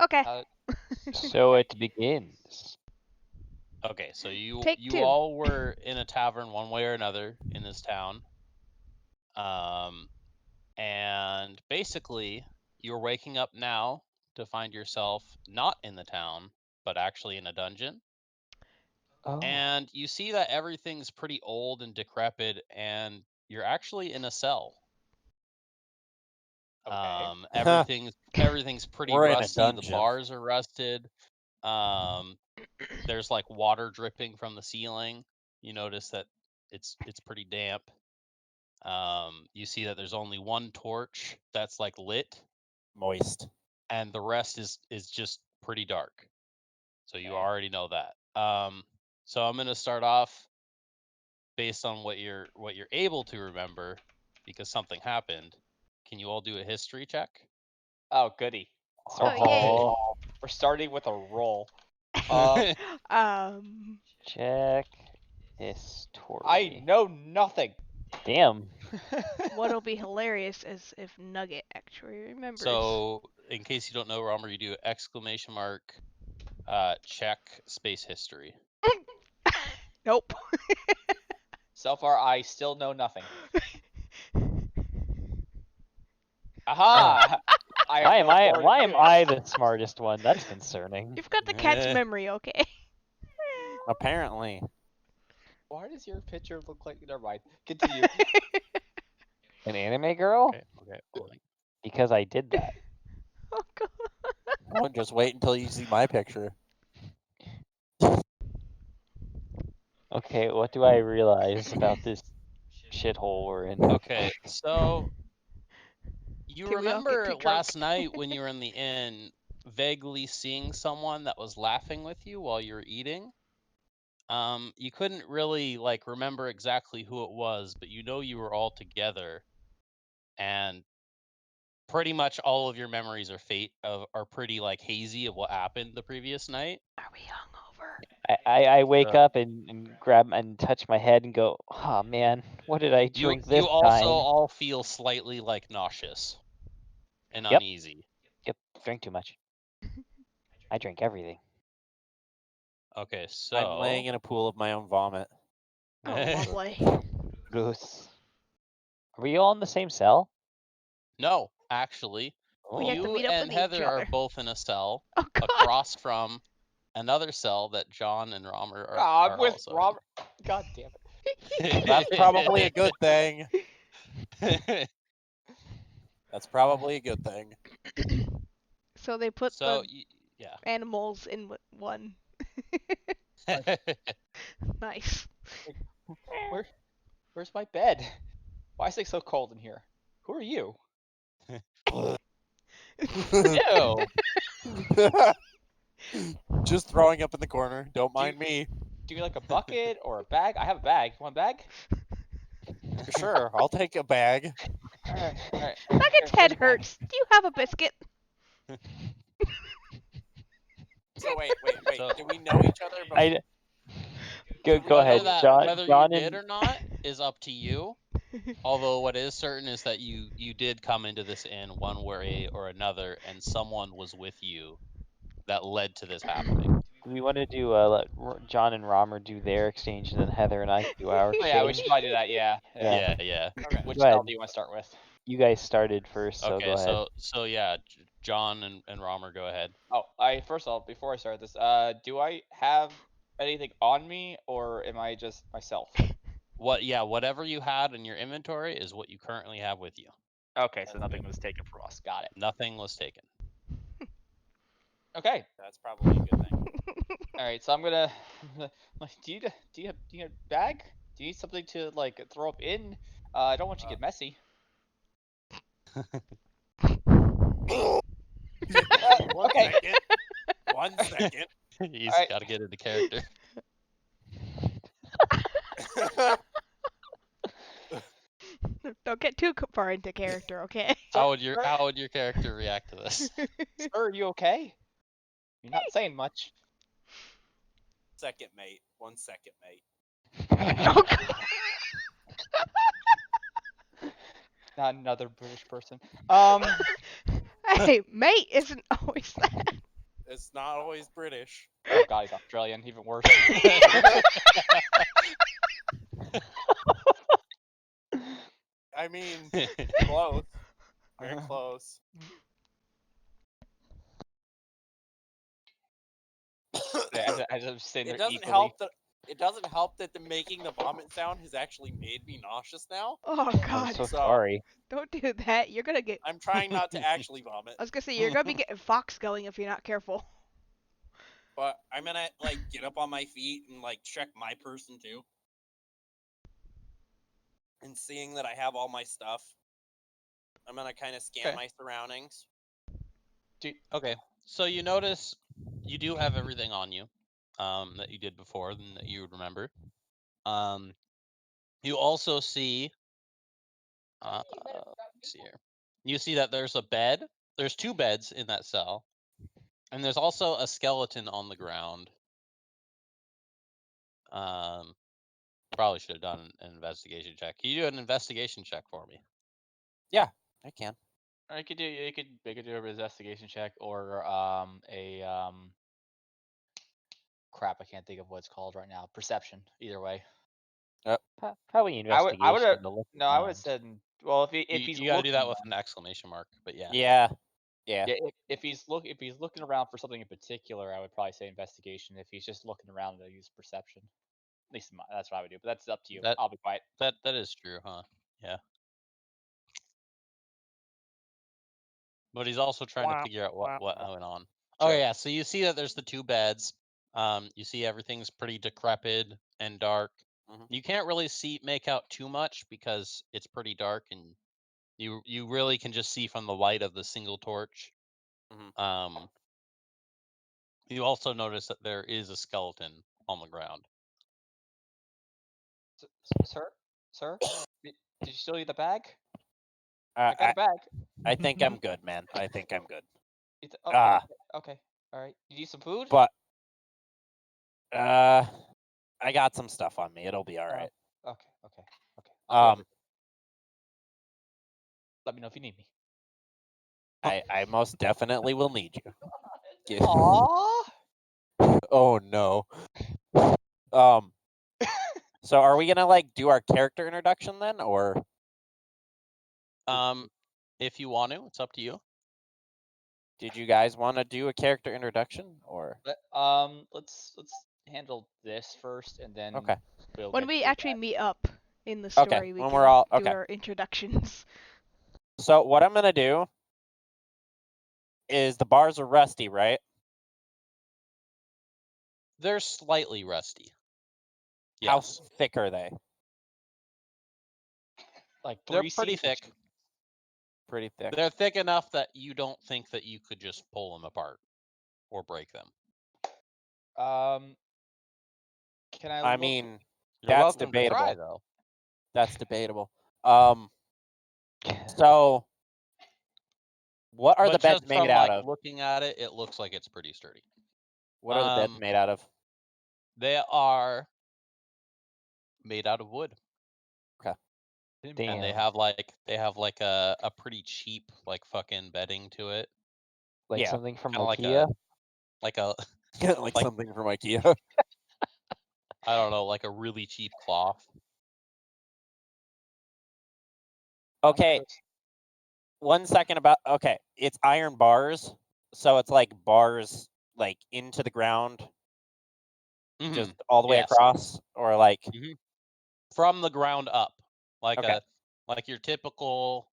Okay. So it begins. Okay, so you Take two. all were in a tavern one way or another in this town. And basically you're waking up now to find yourself not in the town, but actually in a dungeon. Oh. And you see that everything's pretty old and decrepit, and you're actually in a cell. Okay. Everything's pretty We're in a rusty. The dungeon. bars are rusted. There's like water dripping from the ceiling. You notice that it's pretty damp. You see that there's only one torch that's like lit, Moist. and the rest is just pretty dark. So you Okay. already know that. So I'm gonna start off based on what you're able to remember, because something happened. Can you all do a history check? Oh, goody. Oh, We're starting with a roll. Check history. I know nothing. Damn. What'll be hilarious is if Nugget actually remembers. So, in case you don't know, Romer, you do exclamation mark, check space history. Nope. So far, I still know nothing. Aha! Why am I the smartest one? That's concerning. You've got the cat's memory, okay? Apparently. Why does your picture look like? Never mind. Continue. An anime girl? Okay. Because I did that. Oh god. Well, just wait until you see my picture. Okay, what do I realize about this shithole we're in? Okay, so you Till we all get remember too drunk. last night when you were in the inn, vaguely seeing someone that was laughing with you while you were eating? You couldn't really like remember exactly who it was, but you know you were all together, and pretty much all of your memories are pretty like hazy of what happened the previous night. Are we hungover? I wake up and grab and touch my head and go, oh man, what did I drink this You also time? all feel slightly like nauseous and Yep. uneasy. Yep, drank too much. I drank everything. Okay, so I'm laying in a pool of my own vomit. Oh, lovely. Gross. Are we all in the same cell? No, actually, We have to you meet up and with each Heather are other. both in a cell Oh god. across from another cell that John and Romer are. I'm with also Robert. God damn it. That's probably a good thing. That's probably a good thing. So they put So the yeah. animals in one. Nice. Where's my bed? Why is it so cold in here? Who are you? Ew. Just throwing up in the corner. Don't mind me. Do you like a bucket or a bag? I have a bag. You want a bag? Sure, I'll take a bag. All right. Nugget's head hurts. Do you have a biscuit? So wait. So- Do we know each other? Before? Go ahead, John. Whether John you and did or not is up to you. Although what is certain is that you did come into this inn one way or another, and someone was with you that led to this happening. do we want to do let John and Romer do their exchange, and then Heather and I do our Oh exchange? yeah, we should probably do that. Yeah. Yeah. Okay. Which Go ahead. cell do you want to start with? You guys started first, so go Okay, ahead. so yeah, John and Romer, go ahead. Oh, first of all, before I start this, do I have anything on me, or am I just myself? Whatever you had in your inventory is what you currently have with you. Okay, so nothing was taken from us. Got it. Nothing was taken. Okay. That's probably a good thing. All right, so I'm gonna. Do you have a bag? Do you need something to like throw up in? I don't want you to get messy. One second. He's Alright. got to get into character. Don't get too far into character, okay? How would your character react to this? Sir, are you okay? You're not saying much. Second, mate. 1 second, mate. Oh, god. Not another British person. Hey, mate isn't always that. It's not always British. Oh god, he's Australian, even worse. I mean, close. Very close. As I'm sitting It there doesn't equally. help that making the vomit sound has actually made me nauseous now. Oh I'm god. so So- sorry. Don't do that. You're gonna get. I'm trying not to actually vomit, I was gonna say, you're gonna be getting Fox going if you're not careful. but I'm gonna like get up on my feet and like check my person too. And seeing that I have all my stuff, I'm gonna kind of scan Okay. my surroundings. Okay, so you notice you do have everything on you that you did before and that you would remember. You also see, let's see here. You see that there's a bed. There's 2 beds in that cell, and there's also a skeleton on the ground. Probably should have done an investigation check. Can you do an investigation check for me? I can. I could do you could do an investigation check or crap, I can't think of what it's called right now. Perception. Either way. Probably I would investigation. to look no, I would around. have said well if he's You gotta do that looking with around- an exclamation mark, but yeah. Yeah. yeah, if he's looking around for something in particular, I would probably say investigation. If he's just looking around, I use perception. At least that's what I would do, but that's up to you. That- I'll be quiet. That is true, huh? Yeah. But he's also trying to figure out what went on. Oh Sure. yeah, so you see that there's the 2 beds. You see everything's pretty decrepit and dark. Mhm. You can't really make out too much because it's pretty dark, and you really can just see from the light of the single torch. Mhm. You also notice that there is a skeleton on the ground. Sir, did you still need the bag? I, I got a bag. I think I'm good, man. I think I'm good. Okay, okay, all right. You need some food? But I got some stuff on me. It'll be all right. Okay. I'll be over. Let me know if you need me. I most definitely will need you. Yeah. Aww. Oh no. So are we gonna like do our character introduction then, or If you want to, it's up to you. did you guys want to do a character introduction, or? Let's handle this first, and then Okay. we'll When get we to actually that. meet up in the story, we when can we're all- do okay. our introductions. So what I'm gonna do is the bars are rusty, right? They're slightly rusty. How Yes. thick are they? Like They're 3 pretty C's or thick. Pretty thick. They're thick enough that you don't think that you could just pull them apart or break them. Can I? I look- mean, You're that's welcome debatable. to try, though. That's debatable. So what are But the beds just made from out like of? looking at it, it looks like it's pretty sturdy. What are the beds made out of? They are made out of wood. Damn. And they have like a pretty cheap like fucking bedding to it. like yeah, something from kinda like IKEA. Like a like Like- something from IKEA. I don't know, like a really cheap cloth. Okay. 1 second about okay. It's iron bars, so it's like bars like into the ground, just all the way Yes. across, or like From the ground up. Like Okay. like your typical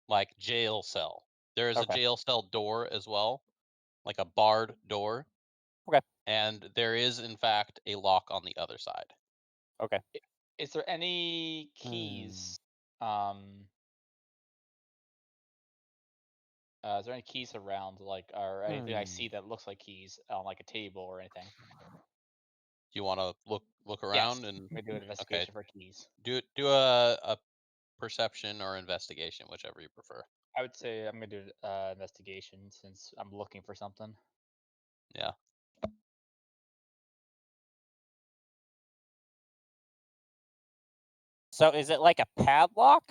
like jail cell. There is a Okay. jail cell door as well, like a barred door. Okay. And there is in fact a lock on the other side. Is there any keys? Is there any keys around, like, or anything I see that looks like keys on like a table or anything? Do you want to look around and I'm gonna do an investigation for keys. do a perception or investigation, whichever you prefer. I would say I'm gonna do investigation since I'm looking for something. Yeah. So is it like a padlock?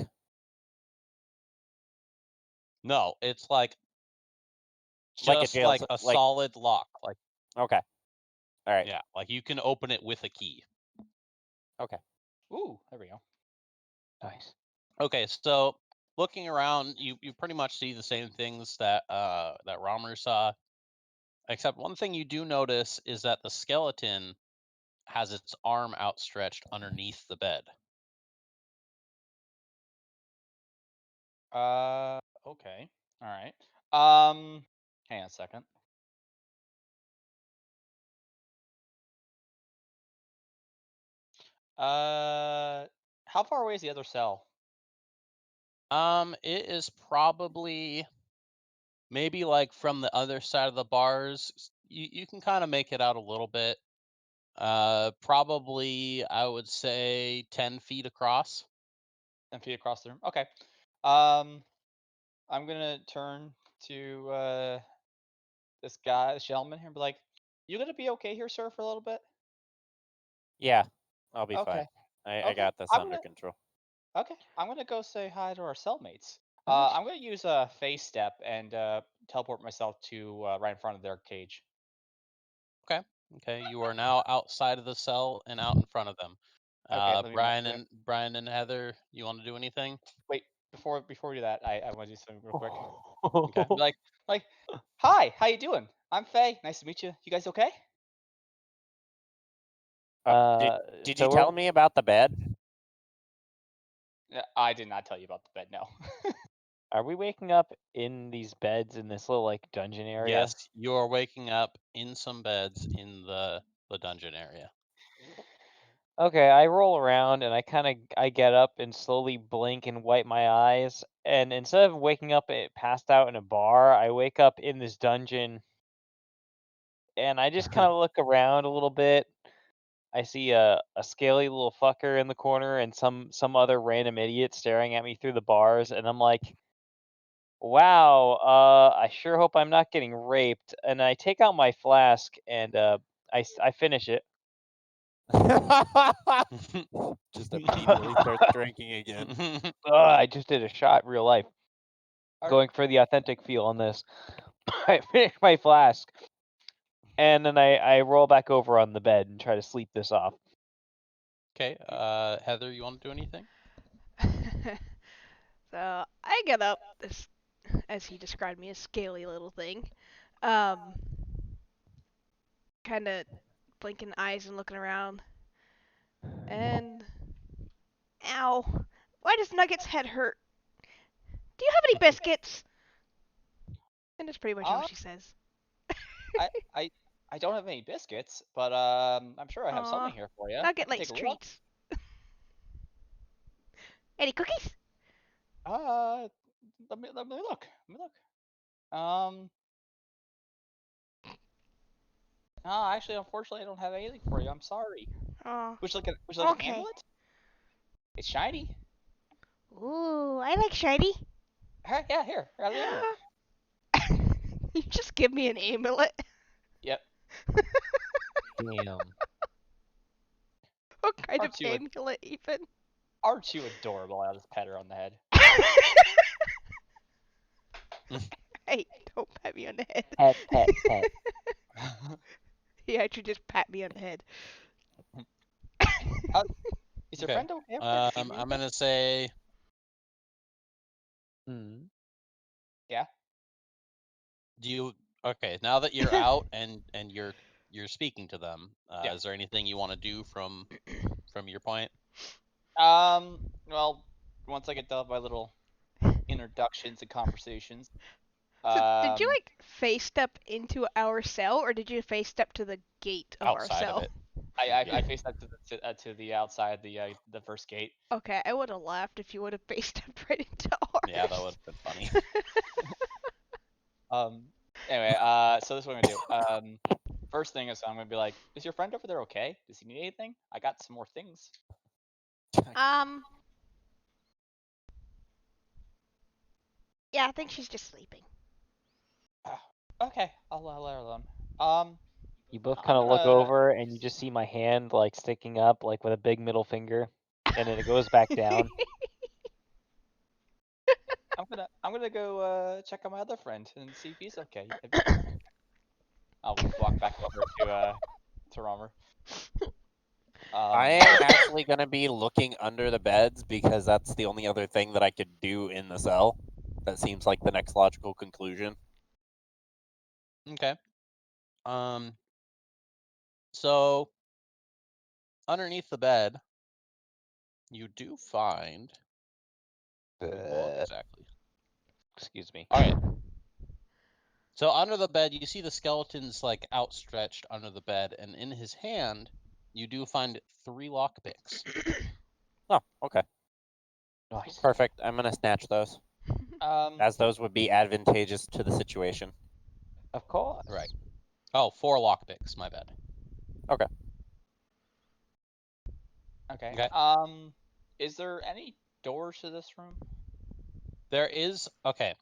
No, it's like Just jail like cell, a solid lock. Like Okay. All right. yeah, like you can open it with a key. Okay. Ooh, there we go. Nice. Okay, so looking around, you pretty much see the same things that that Romer saw, except one thing you do notice is that the skeleton has its arm outstretched underneath the bed. Okay. All right. Hang on a second. How far away is the other cell? It is probably maybe like from the other side of the bars. You can kind of make it out a little bit. Probably I would say 10 feet across. 10 feet across the room. Okay. I'm gonna turn to this guy, this gentleman here, and be like, "You gonna be okay here, sir, for a little bit?" Yeah, I'll be fine. Okay. I Okay. got this I'm under gonna control. Okay. I'm gonna go say hi to our cellmates. How much- I'm gonna use a phase step and teleport myself to right in front of their cage. Okay, you are now outside of the cell and out in front of them. Okay, let me Brian and Heather, you want to do anything? wait before we do that. I want to do something real quick. Okay. Like, hi, how you doing? I'm Faye. Nice to meet you. You guys okay? Did so you tell me about the bed? Yeah, I did not tell you about the bed. No. Are we waking up in these beds in this little like dungeon area? Yes, you are waking up in some beds in the dungeon area. Okay, I roll around and I get up and slowly blink and wipe my eyes, and instead of waking up passed out in a bar, I wake up in this dungeon, and I just kind of look around a little bit. I see a scaly little fucker in the corner and some other random idiot staring at me through the bars, and I'm like, wow, I sure hope I'm not getting raped. And I take out my flask and I finish it. Just immediately starts drinking again. I just did a shot, real life. Are- Going for the authentic feel on this. I finish my flask, and then I roll back over on the bed and try to sleep this off. Okay, Heather, you want to do anything? So I get up, this, as he described me, a scaly little thing. Kind of blinking eyes and looking around. And ow! Why does Nugget's head hurt? Do you have any biscuits? And that's pretty much all Uh, she says. I don't have any biscuits, but I'm sure I have something Aw, here for you. Nugget Take likes a look. treats. Any cookies? Let me look. Let me look. No, actually, unfortunately, I don't have anything for you. I'm sorry. Aw. Would you like an Okay. amulet? It's shiny. Ooh, I like shiny. Yeah, here. I have the amulet. You just give me an amulet. Yep. Damn. What kind of Aren't you amulet even? Aren't you adorable? I'll just pat her on the head. Hey, don't pat me on the head. Pet, pet, pet. He actually just pat me on the head. Is your Okay. friend okay? Everything? She I'm okay? gonna say, Hmm. Yeah. do you? Okay, now that you're out and you're speaking to them, Yeah. is there anything you want to do from your point? Well, once I get done with my little introductions and conversations, So, did you like face step into our cell, or did you face step to the gate of our Outside of cell? it. I faced that to the outside the first gate. Okay, I would have laughed if you would have face stepped right into ours. Yeah, that would have been funny. Anyway, so this is what I'm gonna do. First thing is I'm gonna be like, is your friend over there okay? Does he need anything? I got some more things. Yeah, I think she's just sleeping. Okay, I'll let her alone. You both I'm kind of look gonna- over and you just see my hand like sticking up like with a big middle finger, and then it goes back down. I'm I'm gonna go check on my other friend and see if he's okay. I'll walk back over to Romer. I am actually going to be looking under the beds because that's the only other thing that I could do in the cell. That seems like the next logical conclusion. Okay. So underneath the bed, you do find. Let me pull up exactly. Excuse me. All right. So under the bed, you see the skeleton's like outstretched under the bed, and in his hand, you do find 3 lockpicks. Oh, okay. Nice. Perfect. I'm going to snatch those, as those would be advantageous to the situation. Of course. Right. Oh, 4 lockpicks. My bad. Okay. Okay. Okay. Is there any doors to this room? There is. Okay.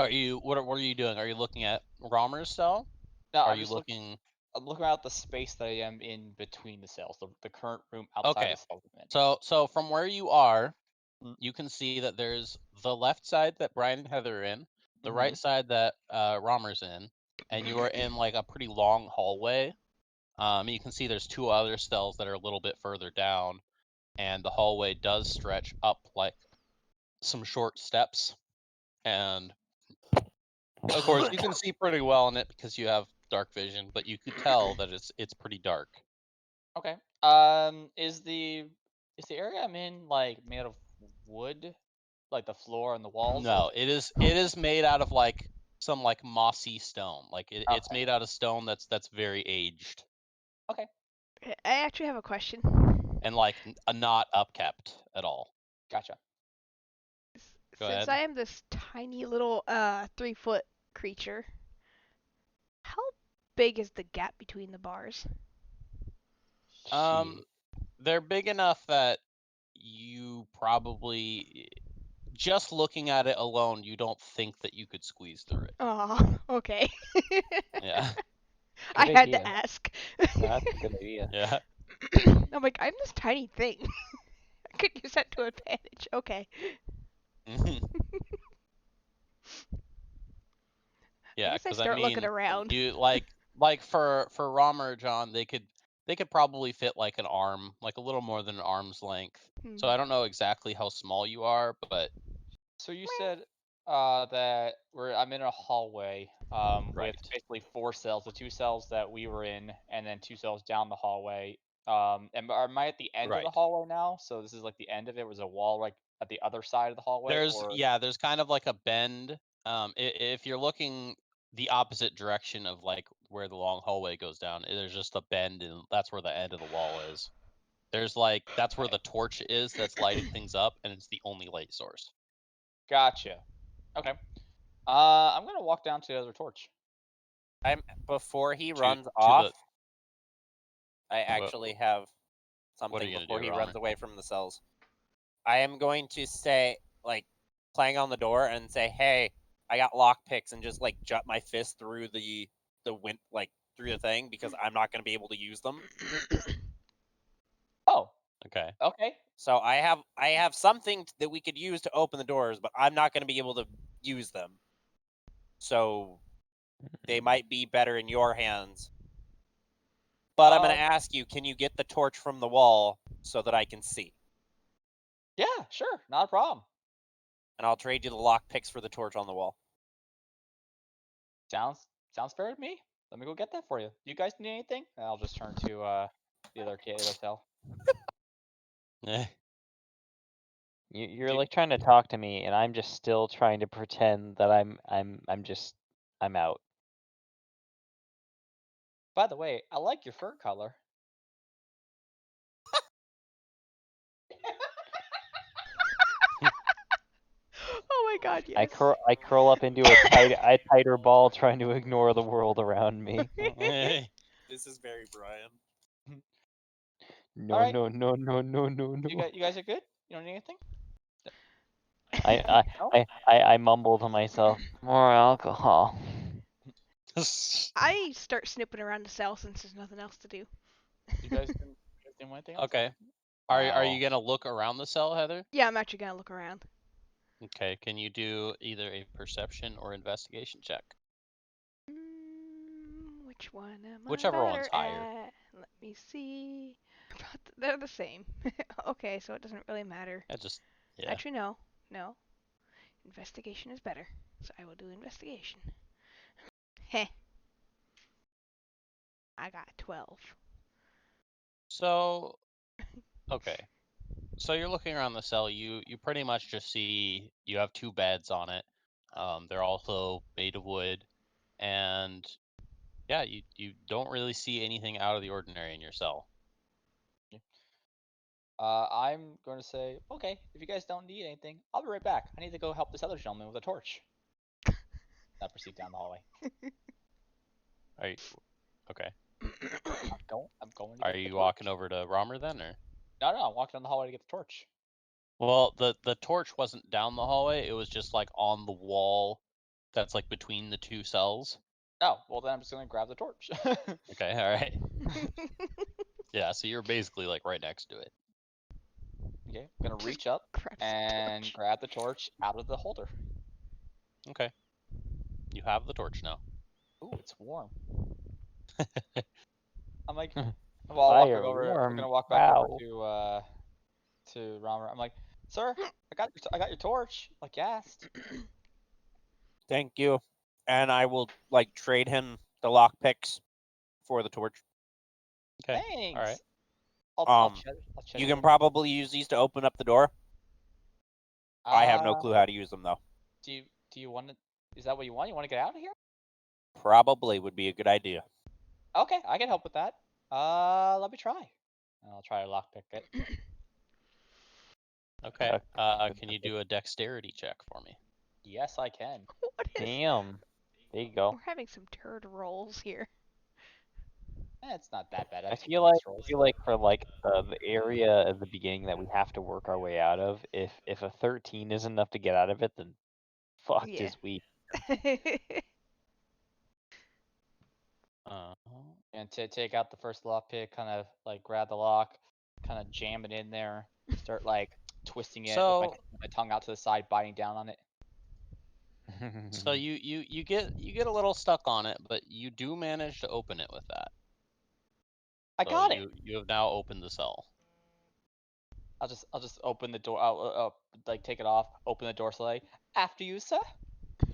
Are you? What are you doing? Are you looking at Romer's cell? No, Are I'm you just looking? I'm looking out the space that I am in between the cells, the current room outside Okay. the cell I'm in. So from where you are, Mm. you can see that there's the left side that Brian and Heather are in, the right side that Romer's in, and you are in like a pretty long hallway. You can see there's 2 other cells that are a little bit further down, and the hallway does stretch up like some short steps. And of course, you can see pretty well in it because you have dark vision, but you could tell that it's pretty dark. Okay. Is the area I'm in like made out of wood, like the floor and the walls? No, it is made out of like some like mossy stone. Like it's Okay. made out of stone that's very aged. Okay. I actually have a question. And like not upkept at all. Gotcha. Go Since ahead. I am this tiny little 3-foot creature, how big is the gap between the bars? They're big enough that you probably, just looking at it alone, you don't think that you could squeeze through it. Oh, okay. Yeah. I Good had idea. to ask. That's a good idea. Yeah. I'm like, I'm this tiny thing. I could use that to advantage. Okay. Yeah, guess I because I start looking mean, around. you like for Romer John, they could probably fit like an arm, like a little more than an arm's length. So I don't know exactly how small you are, but So you said that I'm in a hallway with Right. basically 4 cells, the 2 cells that we were in, and then 2 cells down the hallway. Am I at the end of the Right. hallway now? So this is like the end of it. Was a wall like at the other side of the hallway, There's or there's kind of like a bend. If you're looking the opposite direction of like where the long hallway goes down, there's just a bend, and that's where the end of the wall is. There's like that's where the torch is that's lighting things up, and it's the only light source. Gotcha. Okay. I'm gonna walk down to the other torch. Before he To runs the off, I actually have What are something you gonna before do, he Romer? runs away from the cells. I am going to say, like, clang on the door and say, "Hey, I got lockpicks," and just like jut my fist through the wind, like through the thing, because I'm not going to be able to use them. Oh. Okay. Okay. So I have something that we could use to open the doors, but I'm not going to be able to use them. So they might be better in your hands. But I'm going to ask you, can you get the torch from the wall so that I can see? Yeah, sure, not a problem. And I'll trade you the lockpicks for the torch on the wall. Sounds fair to me. Let me go get that for you. You guys need anything? And I'll just turn to the other cell. You're like trying to talk to me, and I'm just still trying to pretend that I'm out. By the way, I like your fur color. Oh my god, yes. I curl up into a tighter ball, trying to ignore the world around me. This is very Brian. No, Alright. no, no, no, no, no, no. You guys are good? You don't need anything? I mumble to myself, more alcohol. I start snooping around the cell since there's nothing else to do. You guys didn't do anything else? Okay. Are you gonna look around the cell, Heather? Yeah, I'm actually gonna look around. Okay, can you do either a perception or investigation check? Which one am Whichever I one's better higher. at? Let me see. They're the same. Okay, so it doesn't really matter. Yeah. Actually, no. No. Investigation is better. So I will do investigation. Heh. I got 12. So, okay. So you're looking around the cell. You pretty much just see you have 2 beds on it. They're also made of wood, and yeah, you don't really see anything out of the ordinary in your cell. I'm going to say, okay, if you guys don't need anything, I'll be right back. I need to go help this other gentleman with a torch. I proceed down the hallway. Are you okay? I'm going to Are get the you torch. walking over to Romer then, or? No, I'm walking down the hallway to get the torch. Well, the torch wasn't down the hallway. It was just like on the wall that's like between the 2 cells. Oh, well then I'm just going to grab the torch. Okay, all right. Yeah, so you're basically like right next to it. Okay, I'm going to reach up and grab the torch out of the holder. Okay. You have the torch now. Ooh, it's warm. I'm like, Fire I'm gonna walk back over wow. to Romer. I'm like, sir, I got your torch, like you asked. Thank you. And I will like trade him the lockpicks for the torch. Okay. Thanks. All right. I'll check You can probably use these to open up the door. I have no clue how to use them though. Do you want to? Is that what you want? You want to get out of here? Probably would be a good idea. Okay, I can help with that. Let me try. I'll try to lockpick it. Okay. Can you do a dexterity check for me? Yes, I can. What is? Damn. There you go. We're having some turd rolls here. It's not that bad. I feel like for like the area at the beginning that we have to work our way out of, if a 13 isn't enough to get out of it, then fucked Yeah. is we. And to take out the first lockpick, kind of like grab the lock, kind of jam it in there, start like twisting it with my tongue out to the side, biting down on it. So you get a little stuck on it, but you do manage to open it with that. I got it. You have now opened the cell. I'll just open the door. I'll like take it off, open the door slightly. After you, sir.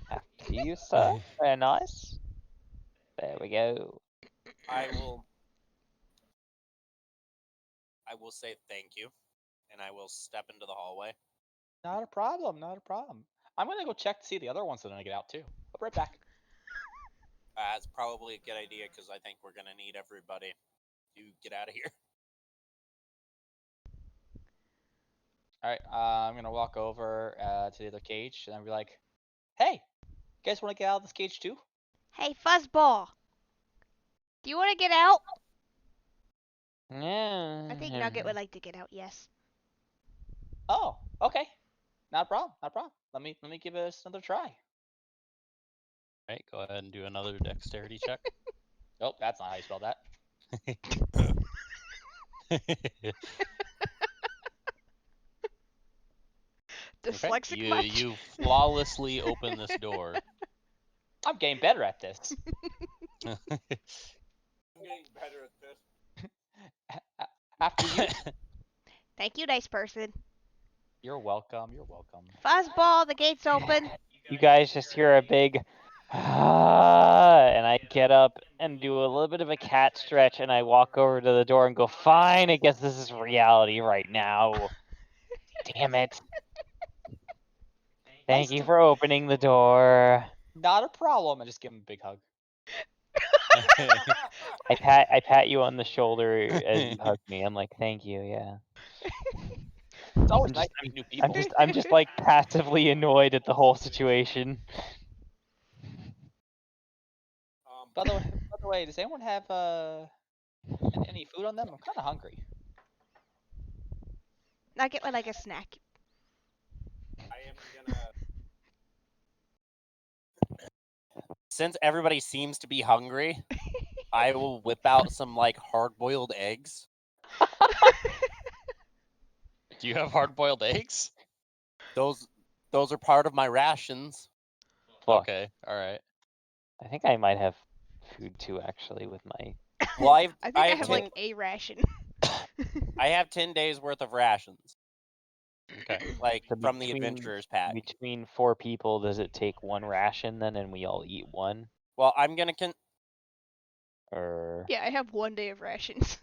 After you, sir. Very nice. There we go. I will say thank you, and I will step into the hallway. Not a problem. Not a problem. I'm gonna go check to see the other ones that I get out too. I'll be right back. It's probably a good idea because I think we're gonna need everybody to get out of here. All right. I'm gonna walk over to the other cage and I'll be like, "Hey, you guys want to get out of this cage too?" Hey, Fuzzball. Do you want to get out? Yeah. I think Nugget would like to get out. Yes. Oh, okay. Not a problem. Not a problem. Let me give this another try. Right. Go ahead and do another dexterity check. Nope, that's not how you spell that. Dyslexic okay. much? You flawlessly open this door. I'm getting better at this. I'm getting better at this. After you. Thank you, nice person. You're welcome. You're welcome. Fuzzball, the gate's open. You guys just hear a big and I get up and do a little bit of a cat stretch and I walk over to the door and go, fine, I guess this is reality right now. Damn it. Thank you for opening the door. Not a problem. I just give him a big hug. I pat you on the shoulder as you hug me. I'm like, thank you, yeah. It's always nice to meet new people. I'm just like passively annoyed at the whole situation. By the way, does anyone have any food on them? I'm kind of hungry. Nugget would like a snack. I am gonna. Since everybody seems to be hungry, I will whip out some like hard-boiled eggs. Do you have hard-boiled eggs? Those Those are part of my rations. Fuck. Okay, all right. I think I might have food too, actually, with my. Well, I think I have 10, like a ration. I have 10 days worth of rations. Okay. Like So from the adventurers pack. Between 4 people, does it take 1 ration then, and we all eat 1? Well, I'm gonna Or Yeah, I have 1 day of rations.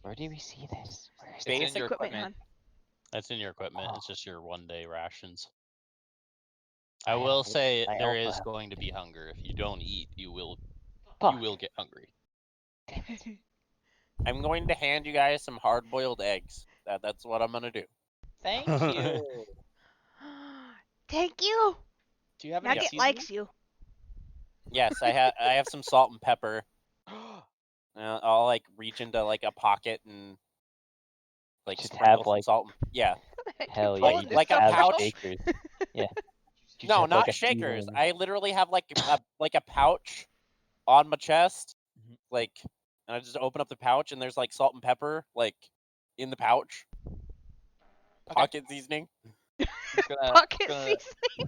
where do we see this? Where is It's in Basic your Equipment, equipment. That's in your equipment. Oh. It's just your 1-day rations. I I will have- say I there also is have- going to be hunger. If you don't eat, you will Fuck. get hungry. I'm going to hand you guys some hard-boiled eggs. That's what I'm gonna do. Thank you. Thank you. Do you have any Nugget seasoning? likes you. Yes, I have some salt and pepper. I'll like reach into like a pocket and like Just sprinkle have, some like- salt. Yeah. Hell yeah, pulling you this just like a stuff have out? pouch. shakers. Yeah. You just No, have, not like, a shakers. seasoning. I literally have like a pouch on my chest, Mhm. like, and I just open up the pouch and there's like salt and pepper like in the pouch. Okay. Pocket seasoning. I'm just gonna, Pocket gonna, seasoning. I'm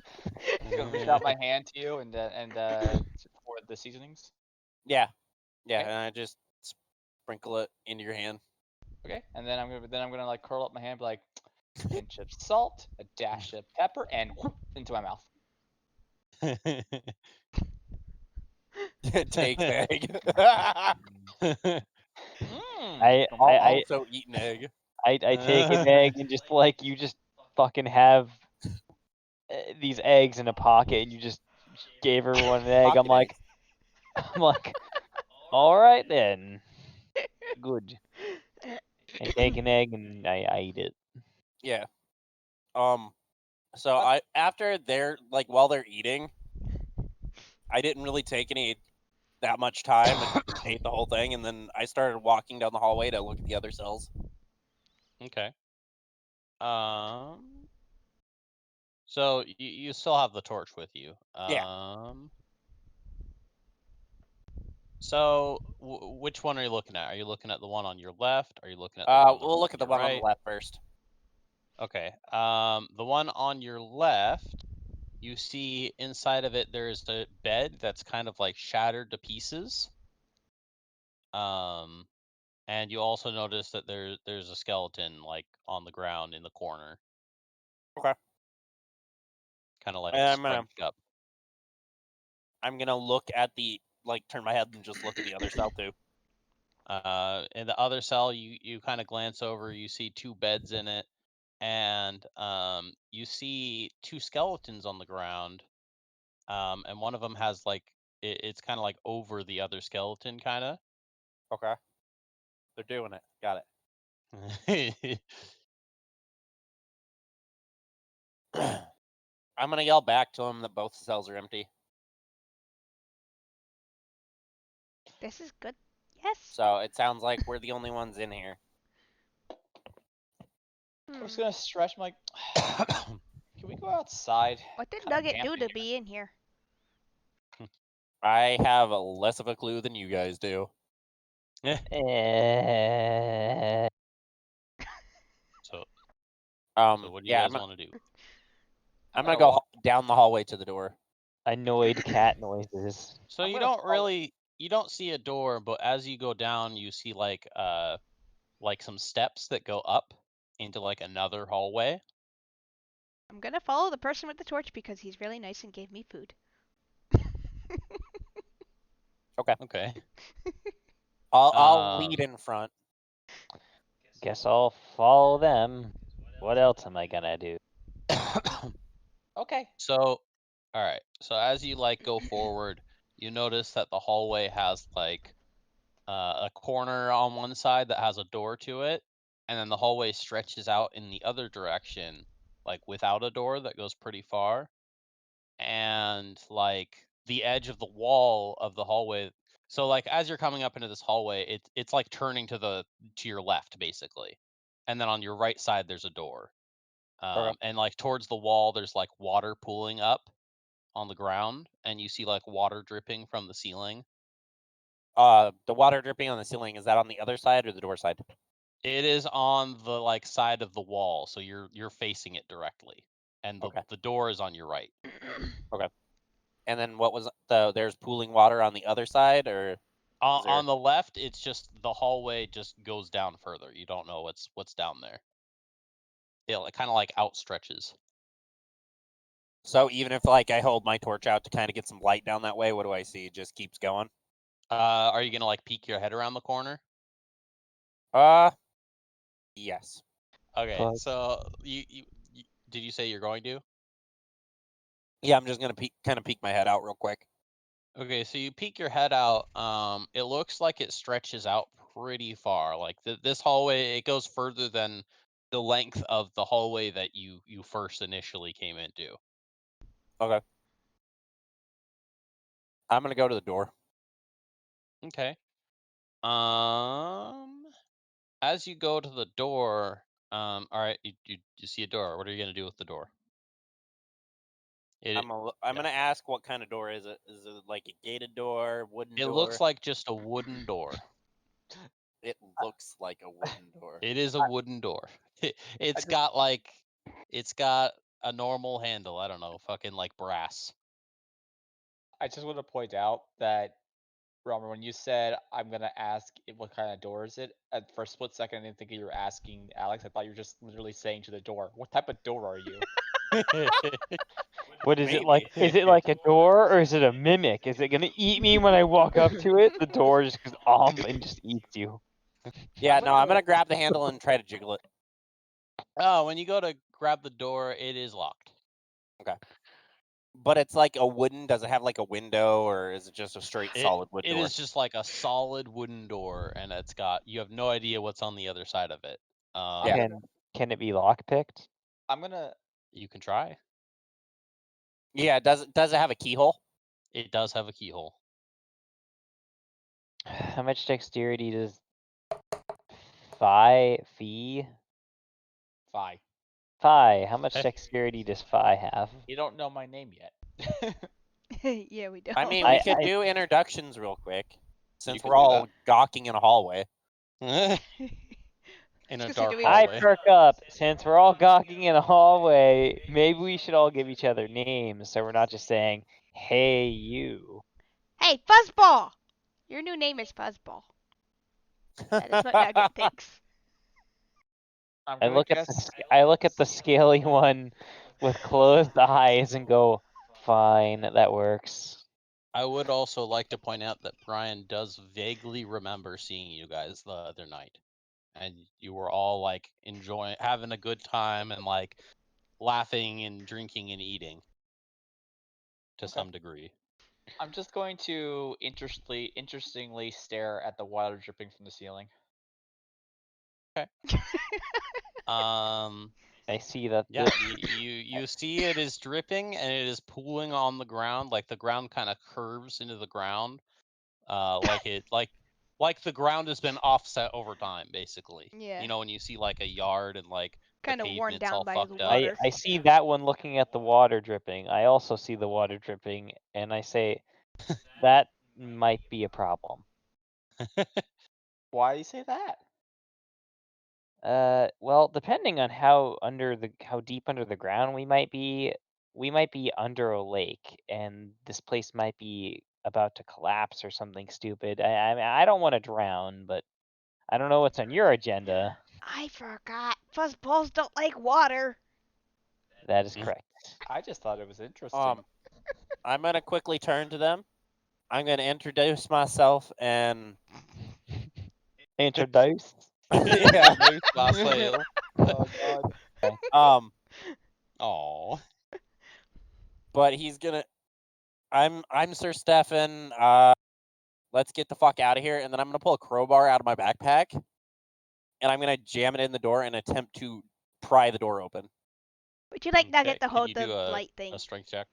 just gonna reach out my hand to you and pour the seasonings. Yeah, Okay. and I just sprinkle it into your hand. Okay, and then I'm gonna like curl up my hand, and be like pinch of salt, a dash of pepper, and whoop, into my mouth. Take the egg. Mm. I'll also eat an egg. I take an egg and just like you just fucking have these eggs in a pocket and you just gave everyone an egg. I'm Pocket like, all right then, good. I take an egg and I eat it. Yeah. So after they're like while they're eating, I didn't really take that much time and ate the whole thing, and then I started walking down the hallway to look at the other cells. Okay. So you still have the torch with you. Yeah. So which one are you looking at? Are you looking at the one on your left? Are you looking at the one We'll look at the one on the left first. Okay. The one on your left, you see inside of it there's a bed that's kind of like shattered to pieces. And you also notice that there's a skeleton like on the ground in the corner. Okay. Kind of like I'm scrunched up. gonna look at turn my head and just look at the other cell too. In the other cell, you kind of glance over, you see 2 beds in it, and you see 2 skeletons on the ground. And one of them has like it's kind of like over the other skeleton, kind of. Okay. They're doing it. Got it. I'm gonna yell back to them that both cells are empty. This is good. Yes. So it sounds like we're the only ones in here. I'm just gonna stretch. I'm like, can we go outside? What did Kinda Nugget damp do in to here. be in here? I have less of a clue than you guys do. So what do you Yeah, guys want to do? I'm gonna go down the hallway to the door. Annoyed cat noises. So I'm you gonna don't see a door, but as you go down, you see like some steps that go up into like another hallway. I'm gonna follow the person with the torch because he's really nice and gave me food. Okay. I'll lead in front. Guess I'll follow them. What else am I gonna do? Okay. So, all right. So as you like go forward, you notice that the hallway has like a corner on one side that has a door to it, and then the hallway stretches out in the other direction, like without a door that goes pretty far. And like the edge of the wall of the hallway. So like as you're coming up into this hallway, it's like turning to your left basically, and then on your right side there's a door. And like towards the wall there's like water pooling up on the ground, and you see like water dripping from the ceiling. The water dripping on the ceiling, is that on the other side or the door side? It is on the like side of the wall, so you're facing it directly, and the door is on your right. Okay. And then what was there's pooling water on the other side, or on the left? It's just the hallway just goes down further. You don't know what's down there. It kind of like outstretches. So even if like I hold my torch out to kind of get some light down that way, what do I see? It just keeps going. Are you gonna like peek your head around the corner? Yes. Okay, Fuck. so you did you say you're going to? Yeah, I'm just gonna kind of peek my head out real quick. Okay, so you peek your head out. It looks like it stretches out pretty far. Like this hallway, it goes further than the length of the hallway that you first initially came into. Okay. I'm gonna go to the door. Okay. As you go to the door, all right, you see a door. What are you gonna do with the door? I'm gonna ask what kind of door is it? Is it like a gated door, wooden It door? looks like just a wooden door. It looks like a wooden door. It is a wooden door. It's got a normal handle. I don't know, fucking like brass. I just want to point out that, Robert, when you said I'm gonna ask what kind of door is it, for a split second I didn't think you were asking Alex. I thought you were just literally saying to the door, "What type of door are you?" What is it Maybe. like? Is it like a door or is it a mimic? Is it gonna eat me when I walk up to it? The door just goes and just eats you. Yeah, no, I'm gonna grab the handle and try to jiggle it. Oh, when you go to grab the door, it is locked. Okay. But it's like a wooden. Does it have like a window, or is it just a straight solid wood door? It is just like a solid wooden door, and you have no idea what's on the other side of it. Yeah. Can it be lockpicked? I'm gonna. You can try. Yeah. Does it have a keyhole? It does have a keyhole. How much dexterity does Phi? How much dexterity does Phi have? You don't know my name yet. Yeah, we don't. I mean, we could do introductions real quick, since we're all gawking in a hallway. In a Just dark doing- I hallway. perk up. Since we're all gawking in a hallway, maybe we should all give each other names so we're not just saying, "Hey, you." Hey, Fuzzball! Your new name is Fuzzball. That is what Nugget thinks. I look at the scaly one with closed eyes and go, "Fine, that works." I would also like to point out that Brian does vaguely remember seeing you guys the other night, and you were all like having a good time, and like laughing and drinking and eating to some degree. I'm just going to interestingly stare at the water dripping from the ceiling. Okay. I see that. Yeah, you see it is dripping and it is pooling on the ground. Like the ground kind of curves into the ground, like the ground has been offset over time, basically. Yeah. You know, when you see like a yard and like Kind of worn pavement's down all by fucked the up. water. I see that one looking at the water dripping. I also see the water dripping, and I say, that might be a problem. Why do you say that? Well, depending on how deep under the ground we might be under a lake, and this place might be about to collapse or something stupid. I don't want to drown, but I don't know what's on your agenda. I forgot. Fuzzballs don't like water. That is correct. I just thought it was interesting. I'm gonna quickly turn to them. I'm gonna introduce myself and Introduce. yeah. Oh god. Oh. But he's gonna. I'm Sir Stefan. Let's get the fuck out of here, and then I'm gonna pull a crowbar out of my backpack, and I'm gonna jam it in the door and attempt to pry the door open. Would you like Nugget to Can hold you the do light thing? a strength check?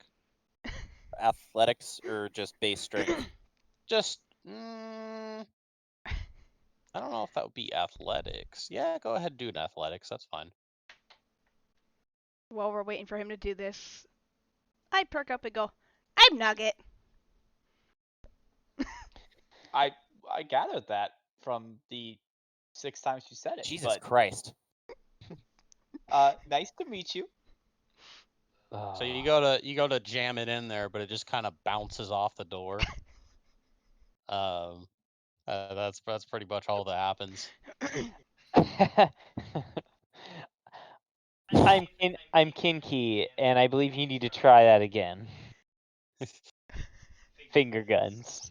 Athletics or just base strength? Just I don't know if that would be athletics. Yeah, go ahead and do an athletics. That's fine. While we're waiting for him to do this, I perk up and go, I'm Nugget. I gathered that from the 6 times you said it. Jesus but, Christ. Nice to meet you. So you go to jam it in there, but it just kind of bounces off the door. That's pretty much all that happens. I'm kinky, and I believe you need to try that again. Finger guns.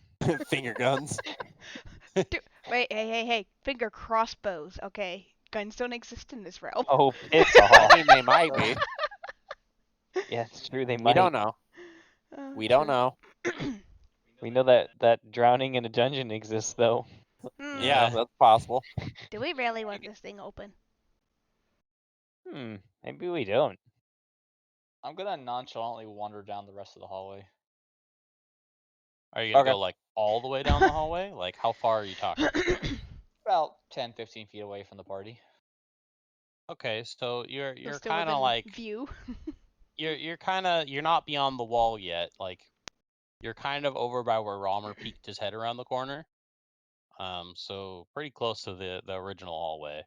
Finger guns. Dude, wait, hey. Finger crossbows, okay? Guns don't exist in this realm. Oh, piss off. I mean, they might be. Yeah, it's true. They We might. don't know. We don't know. We know that drowning in a dungeon exists, though. Yeah, that's possible. Do we really want this thing open? Maybe we don't. I'm gonna nonchalantly wander down the rest of the hallway. Are you gonna Okay. go like all the way down the hallway? Like how far are you talking? About 10, 15 feet away from the party. Okay, so you're Still kind of within like view. you're not beyond the wall yet. Like you're kind of over by where Romer peeked his head around the corner. So pretty close to the original hallway.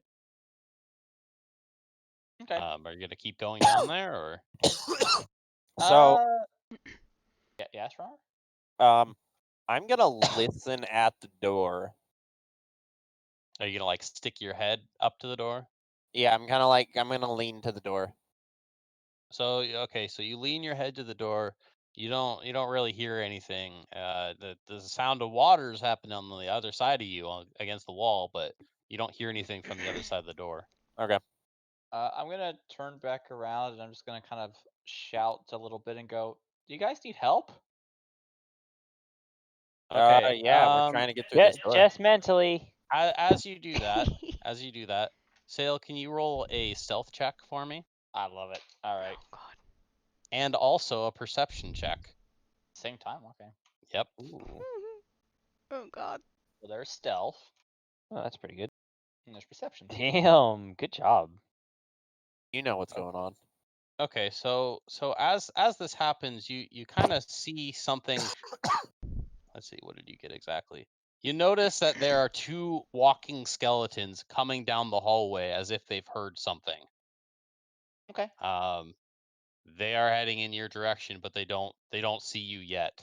Okay. Are you gonna keep going down there or? So, yes, Romer? I'm gonna listen at the door. Are you gonna like stick your head up to the door? Yeah, I'm gonna lean to the door. So okay, so you lean your head to the door. You don't really hear anything. The sound of water is happening on the other side of you against the wall, but you don't hear anything from the other side of the door. Okay. I'm gonna turn back around and I'm just gonna kind of shout a little bit and go, "Do you guys need help?" Okay. Yeah, we're trying to get through this door. Just mentally. As you do that, Sale, can you roll a stealth check for me? I love it. All right. Oh god. And also a perception check. Same time. Okay. Yep. Ooh. Oh god. So there's stealth Oh, that's pretty good. and there's perception. Damn, good job. You know what's going on. Okay, so as this happens, you kind of see something. Let's see, what did you get exactly? You notice that there are two walking skeletons coming down the hallway as if they've heard something. Okay. They are heading in your direction, but they don't see you yet.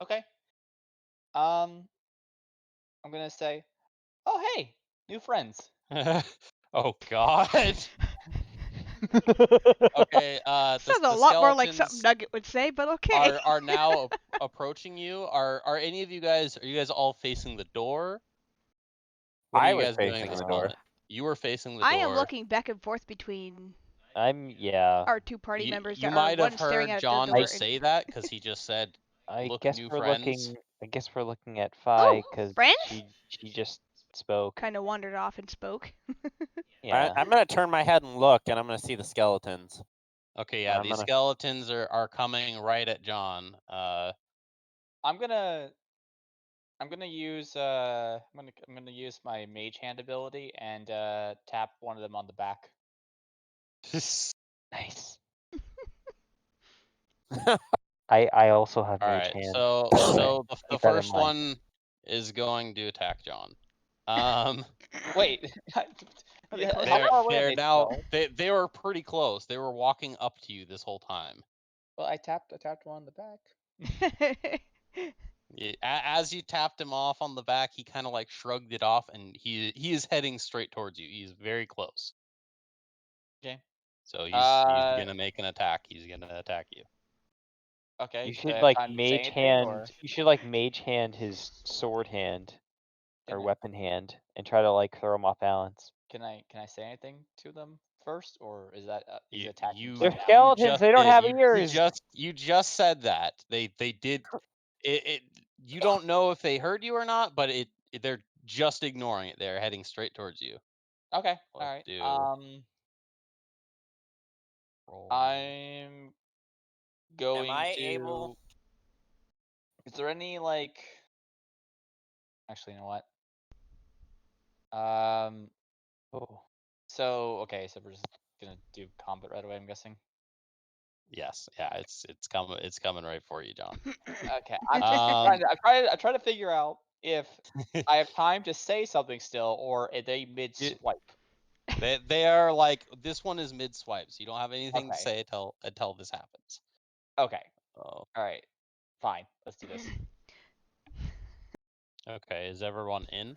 Okay. I'm gonna say, "Oh hey, new friends." Oh God. Okay. Sounds The a lot more like something skeletons Nugget would say, but okay. are now approaching you. Are any of you guys? Are you guys all facing the door? What are I you was guys doing facing at this the door. moment? You were facing the I door. am looking back and forth between yeah. our two party members. You that might are have one staring heard at John the door. just say that because he just said, I "Look, guess new we're friends." looking at Fi because friends? she just spoke. Kind of wandered off and spoke. Yeah. I'm gonna turn my head and look, and I'm gonna see the skeletons. Okay, yeah, I'm these gonna- skeletons are coming right at John. I'm gonna use I'm gonna use my mage hand ability and tap one of them on the back. Nice. I also have All mage right, hand. so the Keep that in first mind. one is going to attack John. Wait. Are they close How enough? far away are They're they now still? they were pretty close. They were walking up to you this whole time. Well, I tapped one on the back. As you tapped him off on the back, he kind of like shrugged it off, and he is heading straight towards you. He's very close. Okay. So he's gonna make an attack. He's gonna attack you. Okay. You do should I have like time to say mage anything, hand. or You should like mage hand his sword hand or Can I- weapon hand and try to like throw him off balance. can I say anything to them first, or is that he's You- attacking? you- They're someone? skeletons. just They don't did. have You ears. just said that. They did. It you don't know if they heard you or not, but they're just ignoring it. They're heading straight towards you. Okay. All Let's right. do roll. I'm going I to. able- Is there any like? Actually, you know what? Oh. So okay, so we're just gonna do combat right away, I'm guessing. Yes, yeah, it's coming right for you, John. Okay, I'm trying to figure out if I have time to say something still, or are they mid-swipe? They are like, this one is mid swipe, so you don't have anything to Okay. say until this happens. Okay. Oh, Alright. Fine. Let's do this. okay. Is everyone in?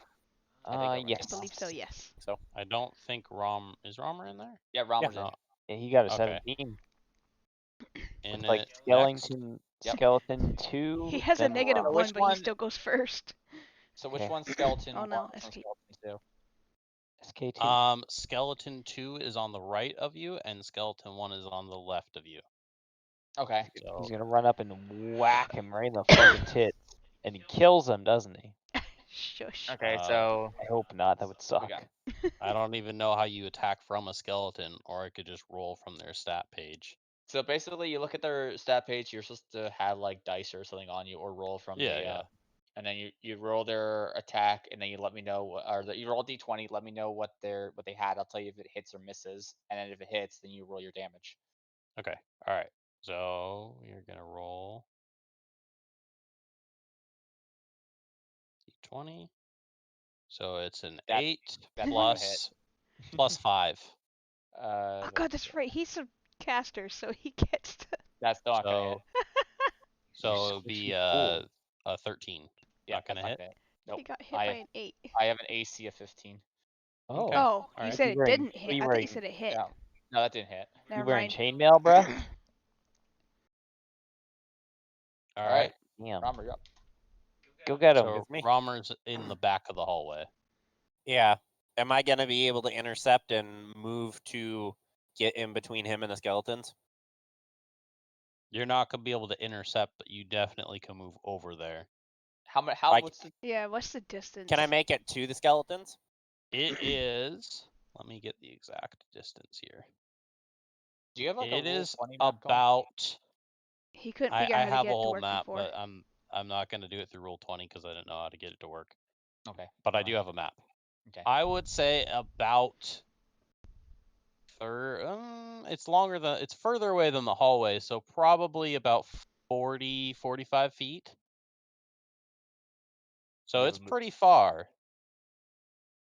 I think everyone's Yes. I believe so, yes. So I don't think is Romer in there? Yeah, Romer's No. Yeah, he got a Okay. 17. In With like it skeleton, Yep. skeleton 2. He has a then negative So one, which but he one- still goes first. So which Okay. one's skeleton? Oh no, one, which one's SK. skeleton 2? SK2. Skeleton 2 is on the right of you, and skeleton 1 is on the left of you. Okay. So He's gonna run up and whack him right in the fucking tits. And he kills him, doesn't he? Shush. Okay, Uh, so I hope not, that would suck. got- I don't even know how you attack from a skeleton, or I could just roll from their stat page. so basically, you look at their stat page. You're supposed to have like dice or something on you, or roll from Yeah. and then you roll their attack, and then you let me know, you roll d20. Let me know what they had. I'll tell you if it hits or misses, and then if it hits, then you roll your damage. Okay. All right. So you're gonna roll d20. So it's an That- 8 that's not gonna plus plus 5. Oh god, that's right. He's a caster, so he gets to. That's not gonna hit. So it would be Squishy a 13. Yeah, Not gonna that's hit. Not gonna hit. Nope. He got hit by an 8. I have an AC of 15. Oh. Okay. Oh, you Alright. said You it wearing- didn't hit. you I thought you wearing- said it hit. Yeah. No, that didn't hit. You Never wearing mind. chainmail, bruh? All right. Damn. Romer, you're up. Go get him. So With me. Romer's in the back of the hallway. yeah, am I gonna be able to intercept and move to get in between him and the skeletons? You're not gonna be able to intercept, but you definitely can move over there. How Like- what's the Yeah, what's the distance? Can I make it to the skeletons? It is. Let me get the exact distance here. do you have like It a Rule is 20 map going? about. He couldn't I figure out how to have get a it to whole work map, before. but I'm not gonna do it through Rule 20 because I didn't know how to get it to work. Okay. But I fine. do have a map. Okay. I would say about. It's further away than the hallway, so probably about 40, 45 feet. So You it's have a mo- pretty far.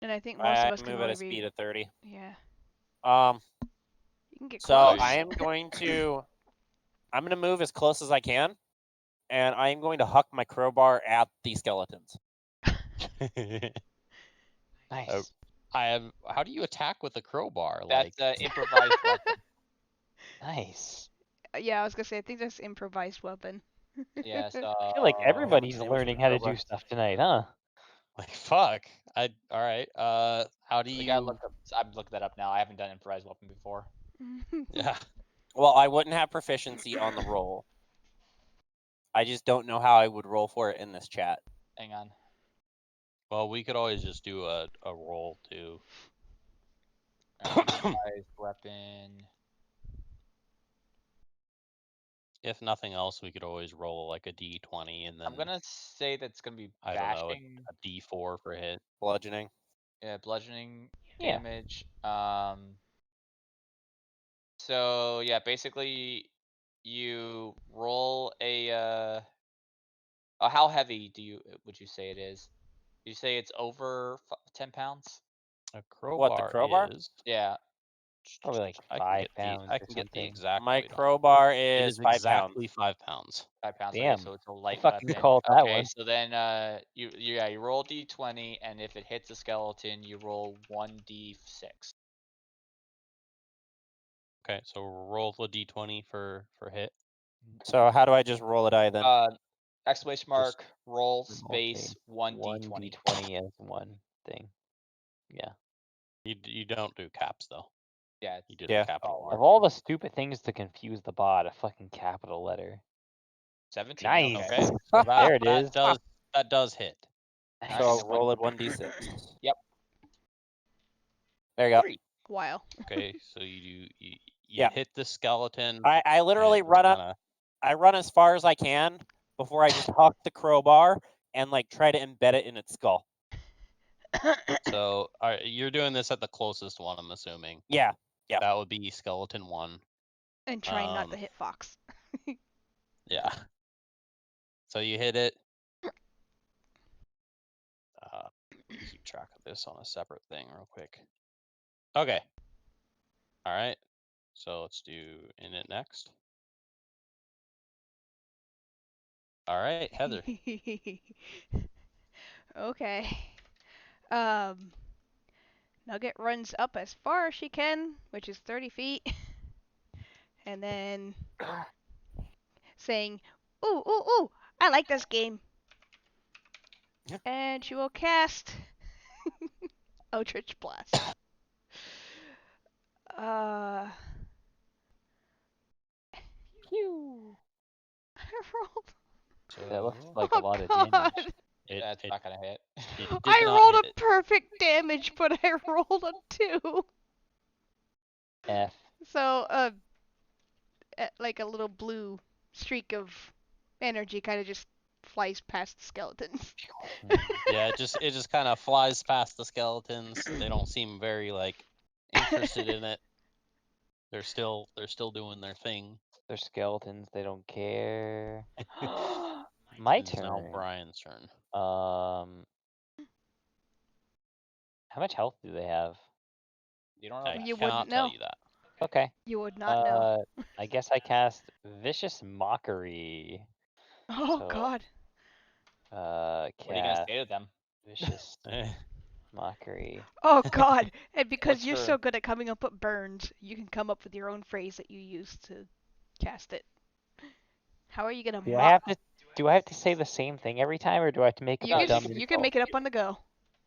And I think most of I us can move only at a be. speed of 30. Yeah, you can get So close. I am going to. I'm gonna move as close as I can, and I am going to huck my crowbar at the skeletons. Nice. How do you attack with a crowbar? That's Like, improvised weapon. Nice. Yeah, I was gonna say I think that's improvised weapon. Yeah, so I feel like everybody's same learning with how to crowbar. do stuff tonight, huh? like fuck. All right. How do we you? gotta look up. I'm looking that up now. I haven't done improvised weapon before. Yeah. Well, I wouldn't have proficiency on the roll. I just don't know how I would roll for it in this chat. Hang on. Well, we could always just do a roll too. Improvised weapon. If nothing else, we could always roll like a d20 and then I'm gonna say that's gonna be I don't know bashing. a d4 for hit. Bludgeoning. Yeah, bludgeoning Yeah. damage. So yeah, basically, you roll a. How heavy would you say it is? You say it's over 10 pounds? A crowbar, What, the crowbar? is. Yeah. Probably like I 5 can get pounds I or can get the something. exact. My weight on it. crowbar It is is 5 exactly pounds. 5 pounds. 5 pounds. Damn. Okay, so it's a light fucking weapon. call it that Okay, one. so then you roll d20, and if it hits a skeleton, you roll 1d6. Okay, so roll the d20 for hit. So how do I just roll a die then? Exclamation mark, roll Okay. space 1d20. 1d20 as one thing. Yeah. You don't do caps though. Yeah. You did Yeah. a capital Of mark. all the stupid things to confuse the bot, a fucking capital letter. 17. Nice. Okay. Okay, so There it is. that does hit. Nice. So Nice. I'll roll it 1d6. Yep. There you go. 3. Wow. Okay, so you Yeah. hit the skeleton. I literally and run up. kinda- I run as far as I can before I just huck the crowbar and like try to embed it in its skull. So you're doing this at the closest one, I'm assuming. Yeah. Yeah. That would be skeleton 1. And trying not to hit Fox. Yeah. So you hit it. this on a separate thing real quick. Okay. All right. So let's do Imminent next. All right, Heather. Okay. Nugget runs up as far as she can, which is 30 feet, and then saying, "Ooh, ooh, ooh! I like this game." And she will cast Eldritch Blast. Phew. I rolled. That looks So like a lot of God. damage. That's not gonna hit. it did I not rolled hit a it. perfect damage, but I rolled a 2. F. So, like a little blue streak of energy kind of just flies past the skeletons. Yeah, it just kind of flies past the skeletons. They don't seem very like interested in it. They're still doing their thing. They're skeletons. They don't care. My It's now turn. Brian's turn. How much health do they have? You don't know I that. You cannot wouldn't tell know. you that. Okay. You would not know. I guess I cast Vicious Mockery. Oh so, God. What are you gonna Cast say to them? Vicious Mockery. Oh God. And because What's you're your- so good at coming up with burns, you can come up with your own phrase that you use to cast it. How are you gonna Do mock? I have to say the same thing every time, or do I have to make up You a can dumb you can insult? make it up on the go.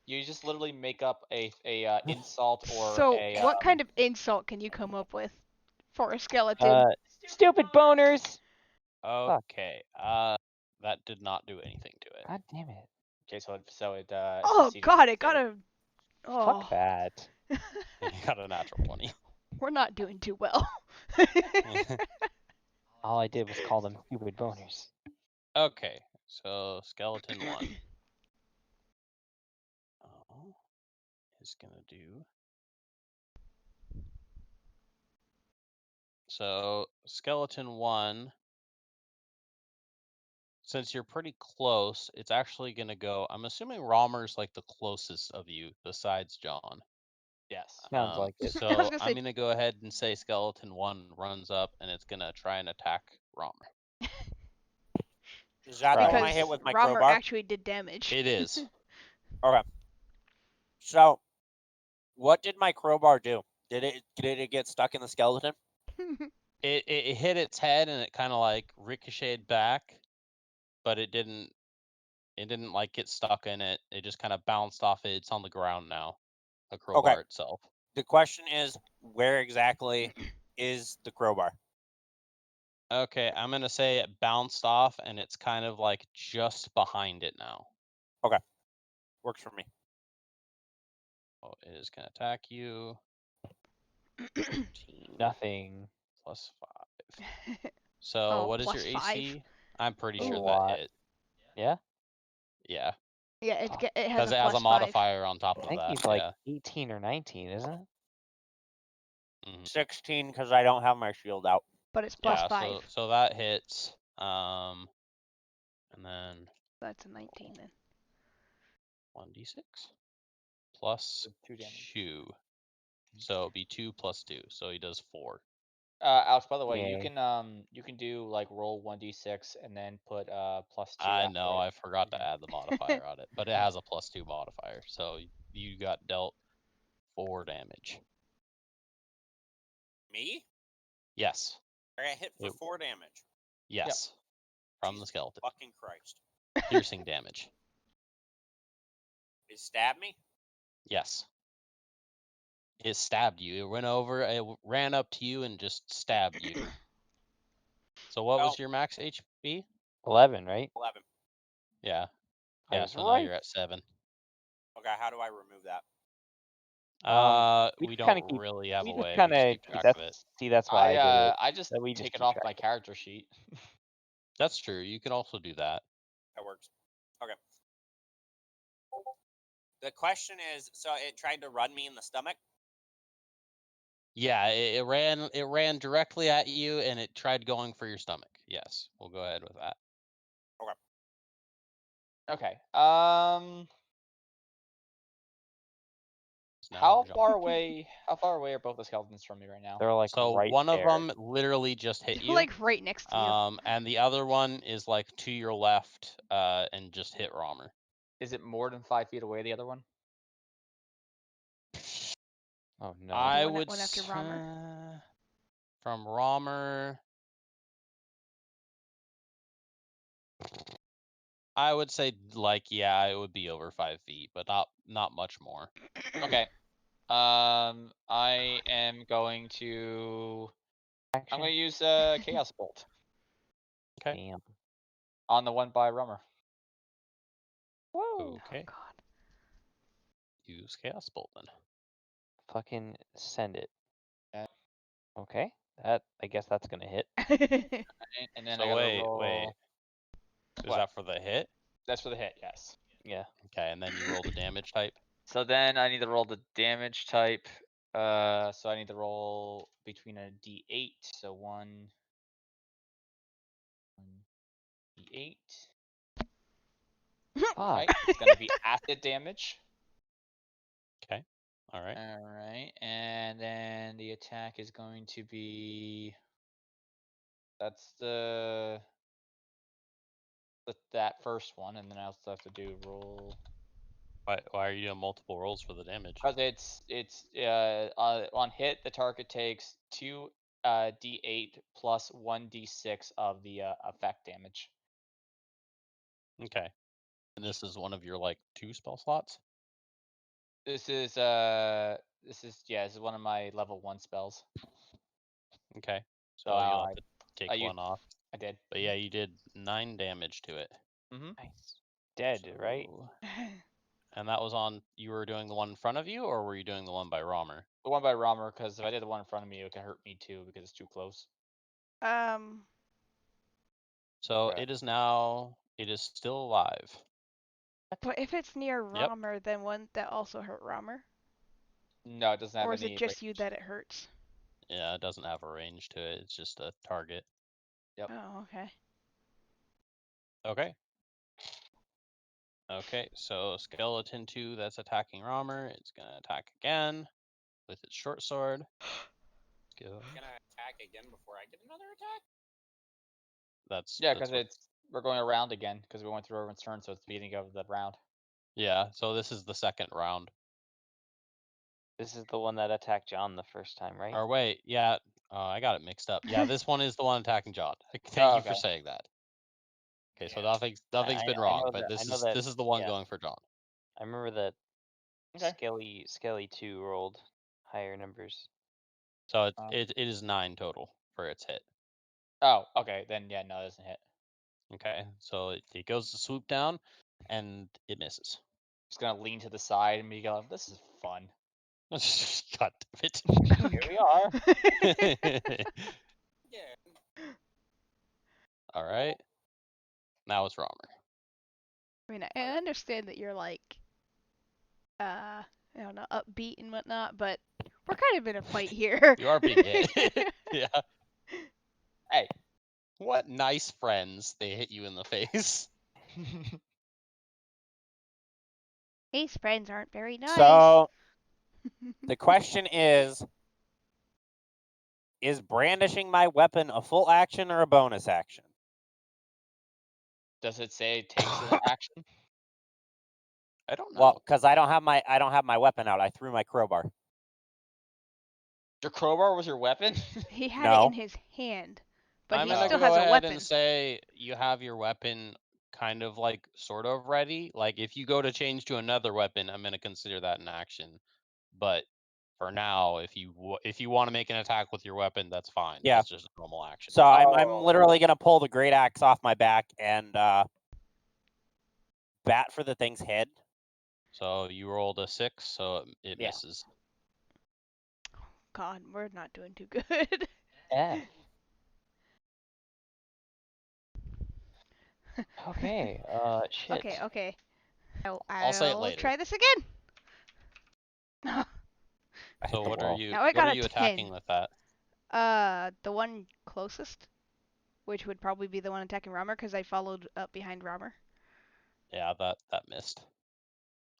You just literally make up a insult or So a. what kind of insult can you come up with for a skeleton? Stupid boners! Okay. That did not do anything to it. God damn it. Okay, so it Oh succeeded God, its it got save. a. Oh. Fuck that. You got a natural 20. We're not doing too well. All I did was call them stupid boners. Okay, so skeleton 1 is gonna do. So skeleton 1, since you're pretty close, it's actually gonna go. I'm assuming Romer's like the closest of you besides John. Yes. Sounds like it. I was So gonna I'm say- gonna go ahead and say skeleton 1 runs up and it's gonna try and attack Romer. Is that the one I Because hit with my Romer crowbar? actually did damage. It is. Okay. So, what did my crowbar do? Did it get stuck in the skeleton? It hit its head and it kind of like ricocheted back, but it didn't like get stuck in it. It just kind of bounced off it. It's on the ground now. The crowbar itself. The question is, where exactly is the crowbar? Okay, I'm gonna say it bounced off and it's kind of like just behind it now. Works for me. Oh, it is gonna attack you. 13 Nothing. plus 5. So Oh, what is your plus 5? AC? I'm pretty A sure lot. that hit. Yeah? Yeah, Yeah, it has because a it has a plus 5. modifier on top I of think that. he's like Yeah. 18 or 19, isn't it? 16 because I don't have my shield out. But it's plus Yeah, 5. so that hits. And then That's a 19 then. 1d6 plus With 2 damage. 2. So it'd be 2 plus 2. So he does 4. Alex, by the way, Yay. you can do like roll 1d6 and then put +2. I after know, it. I forgot to add the modifier on it, but it has a +2 modifier. So you got dealt 4 damage. Me? Yes. I got hit for It- 4 damage. Yes. From the Jesus skeleton. Fucking Christ. Piercing damage. It stabbed me? Yes. It stabbed you. It went over, it ran up to you and just stabbed you. So what was Oh. your max HP? 11, right? 11. Yeah. I Yeah, was so now right. you're at 7. Okay, how do I remove that? We We just kinda don't keep- really have we a just way. kind We just of keep track of it. that's why I did it. I just That we just take it keep off track my of it. character sheet. That's true. You can also do that. That works. Okay. The question is, so it tried to run me in the stomach? Yeah, it ran directly at you and it tried going for your stomach. Yes, we'll go ahead with that. Okay. now. How John. far away? How far away are both the skeletons from me right now? They're like So right one there. of them literally just hit you. Like right next to you. And the other one is like to your left, and just hit Romer. Is it more than 5 feet away? The other one? Oh no. I one- would one after Romer. From Romer. I would say yeah, it would be over 5 feet, but not much more. Okay. I am going to. I'm Action. going to use Chaos Bolt Okay. Damn. on the one by Rummer. Whoa. Okay. Oh, God. Use Chaos Bolt then. Fucking send it. Okay. Okay. I guess that's gonna hit. Right, and then I So gotta wait. roll. Is What? that for the hit? That's for the hit, yes. Yeah. Okay, and then you roll the damage type. So then I need to roll the damage type. So I need to roll between a D8. So one D8. Right. It's gonna be acid damage. Okay. All right. All right, and then the attack is going to be. That's that first one, and then I also have to do roll. Why are you doing multiple rolls for the damage? Because it's on hit the target takes 2 D8 plus 1 D6 of the effect damage. Okay. And this is one of your like 2 spell slots? This is one of my level 1 spells. Okay. So So you'll have to take I used- one off. I did. But yeah, you did 9 damage to it. Nice. Dead, right? So- And that was on. You were doing the one in front of you, or were you doing the one by Romer? The one by Romer, because if I did the one in front of me, it could hurt me too because it's too close. So Right. it is now. It is still alive. But if it's near Yep. Romer, then wouldn't that also hurt Romer? No, it doesn't have Or is any. it just you that it hurts? Yeah, it doesn't have a range to it. It's just a target. Yep. Oh, okay. Okay. Okay, so skeleton 2 that's attacking Romer. It's gonna attack again with its short sword. Go. Gonna attack again before I get another attack? That's Yeah, that's because we're going around again because we went through everyone's turn, so it's the beginning of the round. Yeah, so this is the second round. This is the one that attacked John the first time, right? Or wait, yeah, I got it mixed up. Yeah, this one is the one attacking John. Thank you for okay. saying that. Okay, so Yeah. nothing's been wrong, but I this know is that- this is the one yeah. going for John. I remember that Okay. Skelly 2 rolled higher numbers. So it is 9 total for its hit. Oh, okay. Then yeah, no, it doesn't hit. Okay, so it goes to swoop down, and it misses. Just gonna lean to the side and be going, "This is fun." God damn it. Here we are. Yeah. All right. Now it's Romer. I mean, I understand that you're like, I don't know, upbeat and whatnot, but we're kind of in a fight here. You are being hit. Yeah. Hey. What nice friends. They hit you in the face. These friends aren't very nice. So the question is brandishing my weapon a full action or a bonus action? Does it say it takes an action? I don't know. Well, because I don't have my weapon out. I threw my crowbar. Your crowbar was your weapon? He had No. it in his hand, but I'm he gonna still go has a ahead weapon. and say you have your weapon kind of like sort of ready. Like if you go to change to another weapon, I'm gonna consider that an action. But for now, if you want to make an attack with your weapon, that's fine. Yeah. That's just a normal action. So I'm literally gonna pull the great axe off my back and bat for the thing's head. So you rolled a 6, so it Yeah. misses. God, we're not doing too good. F. Okay. Shit. Okay. I'll say it later. Try this again. I hit So the what wall. are you? Now I What got are a you 10. attacking with that? The one closest, which would probably be the one attacking Romer, because I followed up behind Romer. Yeah, that missed.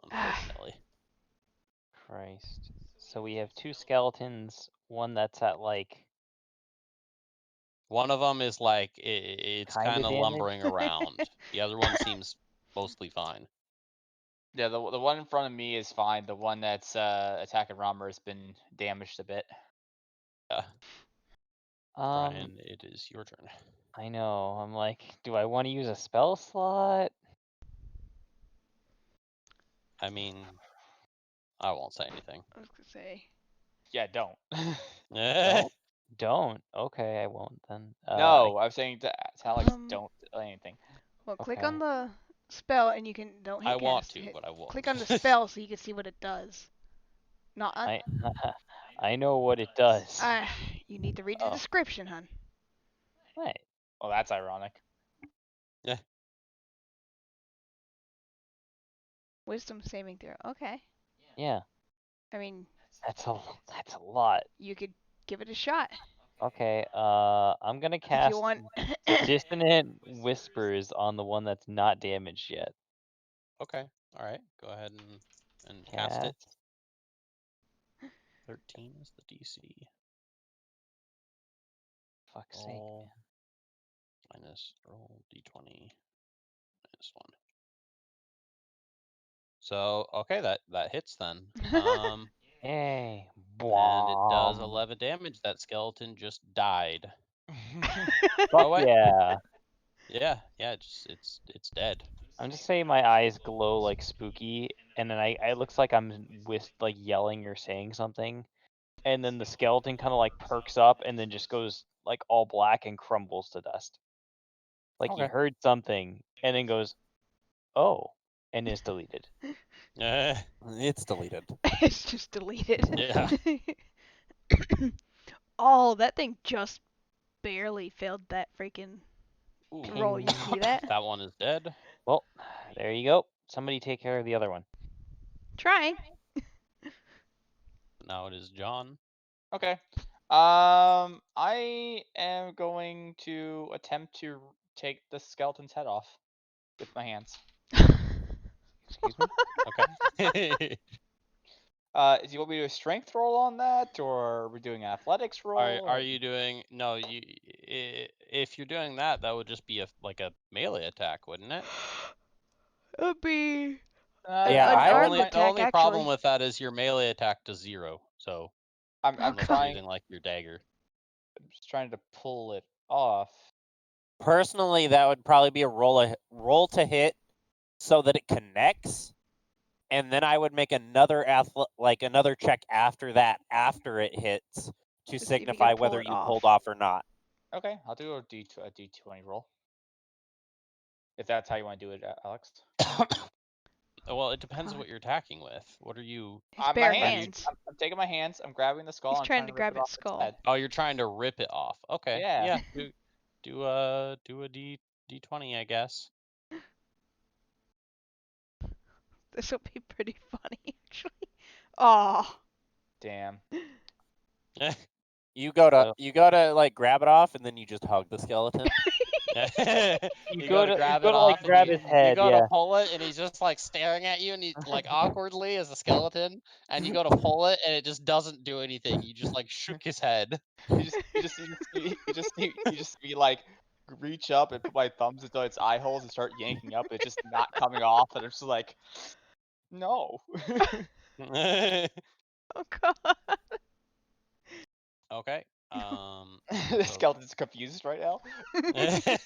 Unfortunately. Christ. So we have two skeletons, one that's at like One of them is like it's Kinda kind of damaged. lumbering around. The other one seems mostly fine. Yeah, the one in front of me is fine. The one that's attacking Romer has been damaged a bit. Yeah. Brian, it is your turn. I know. I'm like, do I want to use a spell slot? I mean, I won't say anything. I was gonna say. Yeah, don't. Don't. Okay, I won't then. No, I was saying to Alex, don't do anything. Well, click Okay. on the spell and you can don't hit I cast. want to, but I won't. Click on the spell so you can see what it does. Not on. I know what it does. You need to read the description, hun. Right. Well, that's ironic. Yeah. Wisdom saving throw. Okay. Yeah. I mean, That's a lot. you could give it a shot Okay. I'm gonna if cast you want. Dissonant Whispers on the one that's not damaged yet. Okay. All right. Go ahead and cast it. 13 is the DC. Fuck's sake. Roll minus roll d20 minus 1. So okay, that hits then. Yay. And it does Bwom. 11 damage. That skeleton just died. Fuck wait. yeah. Yeah, it's dead. I'm just saying my eyes glow like spooky, and then it looks like I'm like yelling or saying something, and then the skeleton kind of like perks up and then just goes like all black and crumbles to dust. Like he Okay. heard something and then goes, oh, and is deleted. It's deleted. It's just deleted. Yeah. Oh, that thing just barely failed that freaking Ooh. roll. You see that? That one is dead. Well, there you go. Somebody take care of the other one. Trying. Now it is John. Okay. I am going to attempt to take the skeleton's head off with my hands. Excuse me? Okay. Do you want me to do a strength roll on that, or are we doing an athletics roll? Are you doing no? If you're doing that, that would just be a melee attack, wouldn't it? It'd be Yeah, an I armed would- attack. The only problem actually. with that is your melee attack does 0. So I'm unless trying. you're using like your dagger. I'm just trying to pull it off. Personally, that would probably be a roll to hit, so that it connects, and then I would make another another check after that, after it hits, to see if you signify can pull whether it you off. pulled off or not. Okay, I'll do a D20 roll. If that's how you want to do it, Alex. Well, it depends what you're attacking with. What are you? His bare my hands. I'm taking my hands. I'm grabbing the skull. He's I'm trying to rip grab it off its skull. head. Oh, you're trying to rip it off. Okay. Yeah. Do a D20, I guess. This will be pretty funny, actually. Oh. Damn. You go to like grab it off, and then you just hug the skeleton. you go to to grab you it go to, like, off, grab and his head, you go yeah. to pull it, and he's just like staring at you, and he like awkwardly as a skeleton, and you go to pull it, and it just doesn't do anything. You just like shook his head. You just see like reach up and put my thumbs into its eye holes and start yanking up. It's just not coming off, and it's just like, no. Oh god. Okay. The skeleton's confused right now. The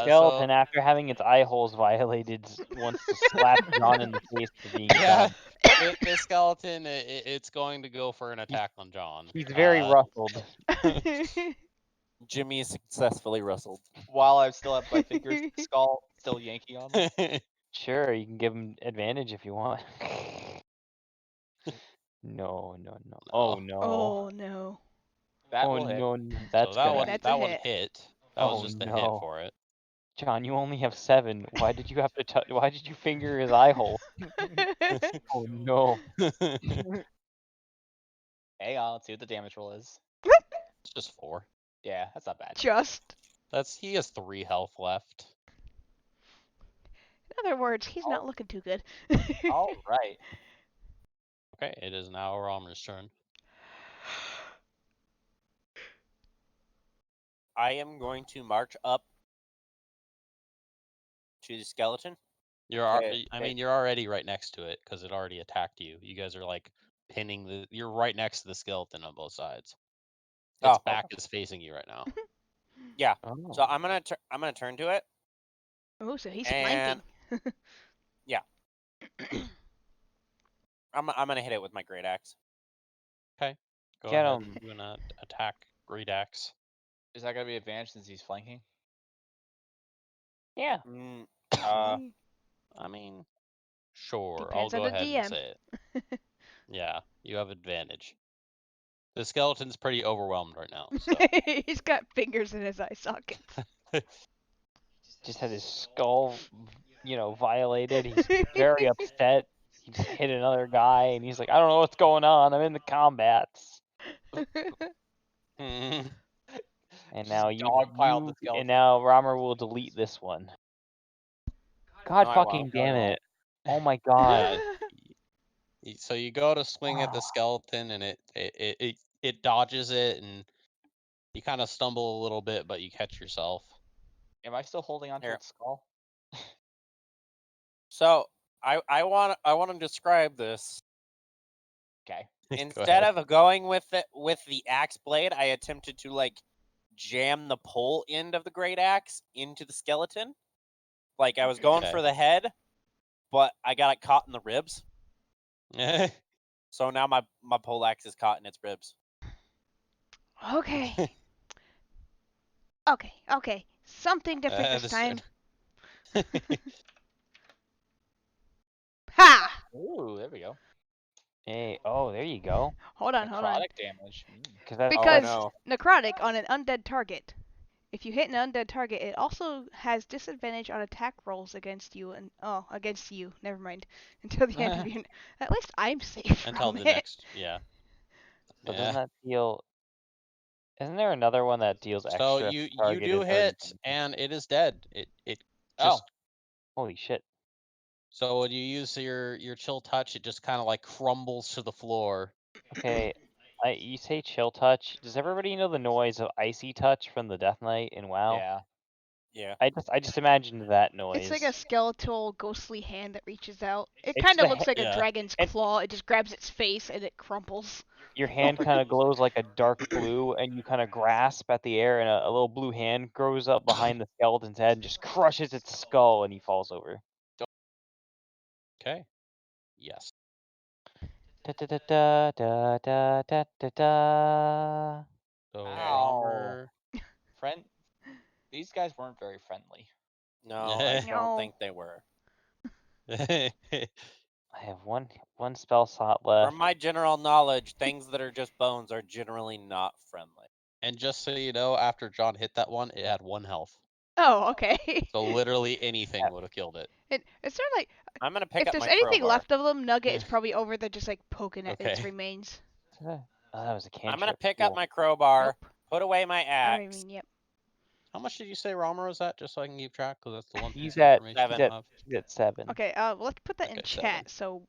skeleton, after having its eye holes violated, wants to slap John in the face for being dumb. The skeleton, it's going to go for an attack on John. He's very ruffled. Jimmy is successfully rustled. While I still have my fingers in the skull, still yanking on them. Sure, you can give him advantage if you want. No. Oh no. Oh no. That Oh will hit. no, that's so gonna. That's a one hit. hit. That was just the hit no. for it. John, you only have 7. Why did you have to? Why did you finger his eye hole? Oh no. Hang on, let's see what the damage roll is. It's just 4. Yeah, that's not bad. Just. He has 3 health left. In other words, he's not looking too good. All right. Okay, it is now Romer's turn. I am going to march up to the skeleton. I mean, you're already right next to it because it already attacked you. You guys are like pinning the. You're right next to the skeleton on both sides. Its back is facing you right now. Yeah. Oh. So I'm gonna turn to it. Oh, so he's And- flanking. Yeah. I'm gonna hit it with my great axe. Okay, go Get ahead him. and do an attack, great axe. Is that gonna be advantage since he's flanking? Yeah. I mean, sure. Depends I'll on go the ahead and DM. say it. Yeah, you have advantage. The skeleton's pretty overwhelmed right now. So. He's got fingers in his eye sockets. Just had his skull, violated. He's very upset. He just hit another guy, and he's like, I don't know what's going on. I'm in the combats. Mhm. And Just now dogpiled the skeleton. and now Romer will delete this one. God No, I fucking won't. damn No, I it. Oh my god. So you go to swing at the skeleton, and it dodges it, and you kind of stumble a little bit, but you catch yourself. Am I still holding onto Here. its skull? So I want to describe this. Okay. Instead of going with the axe blade, I attempted to like jam the pole end of the great axe into the skeleton. Like I was going for the head, but I got it caught in the ribs. So now my pole axe is caught in its ribs. Okay. Okay. Something different this time. Ha! Ooh, there we go. Hey, oh, there you go. Hold on. Necrotic damage. Because necrotic on an undead target. If you hit an undead target, it also has disadvantage on attack rolls against you against you. Never mind. Until the end of your. At least I'm safe Until from the it. next, yeah. So doesn't that deal? Isn't there another one that deals extra? So you do hit, and it is dead. It just. Holy shit. So when you use your chill touch, it just kind of like crumbles to the floor. Okay, you say chill touch. Does everybody know the noise of icy touch from the Death Knight in WoW? Yeah. Yeah. I just imagined that noise. It's like a skeletal, ghostly hand that reaches out. It It's kind of the looks like a dragon's claw. It just grabs its face and it crumples. Your hand kind of glows like a dark blue, and you kind of grasp at the air, and a little blue hand grows up behind the skeleton's head and just crushes its skull, and he falls over. Okay. Yes. Da da da da da da da da da. So Ow. Friend, these guys weren't very friendly. No, I don't No. think they were. I have one spell slot left. From my general knowledge, things that are just bones are generally not friendly. And just so you know, after John hit that one, it had 1 health. Oh, okay. So literally anything would have killed it. It's sort of like I'm gonna pick if up there's my anything crowbar. left of them, Nugget is probably over there just like poking at its Okay. remains. Oh, that was a cantrip. I'm gonna pick up my crowbar, Nope. put away my axe. I mean, yep. How much did you say Romer was at, just so I can keep track? Because that's the one piece He's of at information I have. he's at 7. Okay, let's put that in Okay, chat. 7. So,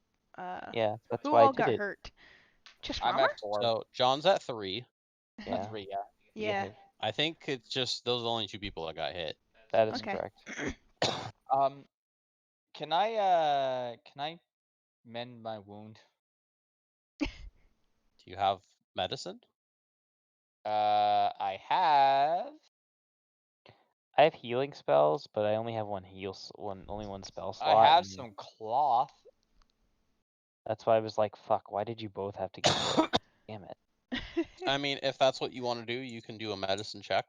Yeah, that's who why I all did got it. hurt? Just I'm Romer? at 4. So John's at 3. Yeah. 3, Yeah. I think it's just those are the only 2 people that got hit. That is Okay. correct. Can I mend my wound? Do you have medicine? I have. I have healing spells, but I only have only one spell slot. I have some cloth. That's why I was like, fuck, why did you both have to get hit? Damn it. I mean, if that's what you want to do, you can do a medicine check.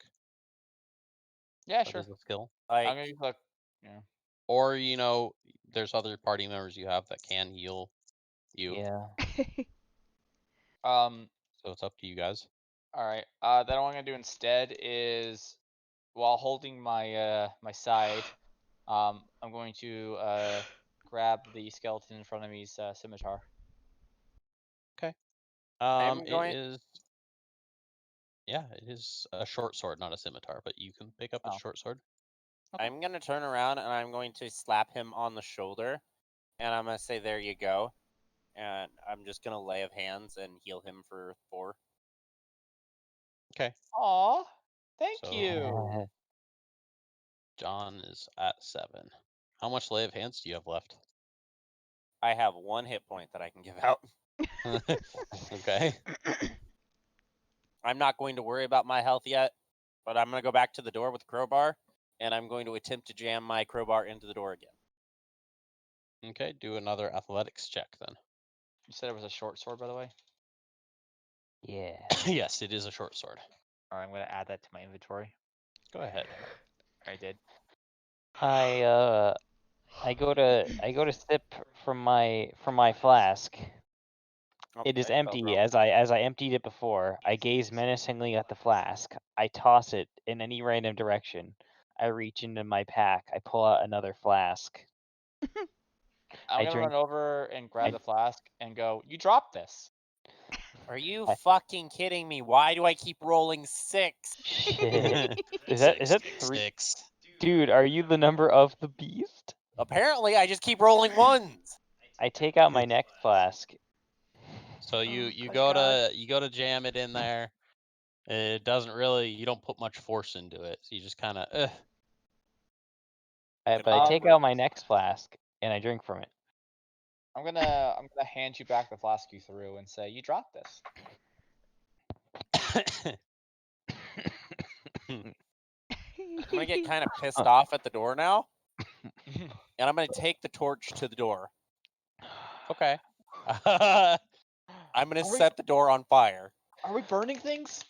Yeah, That sure. is a skill. I'm gonna use like, yeah. Or, there's other party members you have that can heal you. Yeah. So it's up to you guys. Alright. Then what I'm gonna do instead is, while holding my my side, I'm going to grab the skeleton in front of me's scimitar. Okay. I'm going- it is a short sword, not a scimitar, but you can pick up a short sword. Okay. I'm gonna turn around and I'm going to slap him on the shoulder, and I'm gonna say, "There you go." and I'm just gonna lay of hands and heal him for 4. Okay. Aw, thank So- you. John is at 7. How much lay of hands do you have left? I have 1 hit point that I can give out. Okay. I'm not going to worry about my health yet, but I'm going to go back to the door with the crowbar, and I'm going to attempt to jam my crowbar into the door again. Okay, do another athletics check then. You said it was a short sword, by the way? Yeah. Yes, it is a short sword. Alright, I'm gonna add that to my inventory. Go ahead. I did. I go to sip from my flask. Oh, It is I spelled empty. wrong. As I emptied it before, I gaze menacingly at the flask. I toss it in any random direction. I reach into my pack. I pull out another flask. I'm I gonna drink- run over and grab I- the flask and go, you dropped this. Are you I- fucking kidding me? Why do I keep rolling 6? Shit. Is that 3? 6. Dude, are you the number of the beast? Apparently, I just keep rolling 1s. I take out my next flask. So you thank go God. to jam it in there. It doesn't really, you don't put much force into it. So you just kind of But I take out my next flask and I drink from it. I'm gonna hand you back the flask you threw and say, you dropped this. I'm going to get kind of pissed off at the door now, and I'm going to take the torch to the door. Okay. I'm going to set the door on fire. Are we burning things?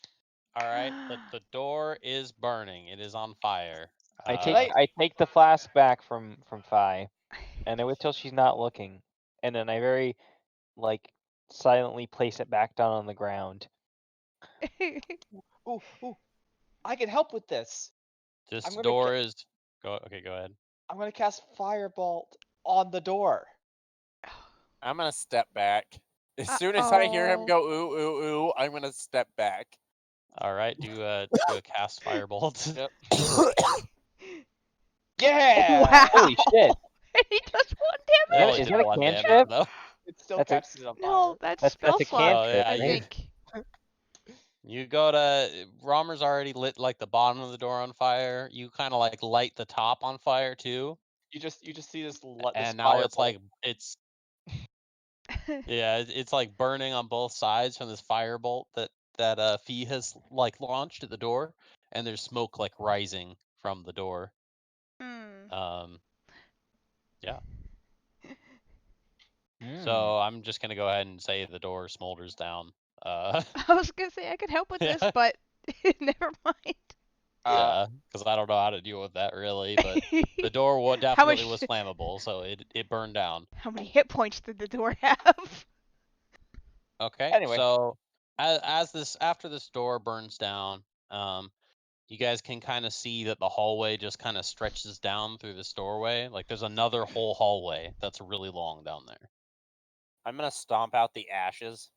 All right. The door is burning. It is on fire. I Right. take the flask back from Fi, and I wait till she's not looking, and then I very silently place it back down on the ground. Ooh, I can help with this. This I'm gonna door is go ahead. I'm gonna cast Firebolt on the door. I'm going to step back. As soon as I hear him go, ooh, ooh, ooh, I'm going to step back. All right, do a cast firebolt. Yep. Yeah! Wow. Holy shit! He does 1 It damage. only Is did that a 1 damage cantrip? though. It still That's a- catches it on fire. No, that's That's spell a slot. cantrip, yeah, I you- think. You go to Romer's already lit like the bottom of the door on fire. You kind of like light the top on fire too, You just see this and now it's like it's it's like burning on both sides from this firebolt that Fee has like launched at the door, and there's smoke like rising from the door. Yeah. So I'm just gonna go ahead and say the door smolders down. I was gonna say I could help with this, but never mind. Yeah, because I don't know how to deal with that really, but the door definitely was flammable, so it burned down. How many hit points did the door have? Okay. Anyway. So after this door burns down, you guys can kind of see that the hallway just kind of stretches down through this doorway. Like there's another whole hallway that's really long down there. I'm going to stomp out the ashes.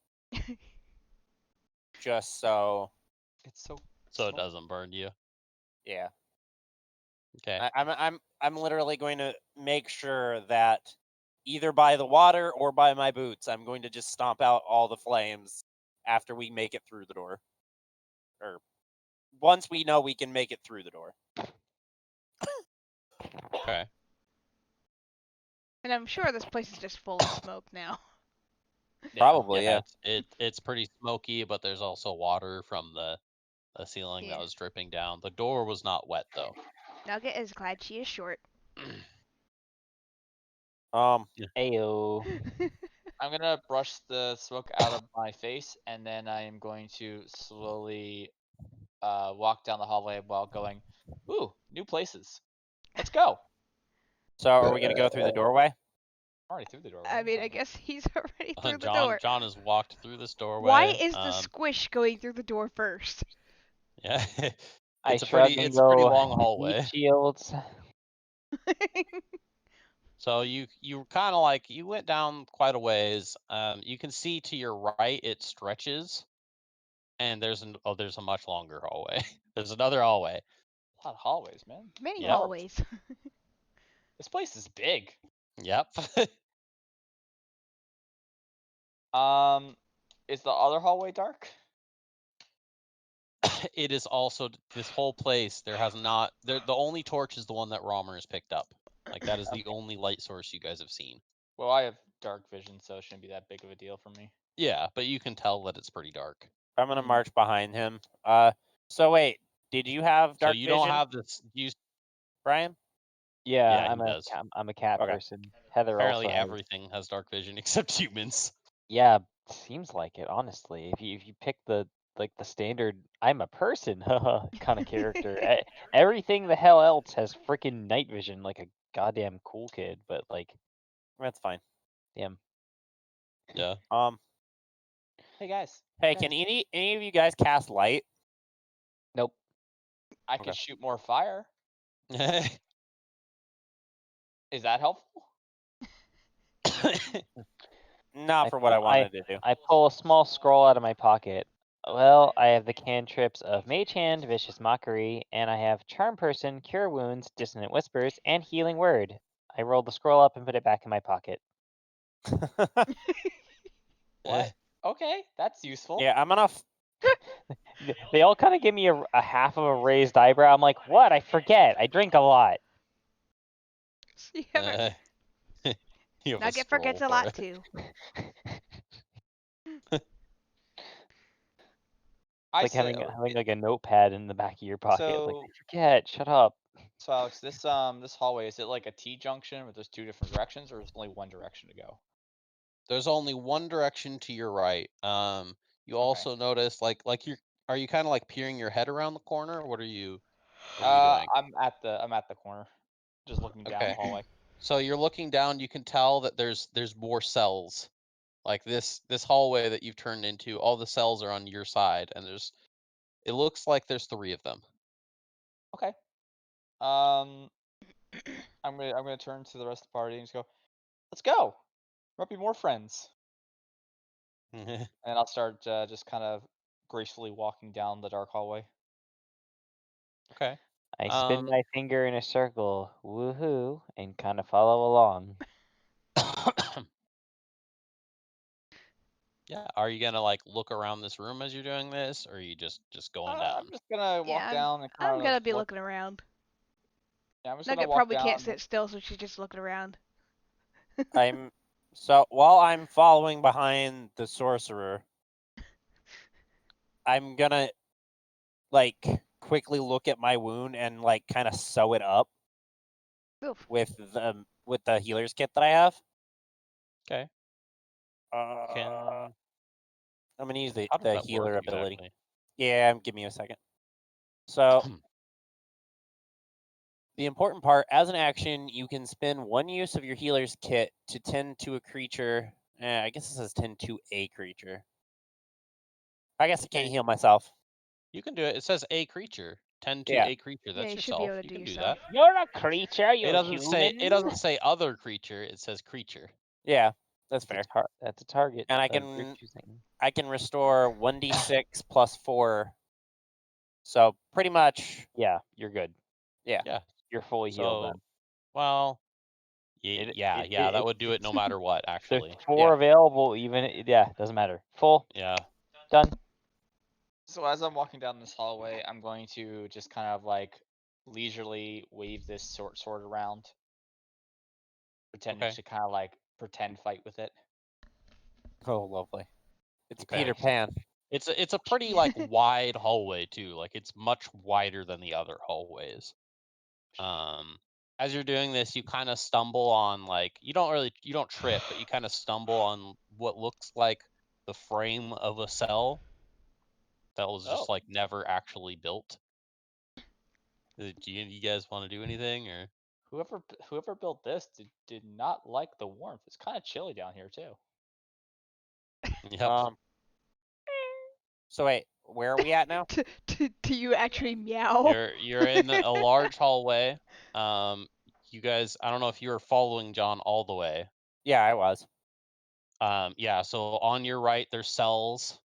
Just so... It's so it doesn't burn you. Yeah. Okay. I'm literally going to make sure that either by the water or by my boots, I'm going to just stomp out all the flames after we make it through the door. Or once we know we can make it through the door. Okay. And I'm sure this place is just full of smoke now. Probably, yeah. It's pretty smoky, but there's also water from the ceiling that was dripping down. The door was not wet though. Nugget is glad she is short. Ayo. I'm gonna brush the smoke out of my face, and then I am going to slowly walk down the hallway while going, ooh, new places. Let's go. So are we going to go through the doorway? I'm already through the doorway. I mean, I guess he's already through the door. John has walked through this doorway. Why is the squish going through the door first? Yeah. It's a pretty long hallway. Heat shields. So you kind of like you went down quite a ways. You can see to your right it stretches, and there's a much longer hallway. There's another hallway. A lot of hallways, man. Many Yep. hallways. This place is big. Yep. Is the other hallway dark? It is also this whole place. There has not. The only torch is the one that Romer has picked up. Like that is the only light source you guys have seen. Well, I have dark vision, so it shouldn't be that big of a deal for me. Yeah, but you can tell that it's pretty dark. I'm gonna Mhm. march behind him. So wait, did you have So dark you vision, don't have this. You Brian? Yeah, Yeah, I'm he does. I'm a cat Okay. person. Heather apparently also has. everything has dark vision except humans. Yeah, seems like it. Honestly, if you pick the standard, I'm a person, kind of character. Everything the hell else has freaking night vision, like a goddamn cool kid. But like, That's fine. damn. Yeah. Hey guys. Hey, guys, can any of you guys cast light? Nope. I Okay. could shoot more fire. Is that helpful? Not for what I wanted to do. I pull a small scroll out of my pocket. Well, I have the cantrips of Mage Hand, Vicious Mockery, and I have Charm Person, Cure Wounds, Dissonant Whispers, and Healing Word. I roll the scroll up and put it back in my pocket. What? Okay, that's useful. Yeah, I'm gonna. They all kind of give me a half of a raised eyebrow. I'm like, what? I forget. I drink a lot. So you have You have a Nugget scroll forgets a for lot it. too. I Like say, having like a notepad in the back of your pocket. Like, so, I forget. Shut up. so Alex, this hallway, is it like a T junction where there's two different directions, or is only one direction to go? There's only one direction to your right. You also notice like are you kind of like peering your head around the corner? Or what are you doing? I'm at the corner, just looking down the Okay. hallway. So you're looking down. You can tell that there's more cells. Like this hallway that you've turned into. All the cells are on your side, and it looks like there's 3 of them. Okay. I'm gonna turn to the rest of the party and just go, let's go. Might be more friends. And I'll start just kind of gracefully walking down the dark hallway. Okay. I spin my finger in a circle, woohoo, and kind of follow along. Yeah. Are you gonna like look around this room as you're doing this, or are you just going down? I'm just gonna walk down and kind I'm of gonna be look. looking around. Yeah, I'm just gonna Nugget walk probably down. can't sit still, so she's just looking around. So while I'm following behind the sorcerer, I'm gonna like quickly look at my wound and like kind of sew it up Oof. with the healer's kit that I have. Okay. I'm gonna use the How does that healer work ability. exactly? Yeah, give me a second. So the important part, as an action, you can spend 1 use of your healer's kit to tend to a creature. I guess it says tend to a creature. I guess I can't heal myself. You can do it. It says a creature. Tend to Yeah. a creature. Yeah, That's you should be yourself. able to You do can do yourself. that. You're a creature, you It doesn't say other creature. It says creature. Yeah, that's fair. That's a target. And I can restore 1d6 plus 4. So pretty much. Yeah, you're good. Yeah. Yeah. You're fully healed then. Well, that would do it no matter what, actually. There's 4 available, even. Yeah, doesn't matter. Full. Yeah. Done. So as I'm walking down this hallway, I'm going to just kind of like leisurely wave this sword around, pretending to kind of like pretend fight with it. Oh, lovely. It's Okay. Peter Pan. It's a pretty like wide hallway too. Like it's much wider than the other hallways. As you're doing this, you kind of stumble on like you don't trip, but you kind of stumble on what looks like the frame of a cell that was just like never actually built. Do you guys want to do anything, or whoever built this did not like the warmth. It's kind of chilly down here too. Yep. So wait, where are we at now? Do you actually meow? You're in a large hallway. You guys, I don't know if you were following John all the way. Yeah, I was. Yeah. So on your right, there's cells.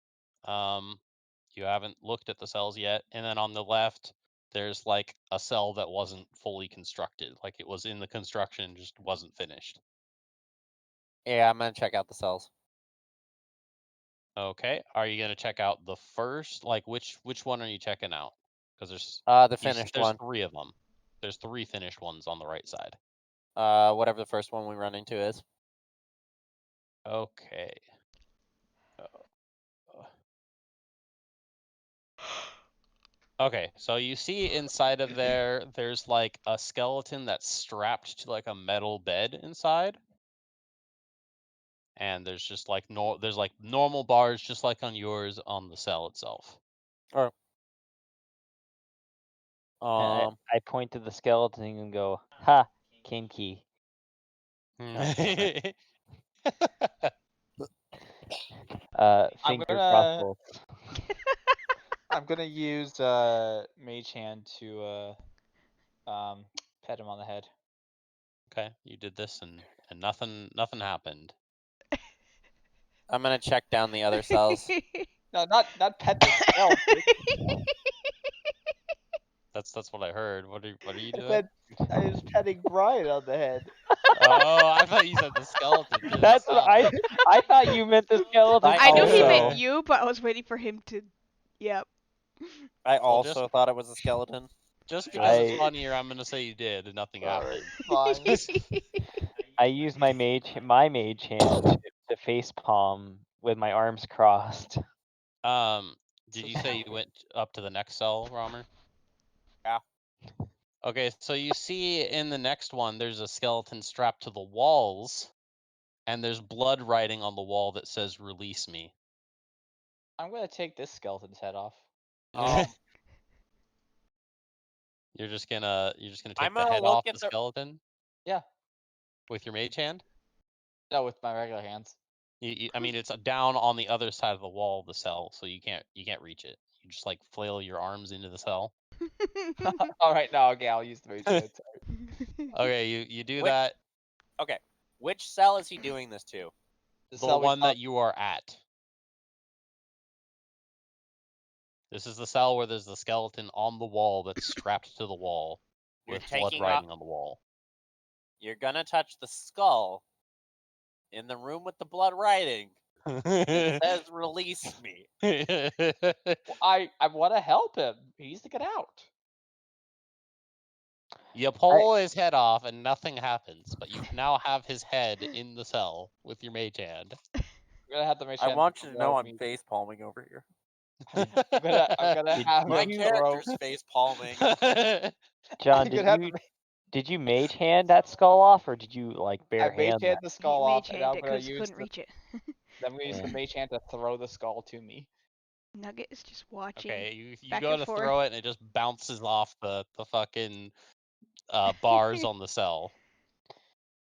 You haven't looked at the cells yet, and then on the left, there's like a cell that wasn't fully constructed. Like it was in the construction, just wasn't finished. Yeah, I'm gonna check out the cells. Okay. Are you gonna check out the first? Like, which one are you checking out? Because there's The finished there's one. 3 of them. There's 3 finished ones on the right side. Whatever the first one we run into is. Okay. Okay, so you see inside of there's like a skeleton that's strapped to like a metal bed inside. And there's just like there's like normal bars just like on yours on the cell itself. Or And I point to the skeleton and go, "Ha, kinky." Finger crossbones. I'm gonna use Mage Hand to pet him on the head. Okay, you did this and nothing happened. I'm gonna check down the other cells. No, not pet the skeleton. That's what I heard. What are you I doing? said I was petting Brian on the head. Oh, I thought you said the skeleton. Did That's what I thought you meant the skeleton. I I knew he also- meant you, but I was waiting for him to. Yep. I Well, also thought it was a skeleton. Just because it's funnier, I'm gonna say you did and nothing happened. Fine. I used my mage hand to face palm with my arms crossed. Did you say you went up to the next cell, Romer? Yeah. Okay, so you see in the next one, there's a skeleton strapped to the walls, and there's blood writing on the wall that says "Release me." I'm gonna take this skeleton's head off. You're just gonna take I'm the gonna head look off at the the- skeleton? Yeah. With your mage hand? No, with my regular hands. I mean, it's down on the other side of the wall of the cell, so you can't reach it. You just like flail your arms into the cell. All right, now okay, I'll use the mage hand. Okay, you do Which- that. Okay, which cell is he doing this to? The one that you are at. This is the cell where there's the skeleton on the wall that's strapped to the wall You're with blood taking writing on the wall. You're gonna touch the skull in the room with the blood writing. It says "Release me." I want to help him. He needs to get out. You pull his head off and nothing happens, but you now have his head in the cell with your mage hand. I'm gonna have the mage I hand want you to know throw I'm me. face palming over here. I'm gonna have My him character's face palming. John, did you mage hand that skull off, or did you like bare I mage hand hand that? the skull off, and I'm it gonna 'cause he use couldn't reach it. I'm gonna use the mage hand to throw the skull to me. Nugget is just watching. Okay, you back go and to forth. throw it and it just bounces off the fucking bars on the cell.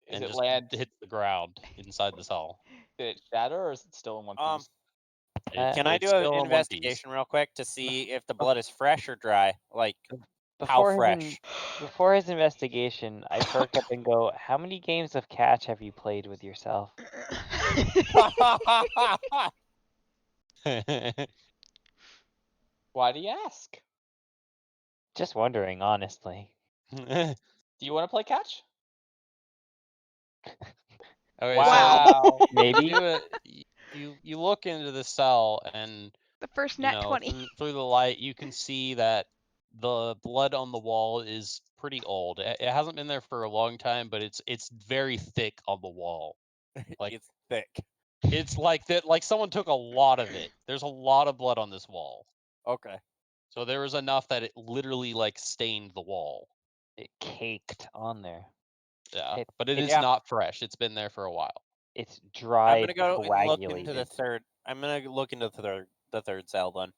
Does And it just land? hits the ground inside the cell. Did it shatter, or is it still in one piece? Can I do an investigation real quick to see if the blood is fresh or dry? Like, how fresh? Before his investigation, I perk up and go, "How many games of catch have you played with yourself?" Why do you ask? Just wondering, honestly. Do you want to play catch? Okay, Wow. so Maybe. you look into the cell and the first nat 20 through the light you can see that the blood on the wall is pretty old. It hasn't been there for a long time, but it's very thick on the wall. Like it's thick. It's like that. Like someone took a lot of it. There's a lot of blood on this wall. Okay. So there was enough that it literally like stained the wall. It caked on there. Yeah, but it is not fresh. It's been there for a while. It's dry. I'm gonna go and look into the third. I'm gonna look into the third cell then.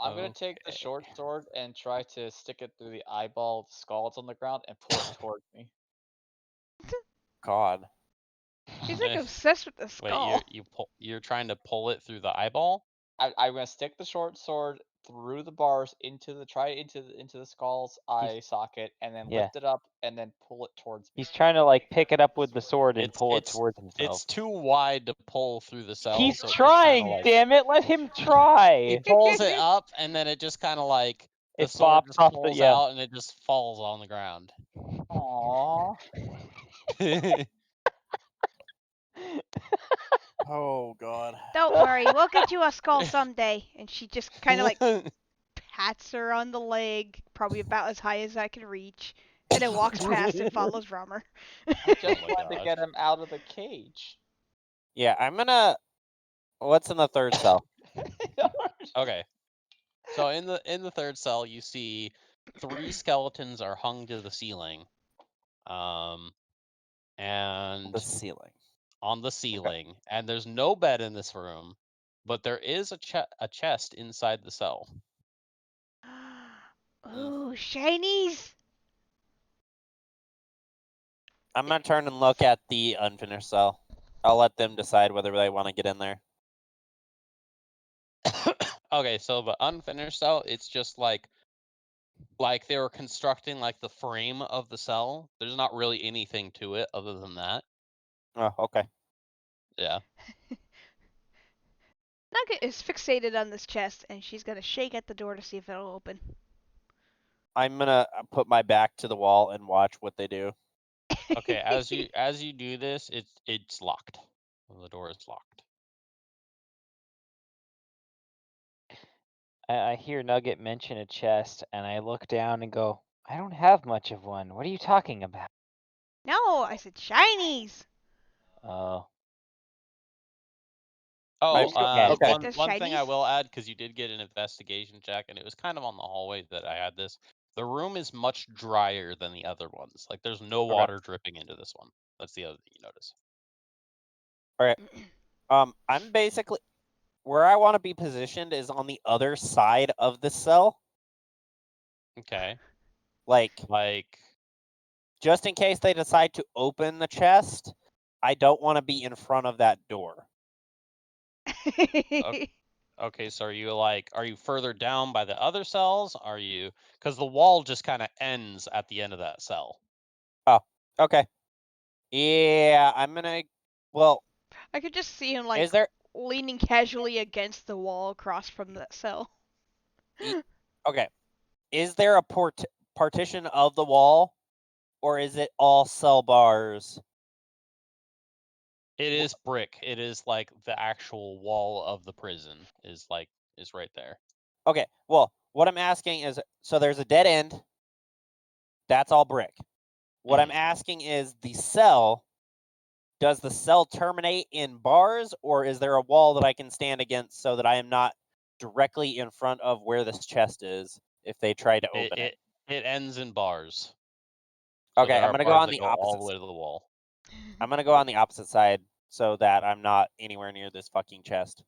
I'm gonna take the short sword and try to stick it through the eyeball of the skull that's on the ground and pull it towards me. God. He's like obsessed with the skull. Wait, you're trying to pull it through the eyeball? I'm gonna stick the short sword through the bars into the skull's eye socket, and then lift it up and then pull it towards me. He's trying to like pick it up with the sword and pull it towards himself. It's too wide to pull through the cell. He's so trying, damn it! Let him try. He pulls it up, and then it just kind of like the sword just pulls out, and it just falls on the ground. Aww. Oh God. Don't worry, we'll get you a skull someday. And she just kind of like pats her on the leg, probably about as high as I can reach, and then walks past and follows Romer. I just my wanted to gosh. get him out of the cage. Yeah, I'm gonna. What's in the third cell? Okay. So in the third cell, you see 3 skeletons are hung to the ceiling. And The ceiling. on the ceiling, and there's no bed in this room, but there is a chest inside the cell. Ooh, shinies! I'm gonna turn and look at the unfinished cell. I'll let them decide whether they want to get in there. Okay, so the unfinished cell, it's just like they were constructing like the frame of the cell. There's not really anything to it other than that. Oh, okay. Yeah. Nugget is fixated on this chest, and she's gonna shake at the door to see if it'll open. I'm gonna put my back to the wall and watch what they do. Okay, as you do this, it's locked. The door is locked. I hear Nugget mention a chest, and I look down and go, I don't have much of one. What are you talking about? No, I said shinies. Oh. Oh, Okay. Like one thing I shinies? will add, because you did get an investigation check, and it was kind of on the hallway that I had this. The room is much drier than the other ones. Like there's no water dripping into this one. That's the other thing you notice. I'm basically where I want to be positioned is on the other side of the cell. Okay. Like Like just in case they decide to open the chest, I don't want to be in front of that door. okay, so are you further down by the other cells? Are you, because the wall just kind of ends at the end of that cell. Oh, okay. Yeah, I'm gonna. Well, I could just see him like is there? leaning casually against the wall across from that cell. Okay, is there a partition of the wall, or is it all cell bars? It is brick. It is like the actual wall of the prison is right there. Okay, well, what I'm asking is, so there's a dead end. That's all brick. What I'm asking is the cell. Does the cell terminate in bars, or is there a wall that I can stand against so that I am not directly in front of where this chest is if they try to open it? It ends in bars. So Okay, there I'm are gonna go bars on that the go all opposite. the way to the wall. I'm gonna go on the opposite side so that I'm not anywhere near this fucking chest.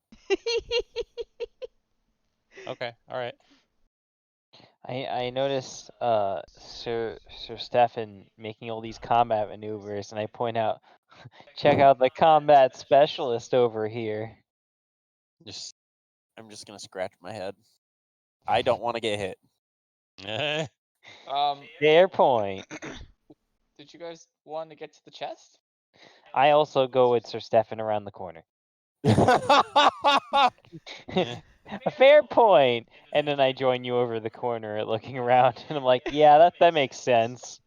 Okay, all right. I notice Sir Stefan making all these combat maneuvers, and I point out, check out the combat specialist over here. I'm just gonna scratch my head. I don't want to get hit. Fair point. Did you guys want to get to the chest? I also go with Sir Stefan around the corner. A fair point. And then I join you over the corner looking around, and I'm like, yeah, that makes sense.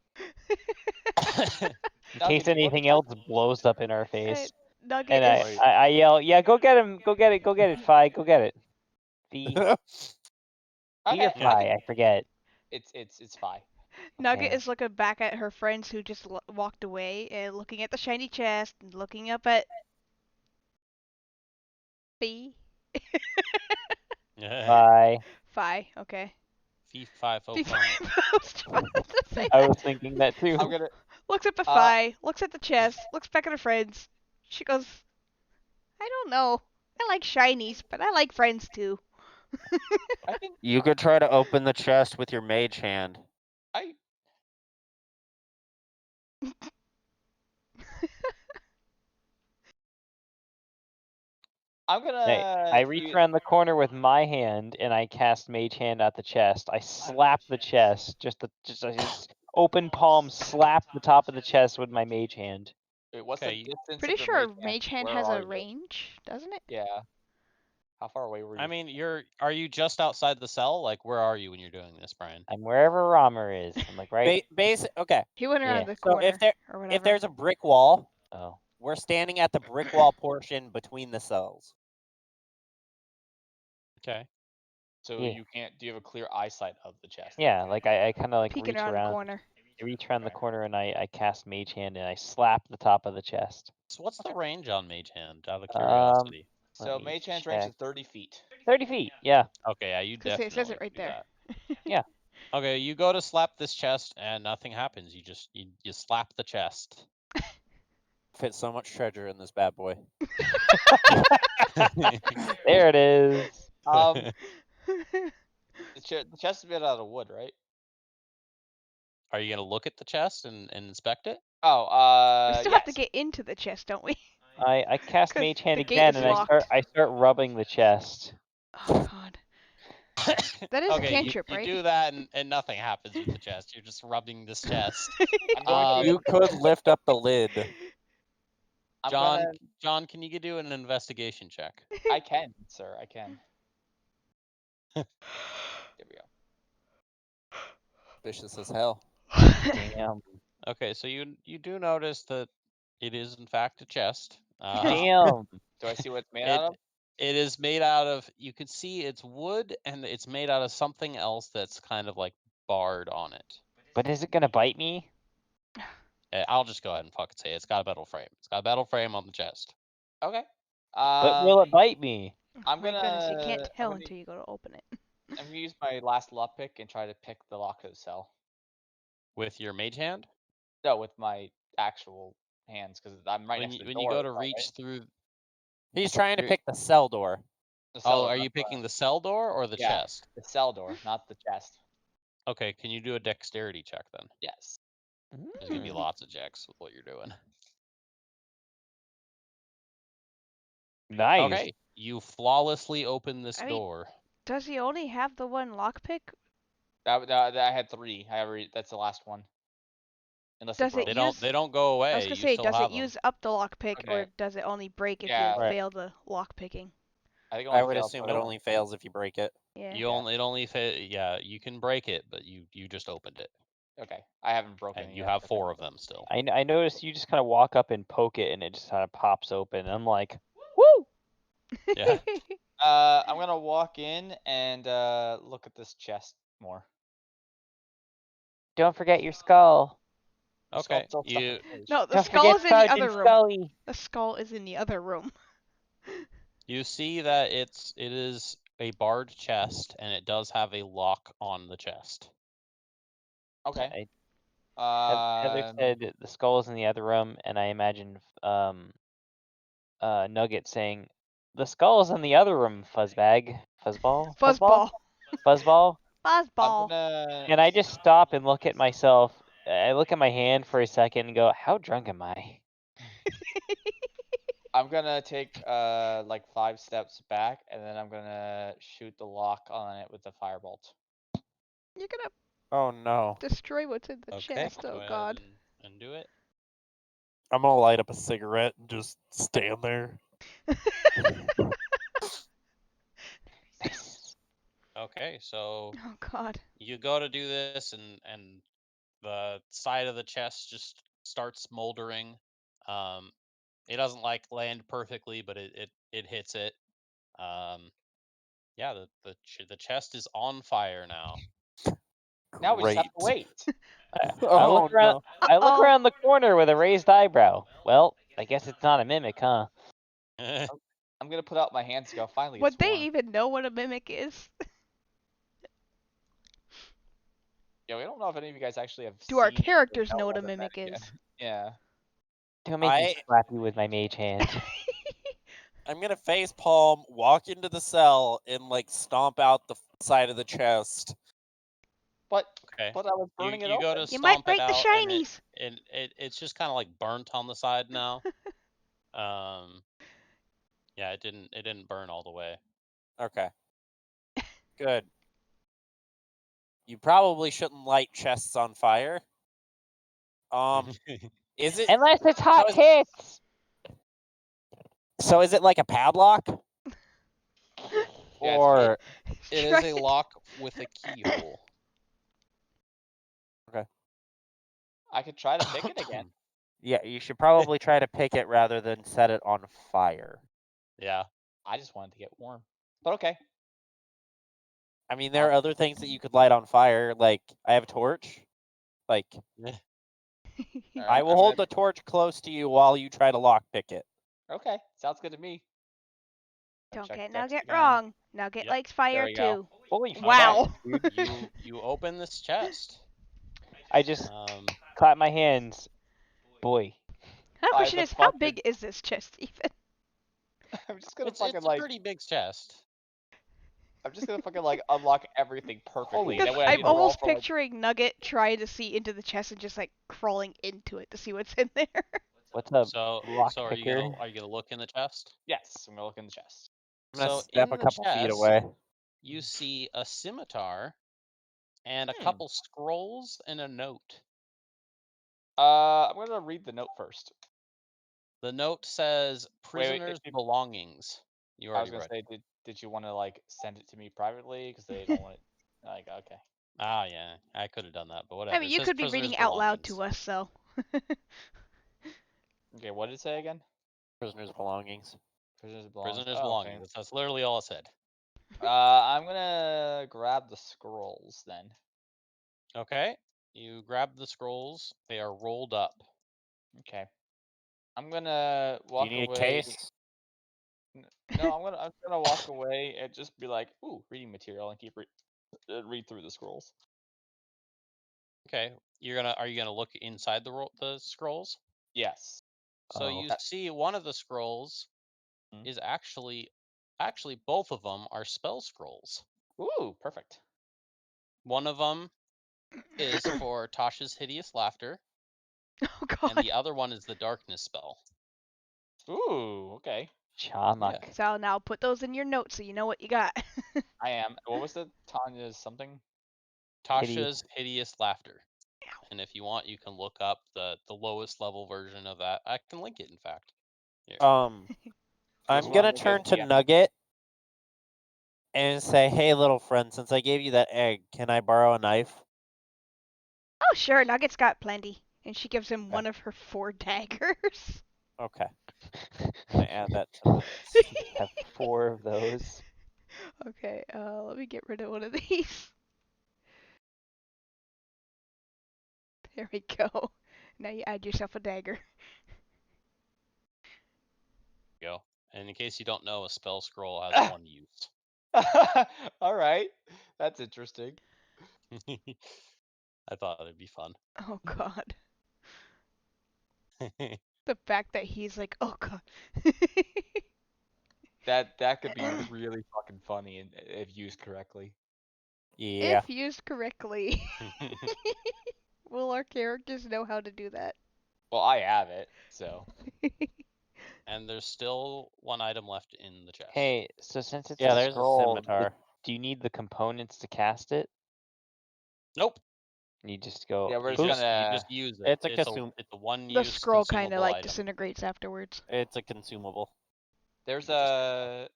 In case anything else blows up in our face. Nugget And is... I yell, yeah, go get him, go get it, Fi, go get it. Fi. Fi or Fi, I forget. It's Fi. Nugget is looking back at her friends who just walked away and looking at the shiny chest and looking up at Fi. Fi. Fi, okay. Fi, fo, fum. I was thinking that too. I'm gonna... Looks up at Fi, looks at the chest, looks back at her friends. She goes, I don't know. I like shinies, but I like friends too. You could try to open the chest with your mage hand. I'm gonna... I reach around the corner with my hand and I cast Mage Hand at the chest. I slap the chest, just open palm, slap the top of the chest with my Mage Hand. Wait, what's the distance Pretty of your sure Mage Hand? Mage Hand Where has are a you? range, doesn't it? Yeah. How far away were you? I mean, are you just outside the cell? Like, where are you when you're doing this, Brian? I'm wherever Romer is. I'm like right. Okay. He went around the So corner if or whatever. if there's a brick wall, We're standing at the brick wall portion between the cells. Okay. So Yeah. you can't. Do you have a clear eyesight of the chest? Yeah, like I kind of like Peeking reach around the around. corner. I reach around the Okay. corner and I cast Mage Hand and I slap the top of the chest. So what's the range on Mage Hand, out of Um, curiosity? So Let me Mage Hand's range is check. 30 feet. 30 feet, yeah. Okay, yeah, you Cause it says definitely it right can do there. that. Yeah. Okay, you go to slap this chest and nothing happens. You just you slap the chest. Fit so much treasure in this bad boy. There it is. The chest is made out of wood, right? Are you gonna look at the chest and inspect it? Oh, We still have to yes. get into the chest, don't we? I cast 'Cause Mage Hand the gate again is and locked. I start rubbing the chest. Oh god. That is a Okay, cantrip, you right? do that and nothing happens with the chest. You're just rubbing this chest. I'm going You could lift up the lid. John, can you do an investigation check? I can, sir. I can. There we go. Vicious as hell. Damn. Okay, so you do notice that it is in fact a chest. Damn. Do I see what it's made out of? It is made out of, you can see it's wood and it's made out of something else that's kind of like barred on it. But is it gonna bite me? I'll just go ahead and fucking say it. It's got a metal frame. It's got a metal frame on the chest. Okay. But will it bite me? I'm My goodness, you can't gonna- tell I'm gonna- until you go to open it. I'm gonna use my last lockpick and try to pick the lock of the cell. With your mage hand? No, with my actual hands, because I'm right next to the When door. you go to right? reach through... He's trying to You're- pick the cell door. The cell Oh, door, are you picking the cell door or the Yeah. chest? the cell door, not the chest? Okay, can you do a dexterity check then? Yes. There's gonna be Mm. lots of checks with what you're doing. Nice. Okay, you flawlessly open this I mean, door. Does he only have the one lockpick? That I had 3. That's the last one. Unless Does broke. it They don't go away. I was gonna You say, still does have it use up the lockpick, or Okay. does it only break if Yeah. you Right. fail the lockpicking? I think it I only would fails assume for- it only fails if you break it. Yeah. yeah, you can break it, but you just opened it. Okay, I haven't broken And it you yet. have Okay. 4 of them still. I noticed you just kind of walk up and poke it and it just kind of pops open. I'm like, woo! Yeah. I'm gonna walk in and look at this chest more. Don't forget your skull. The skull's Okay. still stuck in the cage. No, the Don't skull forget is in the other Sergeant room. Scully. The skull is in the other room. You see that it is a barred chest and it does have a lock on the chest. Okay. Heather said the skull is in the other room, and I imagine Nugget saying, "The skull is in the other room, Fuzzbag, Fuzzball, Fuzzball. Fuzzball." I'm Fuzzball. gonna. And I just stop and look at myself. I look at my hand for a second and go, "How drunk am I?" I'm gonna take like 5 steps back, and then I'm gonna shoot the lock on it with the firebolt. You're gonna Oh no. destroy what's in the Okay. chest. Go Oh ahead god. and do it. I'm gonna light up a cigarette and just stand there. Okay, so Oh god. you go to do this and the side of the chest just starts moldering. It doesn't like land perfectly, but it hits it. Yeah, the chest is on fire now. Now we just have to Great. wait. I Oh look around. no. I look Uh-oh. around the corner with a raised eyebrow. Well, I guess it's not a mimic, huh? I'm gonna put out my hands and go. Finally, Would it's they warm. even know what a mimic is? Yeah, we don't know if any of you guys actually have. Do our seen it or characters know know what a the mimic yet. is? Yeah. Don't make me I- slap you with my mage hand. I'm gonna face palm, walk into the cell, and like stomp out the side of the chest. But Okay. I was burning it You go open. to You might stomp it break the out, shinies. and it's just kind of like burnt on the side now. Yeah, it didn't burn all the way. Okay. Good. You probably shouldn't light chests on fire. Is it Unless it's hot is- tits. so? Is it like a padlock? Yeah, Or It Try is a lock with a keyhole. I could try to pick it again. Yeah, you should probably try to pick it rather than set it on fire. Yeah. I just wanted to get warm. But okay. I mean, there are other things that you could light on fire. Like, I have a torch. Like, I will hold the torch close to you while you try to lockpick it. Okay, sounds good to me. Don't Check get Dex Nugget again. wrong. Nugget Yep, likes fire there we go. too. Holy Wow. fuck, dude. You open this chest. I just Um, clap my hands. Boy. My I question the is, how fucking- big is this chest even? I'm just gonna it's fucking a like. pretty big chest. I'm just gonna fucking like unlock everything perfectly. Holy That way I I'm need to roll almost for like. picturing Nugget trying to see into the chest and just like crawling into it to see what's in there. What's up, So lock are you picker? gonna look in the chest? Yes, I'm gonna look in the chest. I'm gonna So step in a the couple feet chest, away. you see a scimitar and a couple scrolls and a note. I'm gonna read the note first. The note says Wait, prisoner's belongings. You I was already gonna read. say, did you want to like send it to me privately because they don't want it? Like, okay. Ah, yeah, I could have done that, but whatever. I mean, It you says could be prisoner's reading out loud belongings. to us, so. Okay, what did it say again? Prisoner's belongings. Prisoner's belongings. Prisoner's Oh, okay. belongings. That's literally all it said. I'm gonna grab the scrolls then. Okay, you grab the scrolls. They are rolled up. Okay. I'm gonna Do you walk need away. a case? No, I'm gonna walk away and just be like, ooh, reading material and keep read through the scrolls. Okay, are you gonna look inside the scrolls? Yes. So you Oh. see one of the scrolls is actually both of them are spell scrolls. Ooh, perfect. One of them is for Tasha's hideous laughter, Oh and god. the other one is the darkness spell. Ooh, okay. Chamak. Yeah. So now put those in your notes so you know what you got. I am. What was the Tanya's something? Tasha's hideous laughter. And if you want, you can look up the lowest level version of that. I can link it, in fact. Here. I'm Just gonna wanna turn get to the- Nugget and say, "Hey, little friend, since I gave you that egg, can I borrow a knife?" Oh sure, Nugget's got plenty. And she gives him Okay. one of her 4 daggers. Okay. I'm gonna add that to the list. Have 4 of those. Okay, let me get rid of one of these. There we go. Now you add yourself a dagger. Go. And in case you don't know, a spell scroll has 1 use. All right, that's interesting. I thought it'd be fun. Oh god. The fact that he's like, oh god. That could be really fucking funny if used correctly. Yeah. If used correctly. Will our characters know how to do that? Well, I have it, so. And there's still 1 item left in the chest. Hey, so since it's Yeah, a there's a scroll, scimitar. do you need the components to cast it? Nope. You just go. Yeah, we're You just just, gonna. you just use it. It's a it's consum- a one The use scroll kind of consumable like item. disintegrates afterwards. It's a consumable. There's You just- a.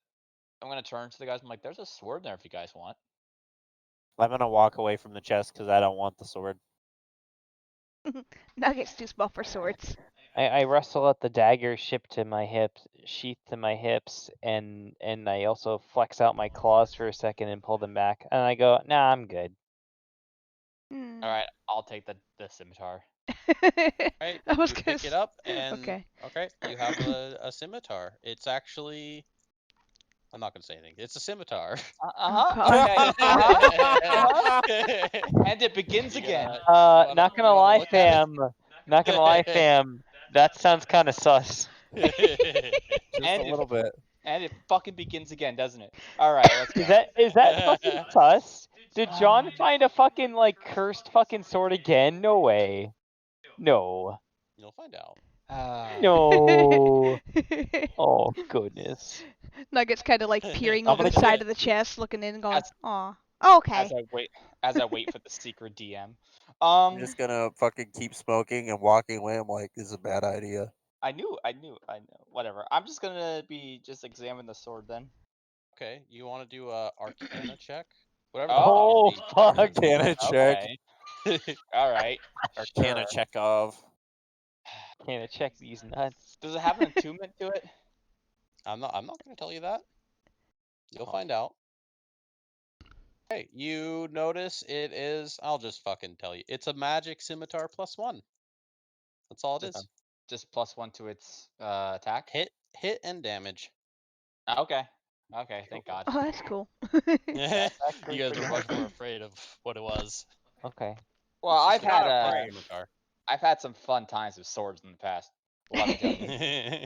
I'm gonna turn to the guys. I'm like, there's a sword there if you guys want. I'm gonna walk away from the chest because I don't want the sword. Nugget's too small for swords. I wrestle at the dagger shipped to my hips, sheath to my hips, and I also flex out my claws for a second and pull them back. And I go, nah, I'm good. Hmm. All right, I'll take the scimitar. Right, I was you gonna pick it up, and okay. You have a scimitar. It's actually, I'm not gonna say anything. It's a scimitar. Oh, And it begins You again. Not gonna lie, fam. Not gonna lie, fam. That sounds kind of sus. Just And a little bit. And it fucking begins again, doesn't it? All right, let's go. Is that fucking sus? Did John find a fucking like cursed fucking sword again? No way. No. You'll find out. No. Oh goodness. Nugget's kind of like peering I'm over the gonna side get- of the chest, looking in, and going, As- "Aw, okay." As I wait for the secret DM. I'm just gonna fucking keep smoking and walking away. I'm like, this is a bad idea. I knew. Whatever. I'm just gonna be examine the sword then. Okay, you want to do a Arcana check? Whatever. Oh, the fuck. Arcana check. Okay. All right. Arcana Sure. check of. Can't check these nuts. Does it have an attunement to it? I'm not gonna tell you that. You'll Oh. find out. Okay, you notice it is. I'll just fucking tell you. It's a magic scimitar +1. That's all it is. Just +1 to its attack. Hit and damage. Okay. Okay. Thank God. Oh, that's cool. You actually guys pretty are much helpful. more afraid of what it was. Okay. Well, It's just a scimitar. I've had some fun times with swords in the past. Let me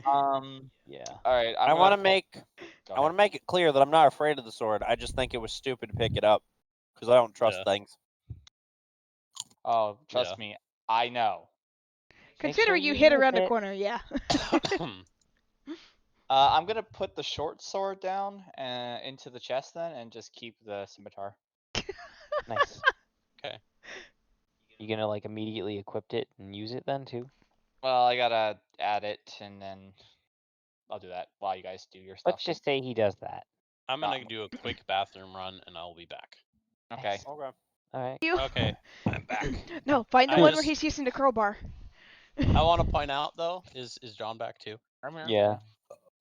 tell you. Yeah. All right. I want to make Go I want to make it clear that I'm not afraid of the sword. I just think it was stupid to pick it up because I don't trust Yeah. things. Oh, trust Yeah. me, I know. Consider sure you you hit use around the it. corner, yeah. I'm gonna put the short sword down into the chest then, and just keep the scimitar. Nice. Okay. You gonna like immediately equip it and use it then too? Well, I gotta add it, and then I'll do that while you guys do your stuff. Let's just say he does that. I'm gonna do a quick bathroom run and I'll be back. Okay. Nice. Okay. All right. You? Okay, I'm back. No, find the I one where just- he's using the crowbar. I want to point out though, is John back too? Yeah.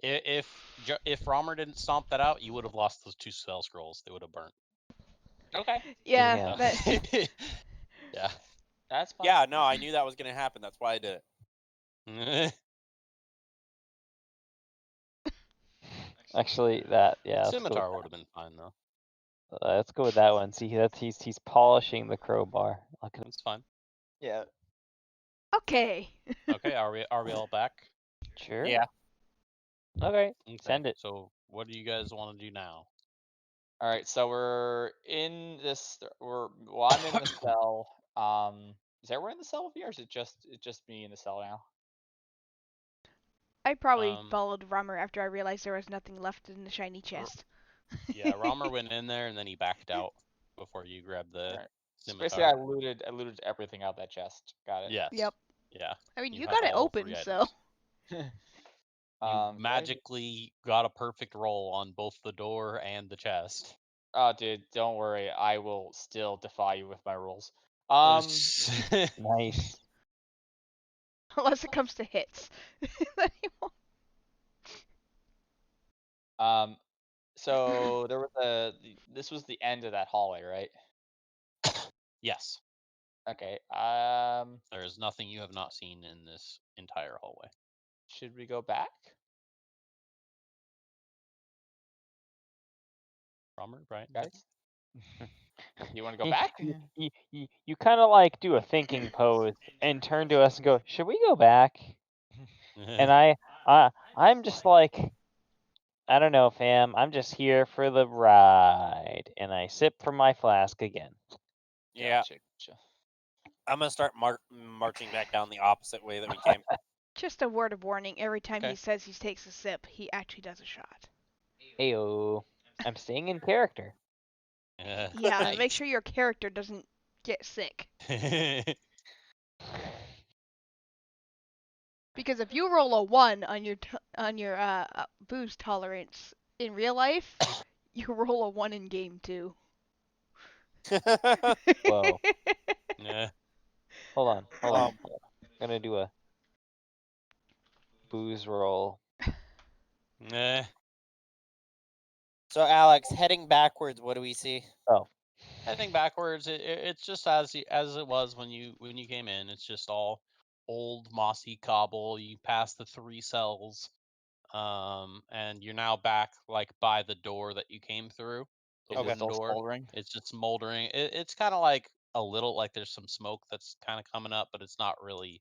If Romer didn't stomp that out, you would have lost those 2 spell scrolls. They would have burnt. Okay. Yeah, Damn. that, Yeah. That's fine. Yeah, no, I knew that was gonna happen. That's why I did it. Actually, that let's go Scimitar with would have been fine though. let's go with that one. See, that's he's polishing the crowbar. Look at him. It's fine. Yeah. okay. Okay, are we all back? Sure. Yeah. Okay. Okay, Send it. So what do you guys want to do now? All right. So we're in this. I'm in the cell. Is everyone in the cell with me, or is it just me in the cell now? I probably Um, followed Romer after I realized there was nothing left in the shiny chest. Yeah, Romer went in there and then he backed out before you grabbed the Alright. So scimitar. basically, I looted everything out of that chest. Got it. Yes. Yep. Yeah. I mean, You you have got it all open, 3 so. items. You magically got a perfect roll on both the door and the chest. Oh, dude, don't worry. I will still defy you with my rules. Nice. Unless it comes to hits. Then he won't. So there was this was the end of that hallway, right? Yes. Okay. There is nothing you have not seen in this entire hallway. Should we go back? Romer, Brian, Guys? You want to go You- back? You kind of like do a thinking pose and turn to us and go, "Should we go back?" And I'm just like, I don't know, fam. I'm just here for the ride, and I sip from my flask again. Yeah. Gotcha. I'm gonna start marching back down the opposite way that we came. Just a word of warning, every time Okay. he says he takes a sip, he actually does a shot. Ayo, I'm staying in character. Yeah, make sure your character doesn't get sick. Because if you roll a 1 on your booze tolerance in real life, you roll a 1 in game too. Whoa. Yeah. Hold on. I'm gonna do a booze roll. Eh. So Alex, heading backwards, what do we see? Oh, Heading backwards, it's just as it was when you came in. It's just all old mossy cobble. You pass the 3 cells, and you're now back like by the door that you came through. The Is it wooden still door. smoldering? It's just smoldering. It's kind of like a little like there's some smoke that's kind of coming up, but it's not really.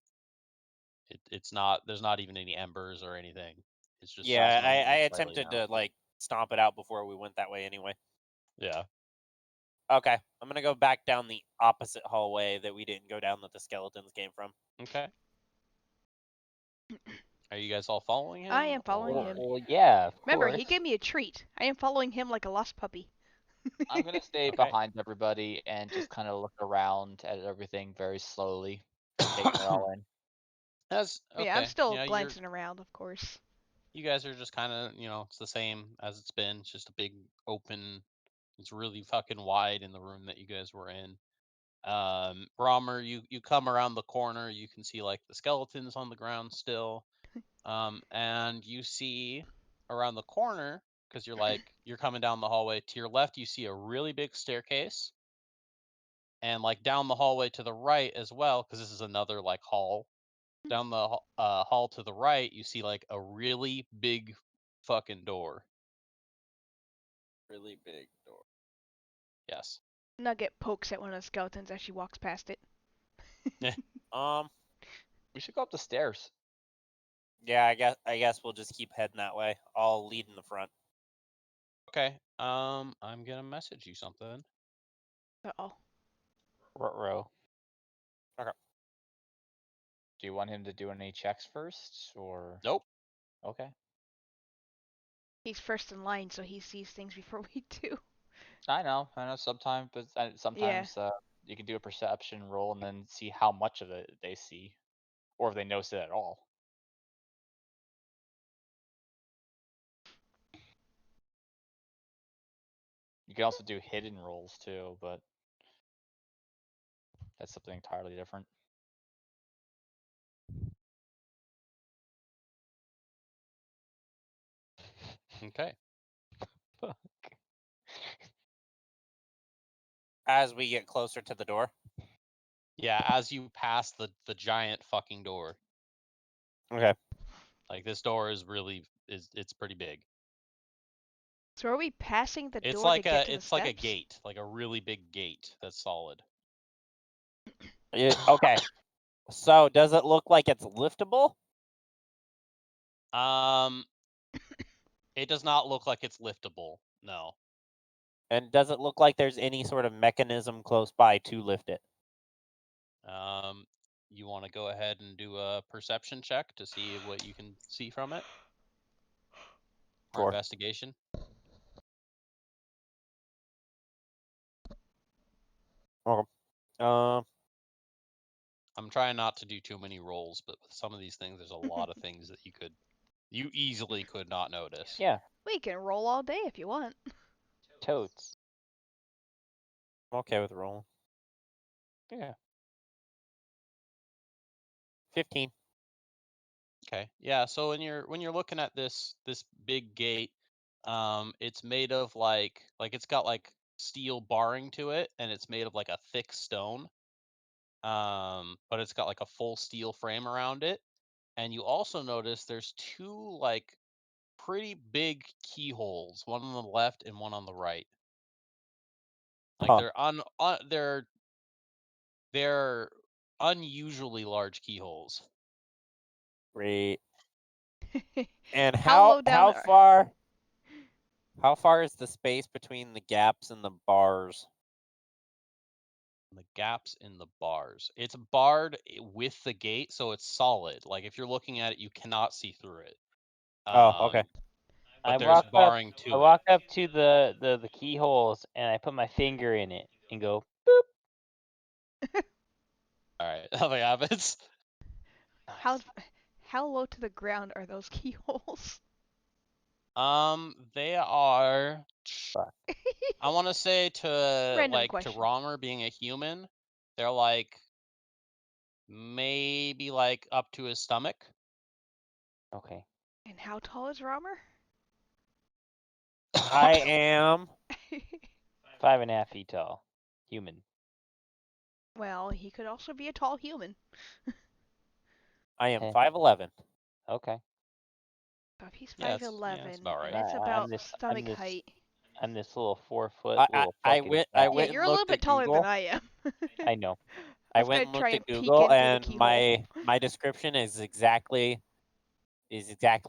It's not. There's not even any embers or anything. It's just Yeah, I smoldering slightly attempted now. to like stomp it out before we went that way anyway. Yeah. Okay, I'm gonna go back down the opposite hallway that we didn't go down that the skeletons came from. Okay. Are you guys all following him? I am following him. well, yeah, of Remember, course. he gave me a treat. I am following him like a lost puppy. I'm gonna stay Okay. behind everybody and just kind of look around at everything very slowly, taking it all in. That's okay. Yeah, I'm still yeah, glancing around, of course. You guys are just kind of, it's the same as it's been. It's just a big open. It's really fucking wide in the room that you guys were in. Romer, you come around the corner, you can see like the skeletons on the ground still. And you see around the corner, because you're coming down the hallway, to your left you see a really big staircase. And like down the hallway to the right as well, because this is another like hall. Down the hall to the right, you see like a really big fucking door. Really big door. Yes. Nugget pokes at one of the skeletons as she walks past it. We should go up the stairs. Yeah, I guess we'll just keep heading that way. I'll lead in the front. Okay. I'm gonna message you something. Uh-oh. Row. Okay. Do you want him to do any checks first, or? Nope. Okay. He's first in line, so he sees things before we do. I know. Sometimes, but sometimes you can do a perception roll and then see how much of it they see, or if they notice it at all. You can also do hidden rolls too, but that's something entirely different. Okay. Fuck. As we get closer to the door. Yeah, as you pass the giant fucking door. Okay. Like this door is it's pretty big. So are we passing the It's door like to get to the it's like a steps? gate, like a really big gate that's solid. Okay. So does it look like it's liftable? It does not look like it's liftable. No. And does it look like there's any sort of mechanism close by to lift it? You want to go ahead and do a perception check to see what you can see from it? Or Sure. investigation? Okay. I'm trying not to do too many rolls, but with some of these things, there's a lot of things that you easily could not notice. Yeah. We can roll all day if you want. Totes. I'm okay with rolling. Yeah. 15. Okay. Yeah, so when you're looking at this big gate, it's made of like it's got like steel barring to it, and it's made of like a thick stone. But it's got like a full steel frame around it. And you also notice there's two like pretty big keyholes, one on the left and one on the right. Like Huh. they're unusually large keyholes. Great. And How low down how far is the space between the gaps and the bars? The gaps in the bars. It's barred with the gate, so it's solid. Like if you're looking at it, you cannot see through it. Okay. But I there's walk barring up, to I it. walk up to the keyholes and I put my finger in it and go boop. All right, nothing happens. How low to the ground are those keyholes? They are. Fuck. I want to say to Random like to question. Romer being a human, they're like maybe like up to his stomach. Okay. And how tall is Romer? I am 5.5 feet tall. Human. Well, he could also be a tall human. I am Heh. 5'11". Okay. So if he's Yeah, 5'11", it's about right. and it's I'm about this- stomach I'm this- height. I'm this little 4 foot I little I fucking went fat- I Yeah, went you're and a little looked bit at taller Google. than I am. I know. I was went gonna and try looked at and peek Google, in through the and keyhole. my description is exactly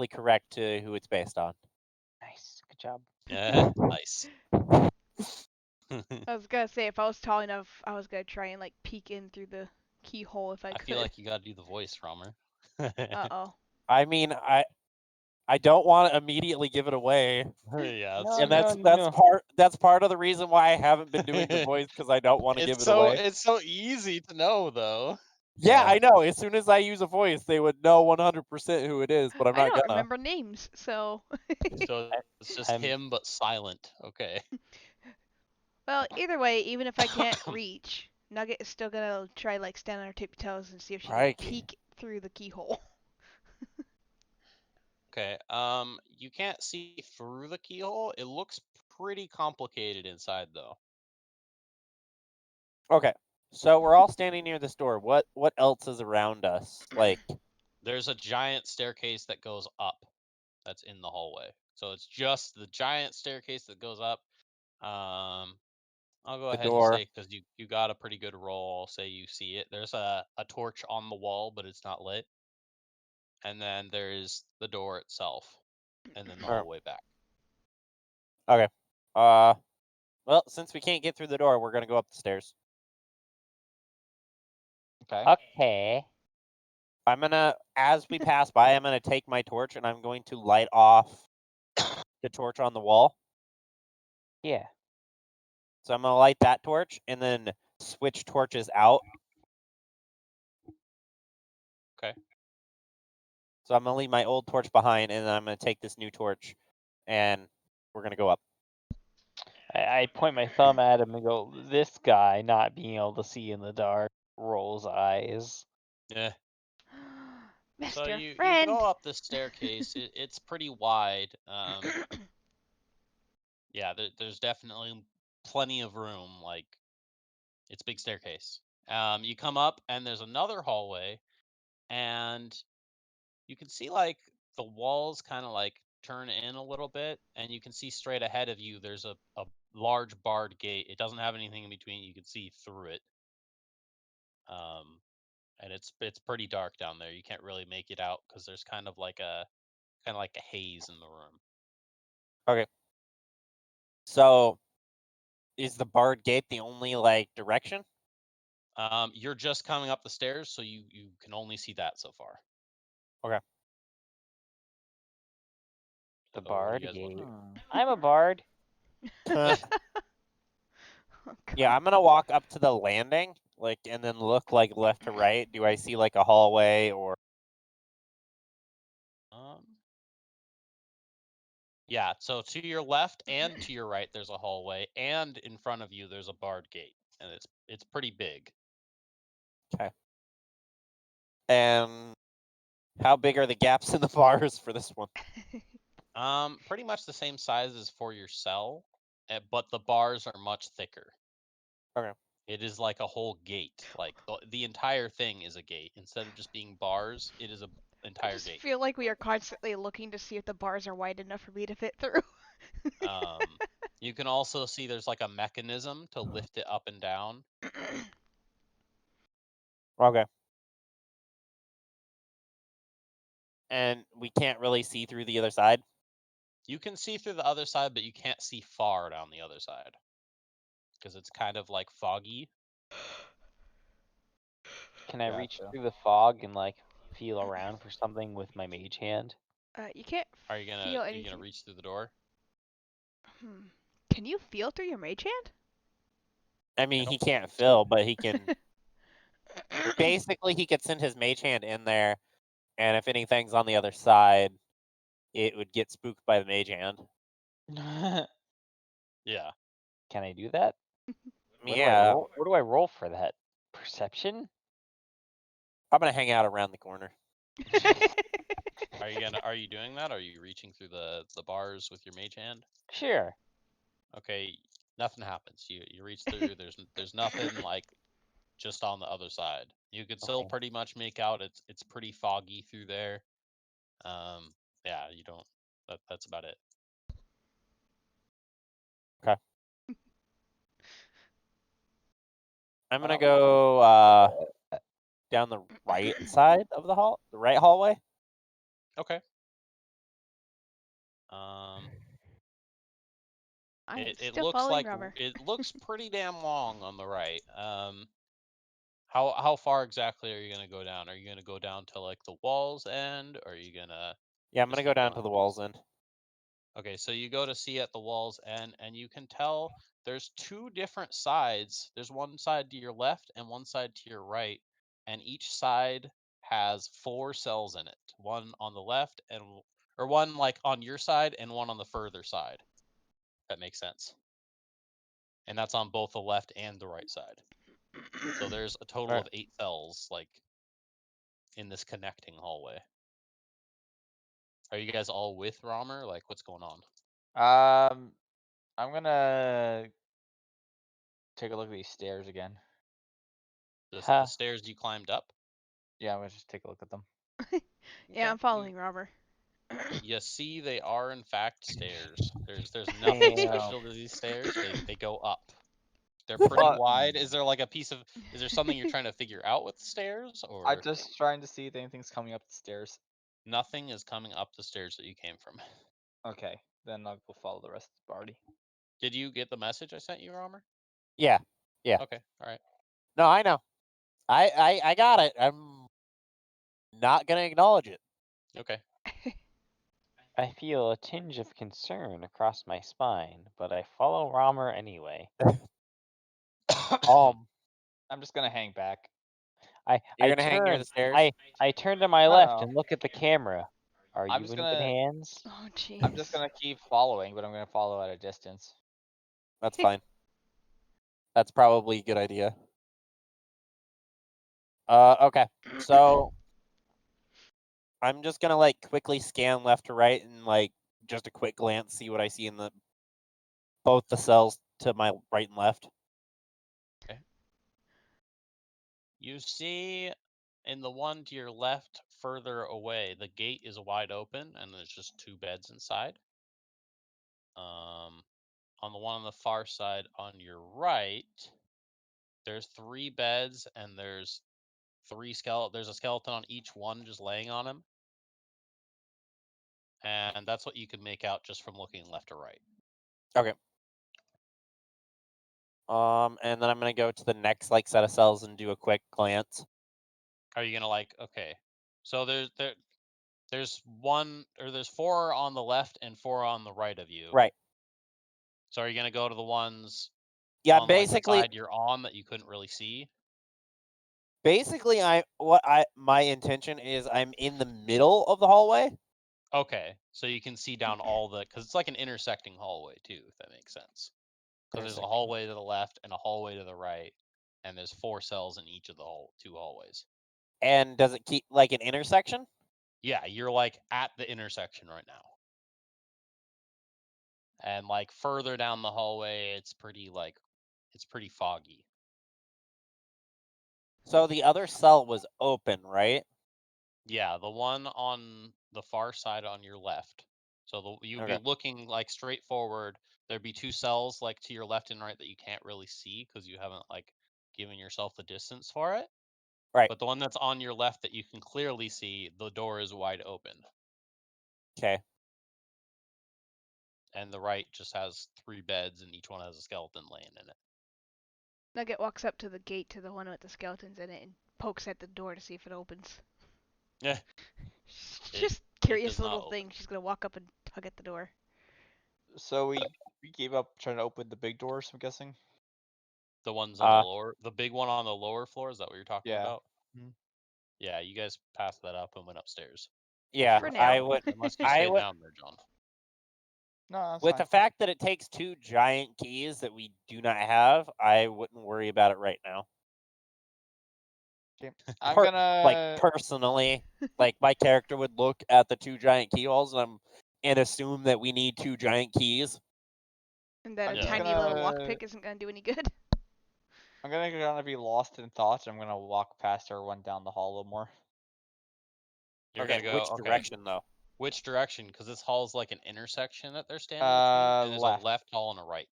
correct to who it's based on. Nice. Good job. Yeah, nice. I was gonna say if I was tall enough, I was gonna try and like peek in through the keyhole if I I could. feel like you gotta do the voice, Romer. Uh-oh. I mean, I don't want to immediately give it away, Yeah, No, and no, that's no. part of the reason why I haven't been doing the voice, because I don't want to give it away. It's so easy to know though. Yeah, Yeah. I know. As soon as I use a voice, they would know 100% who it is, but I'm I not don't gonna. remember names, so. So it's just I'm- him but silent. Okay. Well, either way, even if I can't reach, Nugget is still gonna try like stand on her tippy toes and see if she can Crikey. peek through the keyhole. Okay. You can't see through the keyhole. It looks pretty complicated inside, though. Okay. So we're all standing near this door. What else is around us? Like, There's a giant staircase that goes up. That's in the hallway. So it's just the giant staircase that goes up. I'll go the ahead and door. say, because you got a pretty good roll, I'll say you see it. There's a torch on the wall, but it's not lit. And then there's the door itself, and then the Alright. hallway back. Okay. Well, since we can't get through the door, we're gonna go up the stairs. Okay. Okay. I'm gonna, as we pass by, I'm gonna take my torch and I'm going to light off the torch on the wall. Yeah. So I'm gonna light that torch and then switch torches out. Okay. So I'm gonna leave my old torch behind and then I'm gonna take this new torch and we're gonna go up. I point my thumb at him and go, this guy not being able to see in the dark rolls eyes. Yeah. So Mr. you Friend. go up the staircase. It's pretty wide. Yeah, there's definitely plenty of room. Like, it's a big staircase. You come up and there's another hallway, and you can see like the walls kind of like turn in a little bit, and you can see straight ahead of you there's a large barred gate. It doesn't have anything in between. You can see through it. And it's pretty dark down there. You can't really make it out because there's kind of like a haze in the room. Okay. So is the barred gate the only like direction? You're just coming up the stairs, so you can only see that so far. Okay. The So what do bard you guys want gate. to do? I'm a bard. Oh, Yeah, I'm gonna walk up to the landing, like, and then look like left to right. Do I see like a hallway or? Yeah, so to your left and to your right there's a hallway, and in front of you there's a barred gate, and it's pretty big. Okay. And how big are the gaps in the bars for this one? Pretty much the same size as for your cell, but the bars are much thicker. Okay. It is like a whole gate. Like the entire thing is a gate. Instead of just being bars, it is a I entire just gate. feel like we are constantly looking to see if the bars are wide enough for me to fit through. You can also see there's like a mechanism to lift it up and down. Okay. And we can't really see through the other side? You can see through the other side, but you can't see far down the other side because it's kind of like foggy. Can I reach Gotcha. through the fog and like feel around for something with my mage hand? You can't Are you gonna feel are you anything. gonna reach through the door? Can you feel through your mage hand? I mean, he don't can't think so. feel, but he can. Basically, he could send his mage hand in there, and if anything's on the other side, it would get spooked by the mage hand. Yeah. Can I do that? Where do I Yeah. roll? Where do I roll for that? Perception? I'm gonna hang out around the corner. Are you doing that? Are you reaching through the bars with your mage hand? Sure. Okay, nothing happens. You reach through. There's nothing like just on the other side. You could still Okay. pretty much make out it's pretty foggy through there. Yeah, you don't. That's about it. Okay. I'm gonna go down the right side of the hall, the right hallway. Okay. I'm It still looks following like Rubber. it looks pretty damn long on the right. How far exactly are you gonna go down? Are you gonna go down to like the walls end? Or are you gonna Yeah, I'm just gonna go keep down going? to the walls end. Okay, so you go to see at the walls end, and you can tell there's two different sides. There's one side to your left and one side to your right, and each side has 4 cells in it. One on the left or one like on your side and one on the further side. That makes sense. And that's on both the left and the right side. So there's a total of 8 cells, like, in this connecting hallway. Are you guys all with Romer? Like, what's going on? I'm gonna take a look at these stairs again. The stairs you climbed up? Yeah, I'm gonna just take a look at them. Yeah, I'm following Robert. You see, they are in fact stairs. There's nothing Damn. special to these stairs. They go up. They're pretty What? wide. Is there like a piece of? Is there something you're trying to figure out with the stairs, or I'm just trying to see if anything's coming up the stairs. nothing is coming up the stairs that you came from? Okay, then I'll go follow the rest of the party. Did you get the message I sent you, Romer? Yeah. Yeah. Okay. All right. No, I know. I got it. I'm not gonna acknowledge it. Okay. I feel a tinge of concern across my spine, but I follow Romer anyway. I'm just gonna hang back. You're gonna hang near the stairs? I turn to my left and look at the camera. Are you in good hands? Oh, jeez. I'm just gonna keep following, but I'm gonna follow at a distance. That's fine. That's probably a good idea. Okay. So I'm just gonna like quickly scan left to right and like just a quick glance, see what I see in both the cells to my right and left. Okay. You see in the one to your left, further away, the gate is wide open and there's just 2 beds inside. On the one on the far side on your right, there's 3 beds and there's 3 there's a skeleton on each one just laying on him. And that's what you can make out just from looking left or right. Okay. And then I'm gonna go to the next like set of cells and do a quick glance. Are you gonna okay? So there's 4 on the left and 4 on the right of you. Right. So are you gonna go to the ones Yeah, on basically like the side you're on that you couldn't really see? Basically, my intention is I'm in the middle of the hallway. Okay, so you can see down all because it's like an intersecting hallway too, if that makes sense. Because there's a hallway to the left and a hallway to the right, and there's 4 cells in each of the 2 hallways. And does it keep like an intersection? Yeah, you're like at the intersection right now. And like further down the hallway, it's pretty foggy. So the other cell was open, right? Yeah, the one on the far side on your left. So you'd be looking like straight forward. There'd be 2 cells like to your left and right that you can't really see because you haven't like given yourself the distance for it. Right. But the one that's on your left that you can clearly see, the door is wide open. Okay. And the right just has 3 beds and each one has a skeleton laying in it. Nugget walks up to the gate to the one with the skeletons in it and pokes at the door to see if it opens. Yeah. Just curious little thing. She's gonna walk up and tug at the door. So we gave up trying to open the big doors, I'm guessing? The ones on the lower, the big one on the lower floor, is that what you're talking about? Mhm. Yeah, you guys passed that up and went upstairs. Yeah, For now. I would. Unless you stayed down there, John. No, that's With fine. the fact that it takes 2 giant keys that we do not have, I wouldn't worry about it right now. Okay. I'm gonna like personally, like my character would look at the 2 giant key holes and assume that we need 2 giant keys. And that I'm a just tiny gonna- little lockpick isn't gonna do any good. I'm gonna be lost in thought. I'm gonna walk past everyone down the hall a little more. You're Okay, gonna go. which direction though? Which direction? Because this hall's like an intersection that they're standing between, and there's Left. a left hall and a right.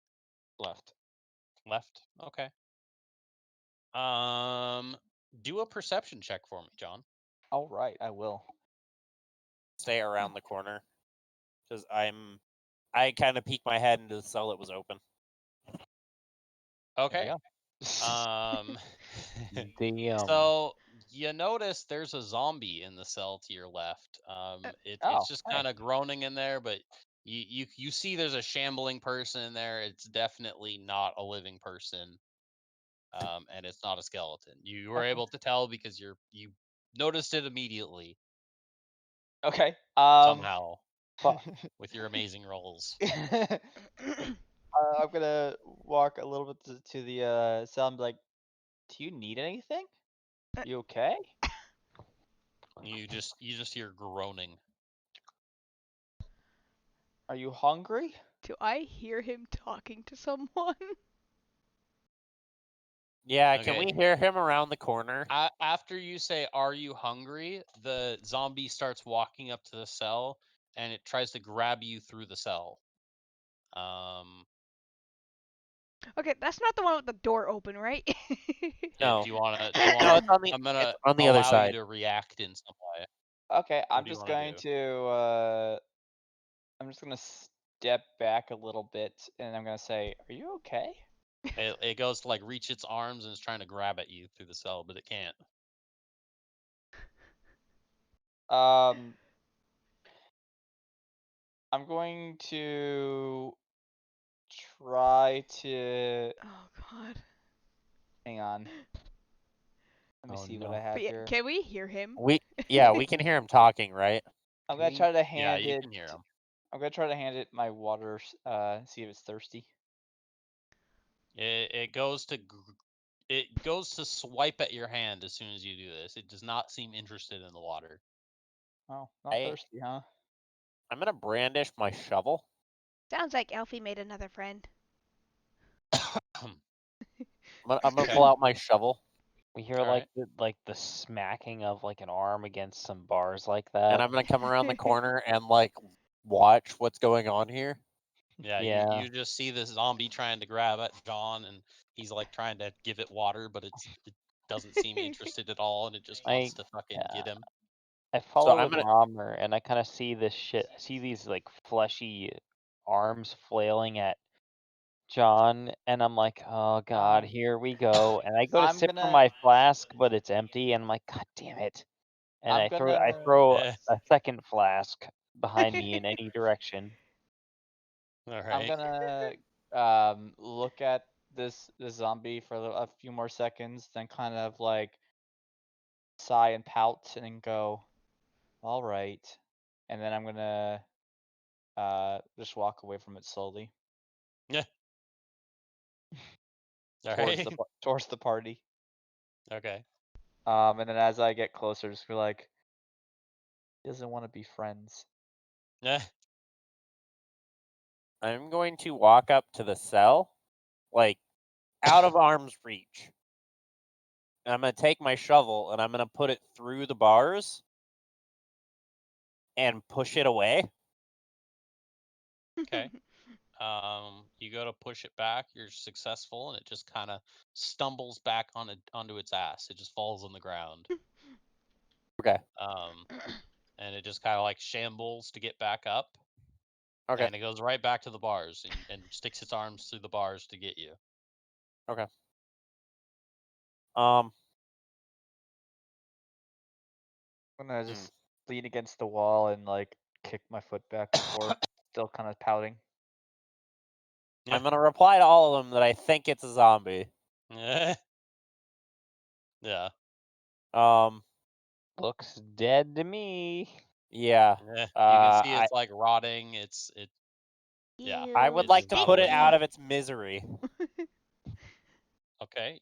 Left. Left. Okay. Do a perception check for me, John. All right, I will. Stay around the corner, because I kind of peeked my head into the cell that was open. Okay. So you notice there's a zombie in the cell to your left. It's just kind of groaning in there, but you see there's a shambling person in there. It's definitely not a living person. And it's not a skeleton. You were able to tell because you noticed it immediately. Okay. Somehow, with your amazing rolls. I'm gonna walk a little bit to the cell and be like, Do you need anything? You okay? You just hear groaning. Are you hungry? Do I hear him talking to someone? Yeah, Okay. can we hear him around the corner? After you say, "Are you hungry?" the zombie starts walking up to the cell, and it tries to grab you through the cell. Okay, that's not the one with the door open, right? No. Do you want to? No, it's on the. I'm gonna It's on the other allow side. you to react in some way. Okay, I'm do you just wanna going do? to I'm just gonna step back a little bit, and I'm gonna say, "Are you okay?" It goes to like reach its arms and is trying to grab at you through the cell, but it can't. I'm going to try to. Oh god. Hang on. Let me Oh, see what no. I have But yeah, here. can we hear him? We can hear him talking, right? I'm Can gonna we- try to Yeah, hand you it. can hear him. I'm gonna try to hand it my water. See if it's thirsty. It goes to swipe at your hand as soon as you do this. It does not seem interested in the water. Oh, not thirsty, huh? I'm gonna brandish my shovel. Sounds like Alfie made another friend. I'm gonna Okay. pull out my shovel, We hear Alright. like the smacking of like an arm against some bars like that. and I'm gonna come around the corner and like watch what's going on here. Yeah, Yeah. you just see this zombie trying to grab at John, and he's like trying to give it water, but it doesn't seem interested at all, and it just wants to fucking get him. I follow I'm with gonna- Romer, and I kind of see this shit. I see these like fleshy arms flailing at John, and I'm like, oh god, here we go. And I go to I'm sip from gonna- my flask, but it's empty, and I'm like, god damn it. And I'm I gonna- throw Eh. a second flask behind me in any direction. All right. I'm gonna look at this zombie for a few more seconds, then kind of like sigh and pout and go, "All right," and then I'm gonna just walk away from it slowly Yeah. All towards right. the towards the party. Okay. And then as I get closer, just be like, "He doesn't want to be friends." Yeah. I'm going to walk up to the cell, like out of arm's reach. And I'm gonna take my shovel and I'm gonna put it through the bars and push it away. Okay. You go to push it back. You're successful, and it just kind of stumbles back onto its ass. It just falls on the ground. Okay. And it just kind of like shambles to get back up. Okay. And it goes right back to the bars and sticks its arms through the bars to get you. Okay. I'm gonna just lean against the wall and like kick my foot back and forth, still kind of pouting. I'm gonna reply to all of them that I think it's a zombie. Yeah. Looks dead to me. Yeah. You can see it's like rotting. Yeah. I would It's like to put it probably- out of its misery. Okay.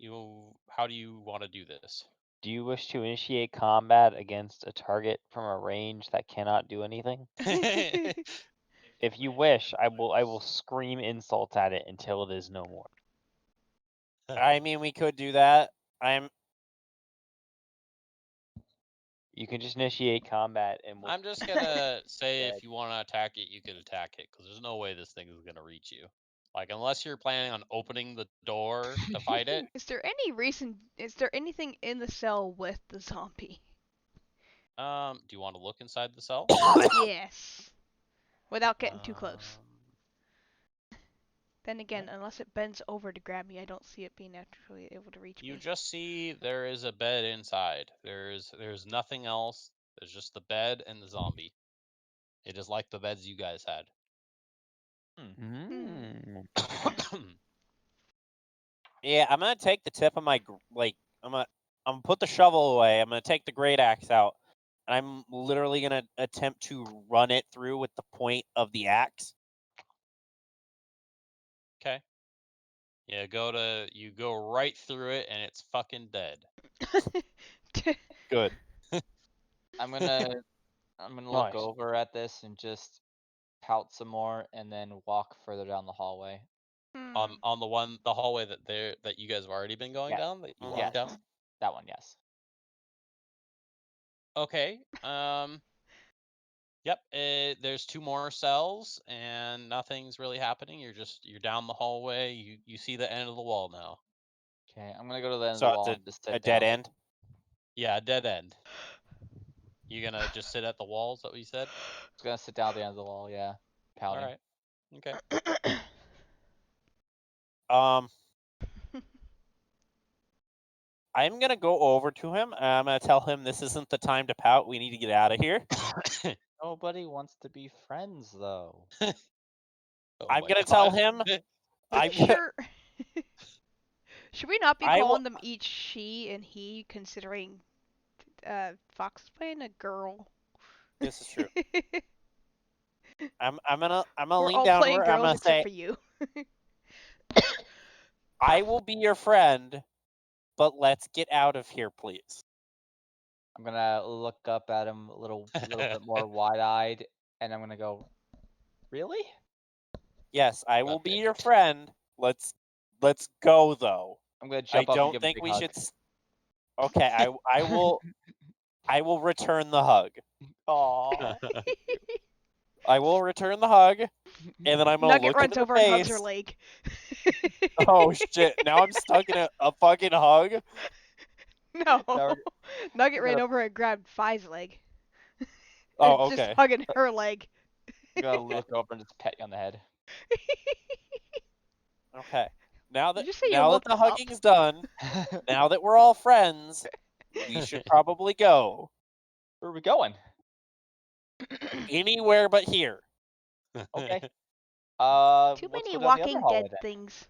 How do you want to do this? Do you wish to initiate combat against a target from a range that cannot do anything? If you wish, I will scream insults at it until it is no more. I mean, we could do that. You can just initiate combat, and we'll... I'm just gonna say if you want to attack it, you can attack it, because there's no way this thing is gonna reach you. Like, unless you're planning on opening the door to fight it. Is there anything in the cell with the zombie? Do you want to look inside the cell? Yes. Without getting too close. Then again, unless it bends over to grab me, I don't see it being actually able to reach me. You just see there is a bed inside. There's nothing else. There's just the bed and the zombie. It is like the beds you guys had. Yeah, I'm gonna take the tip of my I'm gonna put the shovel away. I'm gonna take the great axe out, and I'm literally gonna attempt to run it through with the point of the axe. Okay. Yeah, you go right through it, and it's fucking dead. Good. I'm gonna look Nice. over at this and just pout some more, and then walk further down the hallway. On the hallway that you guys have already been going Yeah. down, that you Yes, walked down. that one. Yes. Okay. Yep. There's 2 more cells, and nothing's really happening. You're down the hallway. You see the end of the wall now. Okay, I'm gonna go to the end of So the it's wall and just sit a dead down. end. Yeah, dead end. You gonna just sit at the wall? Is that what you said? Just gonna sit down at the end of the wall. Yeah, pouting. All right. Okay. I'm gonna go over to him. And I'm gonna tell him this isn't the time to pout. We need to get out of here. Nobody wants to be friends, though. Oh I'm my gonna tell God. him. I'm sure. Should we not be I will- calling them each she and he, considering Fox is playing a girl? This is true. I'm gonna We're lean all down to playing her. I'm girls gonna except say, for you. I will be your friend, but let's get out of here, please. I'm gonna look up at him a little bit more wide-eyed, and I'm gonna go, "Really?" Yes, I will be Okay. your friend. Let's go though. I'm gonna I jump up and don't give him a think big we hug. should. Okay, I will I will return the hug. Aww. I will return the hug, and then I'm gonna Nugget look him runs in the over and hugs her face. leg. Oh shit! Now I'm stuck in a fucking hug. No. Now Nugget ran gonna- over and grabbed Fi's leg. Oh, Just okay. hugging her leg. I'm gonna look over and just pet you on the head. Okay. Now Did that you say you looked the up? hugging's done, now that we're all friends, we should probably go Where are we going? anywhere but here. Okay. Too Let's many go down the other walking hallway dead then. things.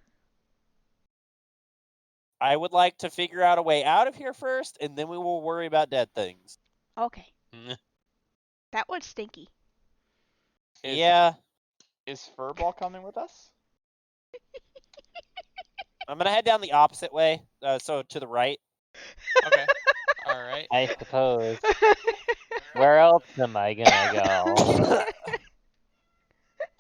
I would like to figure out a way out of here first, and then we will worry about dead things. Okay. That was stinky. Is- Yeah, Is Furball coming with us? I'm gonna head down the opposite way, so to the right. Okay. All right. I suppose. Where else am I gonna go?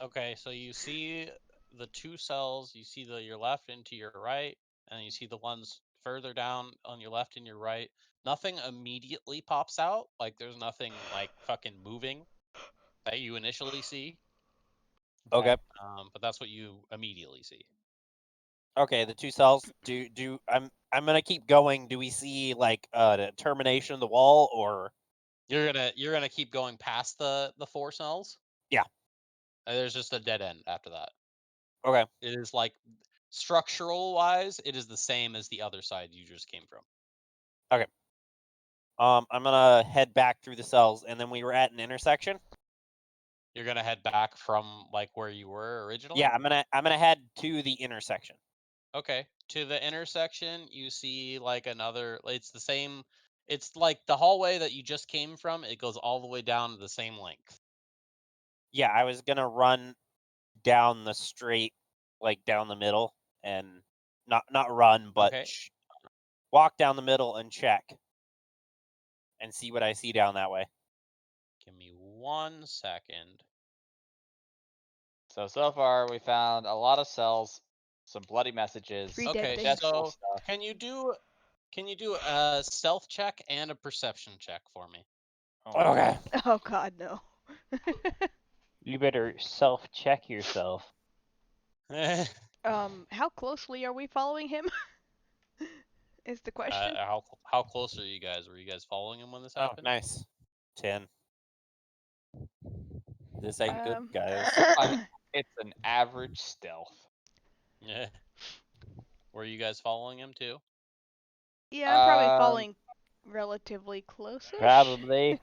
Okay. So you see the 2 cells. You see your left and to your right, and you see the ones further down on your left and your right. Nothing immediately pops out. Like there's nothing like fucking moving that you initially see. Okay. But that's what you immediately see. Okay, the 2 cells. I'm gonna keep going. Do we see like the termination of the wall, or You're gonna keep going past the 4 cells. Yeah. And there's just a dead end after that. Okay. It is like structural wise, it is the same as the other side you just came from. I'm gonna head back through the cells, and then we were at an intersection. You're gonna head back from like where you were originally. Yeah, I'm gonna head to the intersection. Okay. To the intersection, you see like another. It's the same. It's like the hallway that you just came from. It goes all the way down to the same length. Yeah, I was gonna run down the straight, like down the middle, and not run, but Okay. walk down the middle and check, and see what I see down that way. Give me 1 second. So far we found a lot of cells, some bloody messages. 3 dead Okay, things. so stuff. can you do a stealth check and a perception check for me? Oh, Okay. Oh god, no. You better self-check yourself. How closely are we following him? Is the question. How close are you guys? Were you guys following him when this Oh, happened? nice. 10. This ain't good, guys. It's an average stealth. Yeah. Were you guys following him too? Yeah, I'm probably following relatively close. Probably.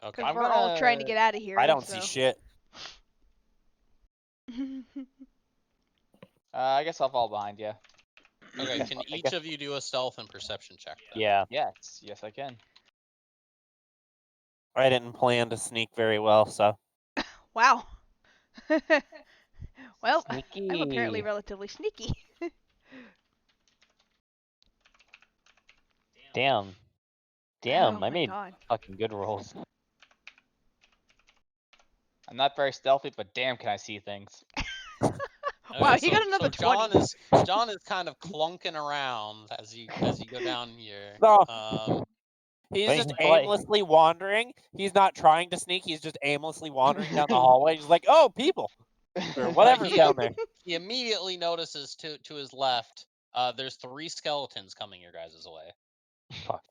Okay. Because we're all trying to get out of here. I don't so. see shit. I guess I'll fall behind you. Okay, can each of you do a stealth and perception check then? Yeah. Yes, I can. I didn't plan to sneak very well, so. Wow. Well, Sneaky. I'm apparently relatively sneaky. Damn. Oh I my made god. fucking good rolls. I'm not very stealthy, but damn, can I see things? Wow, Okay, he got another 20. John is kind of clunking around as you go down here. No. He's But just he's like- aimlessly wandering. He's not trying to sneak. He's just aimlessly wandering down the hallway. He's like, oh, people. Or whatever's he- down there. He immediately notices to his left, there's 3 skeletons coming your guys' way. Fuck.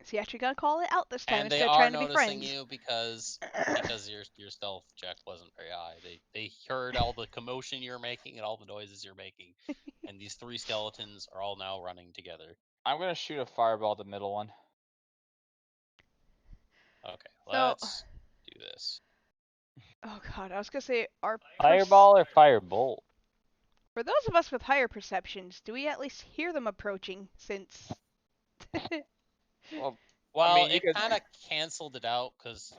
So you actually gotta call it out this time And they instead of are trying to be noticing friends. you because your stealth check wasn't very high. They heard all the commotion you're making and all the noises you're making, and these 3 skeletons are all now running together. I'm gonna shoot a fireball at the middle one. Okay, So- let's do this. Oh god, I was gonna say our Fireball or firebolt? For those of us with higher perceptions, do we at least hear them approaching? Since Well, Well, I mean, you it could- kind of canceled it out because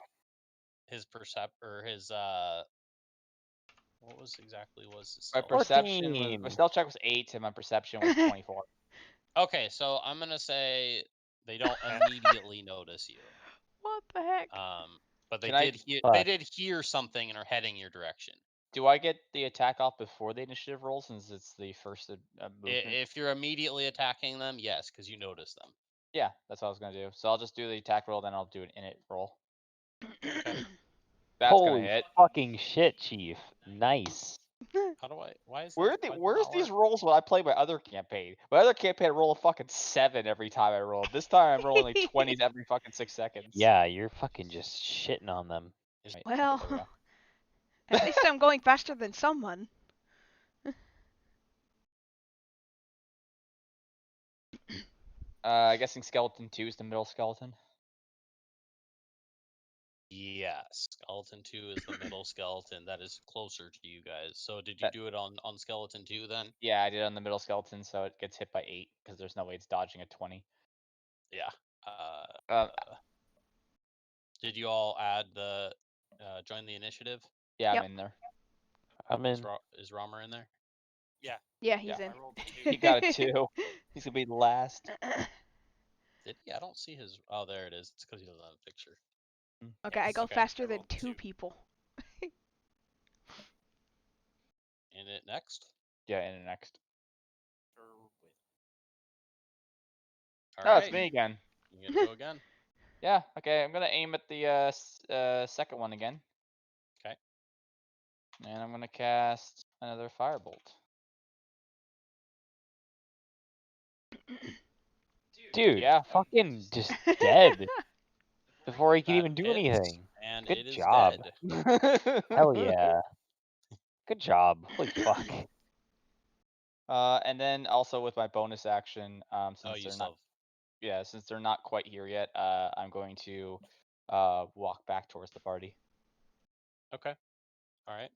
his what was his my stealth? perception was 14. my stealth check was 8 and my perception was 24. Okay, so I'm gonna say they don't immediately notice you. what the heck? But they Can I- did hear Fuck. they did hear something and are heading your direction. Do I get the attack off before the initiative roll since it's the first movement? If you're immediately attacking them, yes, because you notice them. Yeah, that's what I was gonna do. So I'll just do the attack roll, then I'll do an init roll. That's Holy gonna hit. fucking shit, Chief. Nice. How do I? Why is Where's these rolls when I play my other campaign? My other campaign I roll a fucking 7 every time I roll. This time I'm rolling like 20s every fucking 6 seconds. Yeah, you're fucking just shitting on them. Right, Well, there we go. at least I'm going faster than someone. I'm guessing skeleton 2 is the middle skeleton. Yes, skeleton 2 is the middle skeleton that is closer to you guys. So did you do it on skeleton 2 then? Yeah, I did it on the middle skeleton, so it gets hit by 8 because there's no way it's dodging a 20. Yeah. Did you all add the join the initiative? Yeah, Yep. I'm in there. I'm in. Is Romer in there? Yeah, he's Yeah, in. I rolled a 2. He got a 2. He's gonna be last. Did he? I don't see his. Oh, there it is. It's because he doesn't have a picture. Okay, I go Okay, faster I than rolled 2 2. people. In it next. Yeah, in the next. All Oh, right. it's me again. You gonna go again? Yeah, okay, I'm gonna aim at the second one again. Okay. And I'm gonna cast another firebolt. Dude, Yeah. fucking just dead. Before he could That even do hits, anything. And Good it is job. dead. Hell yeah. Good job. Holy fuck. And then also with my bonus action, Oh, since you they're not still. since they're not quite here yet, I'm going to walk back towards the party. Okay. All right.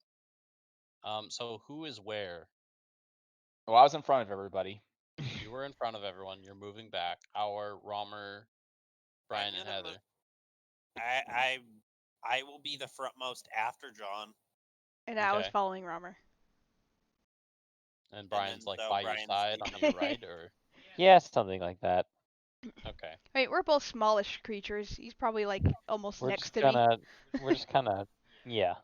So who is where? Well, I was in front of everybody. You were in front of everyone. You're moving back. Our Romer, Brian, and gonna Heather. I will be the frontmost after John. And I was Okay. following Romer. And Brian's like so by Brian's your side on leading your right, or Yeah, something like that. okay. Wait, we're both smallish creatures. He's probably like almost We're next just to me. kinda we're just kinda yeah.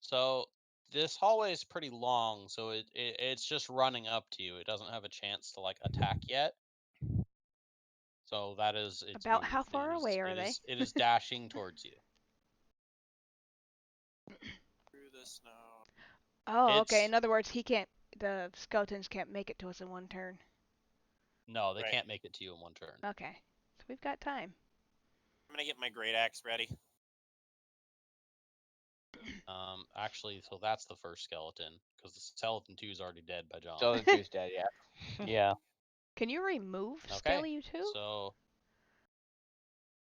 So this hallway is pretty long, so it's just running up to you. It doesn't have a chance to like attack yet. So that is its About move. how far away are they? It is dashing towards you. Through the snow. Oh, okay. It's- In other words, the skeletons can't make it to us in one turn. No, they Right. can't make it to you in one turn. Okay. So we've got time. I'm gonna get my great axe ready. Actually, so that's the first skeleton because the skeleton 2 is already dead by John. Skeleton 2 is dead, yeah. Yeah. Can you remove Okay, Skelly, you too? So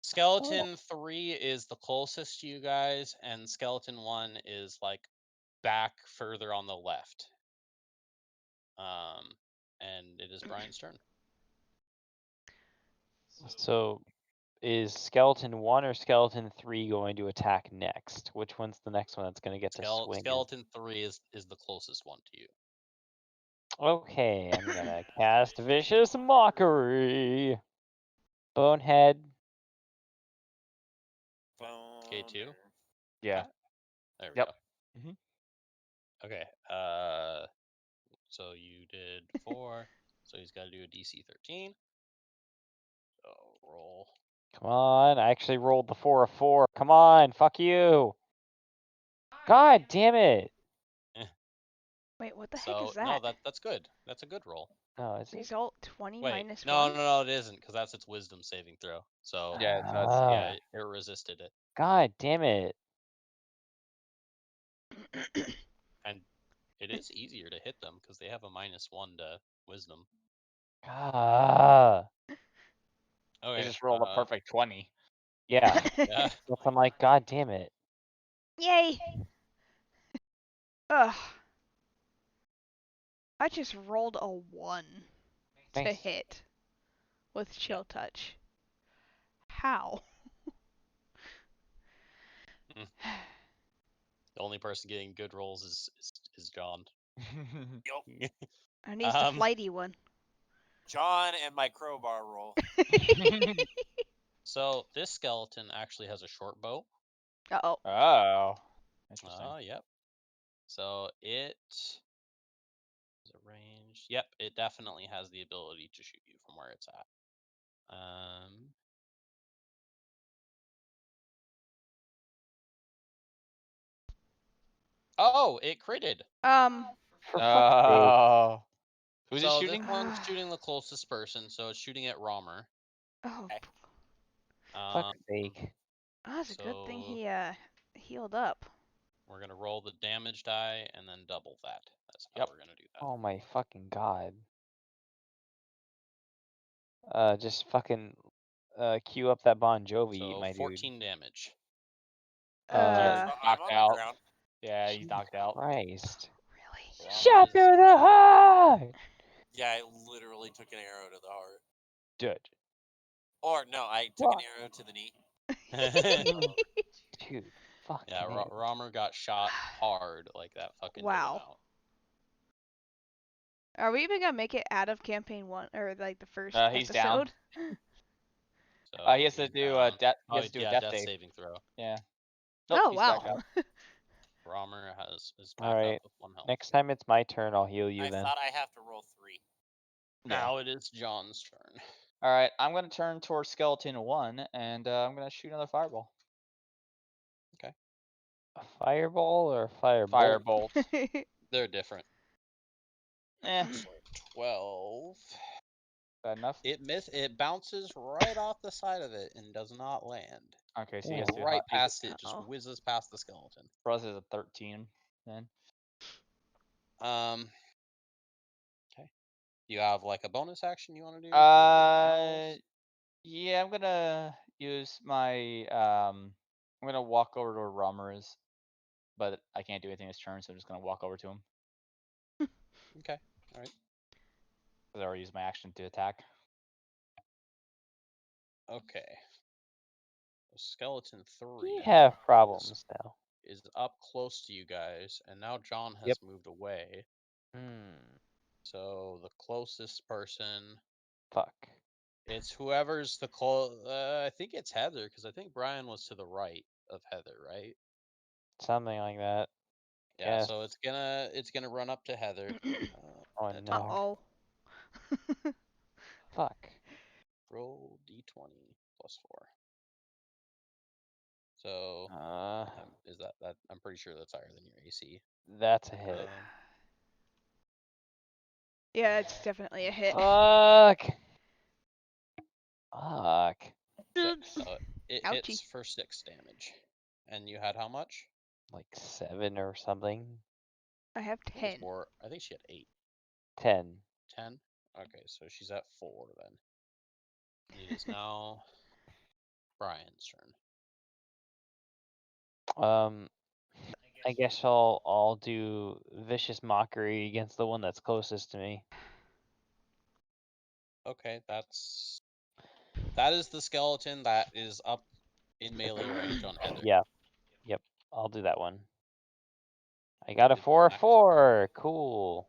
skeleton 3 is the closest to you guys, and skeleton 1 is like back further on the left. And it is Brian's turn. So is skeleton 1 or skeleton 3 going to attack next? Which one's the next one that's going to get to swing? Skeleton 3 is the closest one to you. Okay, I'm gonna cast Vicious Mockery. Bonehead. K2? Yeah. There we Yep. go. Mhm. Okay. So you did 4. So he's got to do a DC 13. So roll. Come on, I actually rolled the 4 of 4. Come on, fuck you. God damn it. Wait, what the heck So is that? no, that's good. That's a good roll. No, it's Result 20 Wait, minus no, 1? no, it isn't, because that's its wisdom saving throw. So Yeah, so it's, Ah, it resisted it, God damn it. and it is easier to hit them because they have a -1 to wisdom. Ah. they Okay. just rolled a perfect 20. Yeah. Yeah. So I'm like, God damn it. Yay! Ugh. I just rolled a 1 to Nice. hit with chill touch. How? The only person getting good rolls is John. Yup. I need the flighty one. John and my crowbar roll. So this skeleton actually has a short bow. Uh-oh. Oh. Interesting. Yep. So it is it ranged. Yep, it definitely has the ability to shoot you from where it's at. Oh, it critted. For fuck's sake. Oh. Who's it So shooting? this one's shooting the closest person, so it's shooting at Romer. Oh, Fuck's sake. that's a good thing So he healed up. we're gonna roll the damage die and then double that. That's how Yep. we're gonna do that. Oh my fucking god. Just fucking queue up that Bon Jovi, So my 14 damage. dude. I'm knocked on the out. ground. Yeah, he's knocked out. Christ. Really? Romer Shot is through the heart! Yeah, I literally took an arrow to the heart. Dude. Or no, I took an arrow to the knee. Dude, fuck Yeah, me. Romer got shot hard, like that fucking took him Wow. out. Are we even gonna make it out of campaign 1 or like the first He's down. episode? So He has to he's do down. death. He Oh, has to do a yeah, death death save. saving throw. Yeah. Nope, Oh he's back wow. up. Romer is back Alright. up with 1 health. Next time it's my turn, I'll heal you I then. thought I have to roll 3. Now it is John's turn. All right, I'm gonna turn towards skeleton 1, and I'm gonna shoot another fireball. A fireball or a firebolt? Firebolt. They're different. Eh, So 12. bad enough. It bounces right off the side of it and does not land. Okay, so he has to Right past it, just Uh-oh. whizzes past the skeleton. For us, is a 13 then. Okay. You have like a bonus action you want to do? Yeah, I'm gonna use my I'm gonna walk over to where Romer is, but I can't do anything this turn, so I'm just gonna walk over to him. Okay. All right. Because I already used my action to attack. Okay. Skeleton 3. We have problems now. Is up close to you guys, and now John has Yep. moved away. So the closest person, Fuck. it's whoever's the close. I think it's Heather, because I think Brian was to the right of Heather, right? Something like that. Yeah. Yes. So it's gonna run up to Heather. Oh no. Uh-oh. Fuck. Roll d20 plus 4. So is that? I'm pretty sure that's higher than your AC. That's a hit. Yeah, it's definitely a hit. Fuck. Fuck. 6. So it Ouchie. hits for 6 damage. And you had how much? Like 7 or something. I have I think it's 10. more. I think she had 8. 10. 10? Okay, so she's at 4 then. It is now Brian's turn. I guess I'll do vicious mockery against the one that's closest to me. Okay, that's That is the skeleton that is up in melee range on Heather. Yeah. Yep. I'll do that one. I got a Did 4/4. Cool.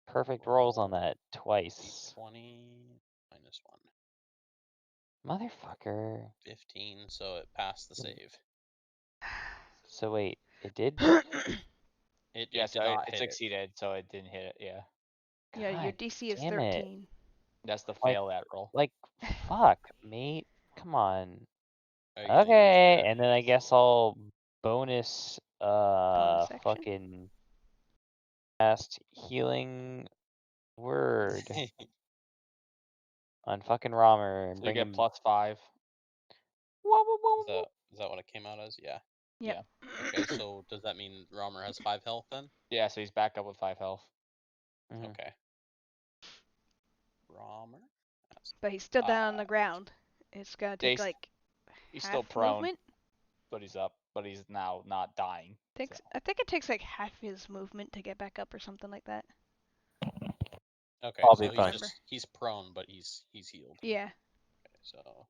Perfect rolls on that twice. 20 minus 1. Motherfucker. 15, so it passed the save. So wait, it did? It Yeah, did so not it hit it. succeeded, so it didn't hit it. Yeah, Yeah, your God DC is damn it. 13. that's the Like- fail that roll. Like, fuck, mate. Come on. Are you gonna use Okay, your- and then I guess I'll bonus action? fucking cast healing word on fucking Romer and So you bring get him. +5. Is that what it came out as? Yeah. Yep. Okay, so does that mean Romer has 5 health then? Yeah, so he's back up with 5 health. Mhm. Okay. Romer. But he's still down on the ground. It's gonna take Jace- like He's half still prone, movement. but he's up. But he's now not dying. I think it takes like half his movement to get back up or something like that. Okay, I'll so be fine. he's prone, but he's healed. Yeah. Okay, so.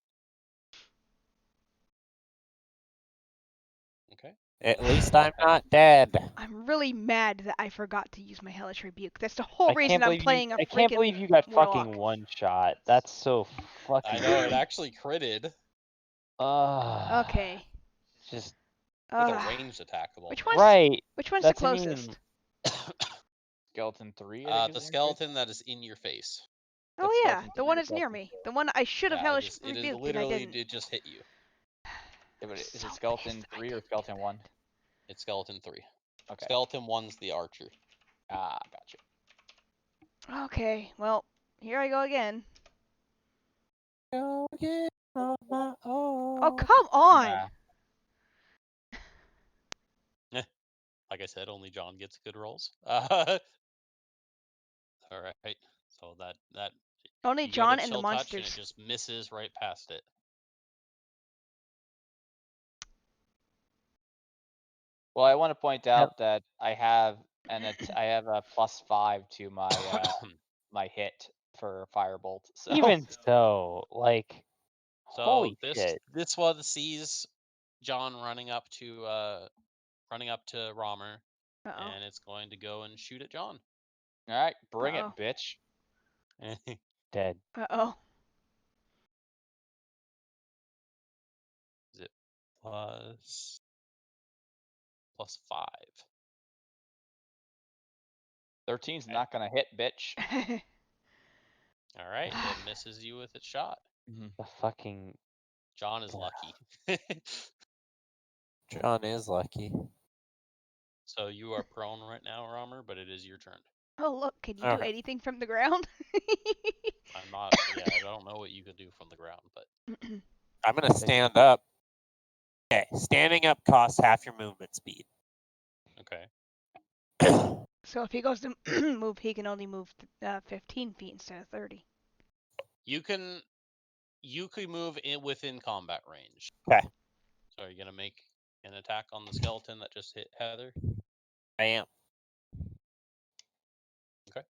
Okay. At least I'm not dead. I'm really mad that I forgot to use my Hellish Rebuke. That's the whole I reason I'm playing a I can't freaking believe you got warlock. fucking one shot. That's so fucking. I know, it actually critted. Okay. Just With a ranged attack of all Which things. one's right. which one's That's the I mean, closest? Skeleton 3. I think The is skeleton that is in your face. Oh That's yeah, skeleton the 3 one or is near skeleton me. 4? The one I should have Hellish it is Rebuked and I literally didn't. it just hit you. Yeah, but is So it skeleton pissed I 3 or didn't do skeleton 1? It's skeleton 3. Okay. Skeleton 1's the archer. Ah, gotcha. Okay, well, here I go again. Go again on my own. Oh, come on! Nah. Like I said, only John gets good rolls. All right. So that Only you go John to and the chill touch and it monsters. just misses right past it. Well, I want to point out that I have I have a +5 to my my hit for firebolt. So even so, like, So holy shit. this one sees John running up to Romer, Uh-oh. and it's going to go and shoot at John. all right, bring Uh-oh. it, bitch. Dead. Uh-oh. Is it +5? 13's not gonna hit, bitch. All right, it misses you with its shot. The fucking. John is lucky. John is lucky. So you are prone right now, Romer, but it is your turn. Oh look, can you do Okay. anything from the ground? I'm not. Yeah, I don't know what you could do from the ground, but I'm gonna stand up. Okay, standing up costs half your movement speed. okay. So if he goes to move, he can only move 15 feet instead of 30. You can move within combat range. Okay. So are you gonna make an attack on the skeleton that just hit Heather? I am. Okay.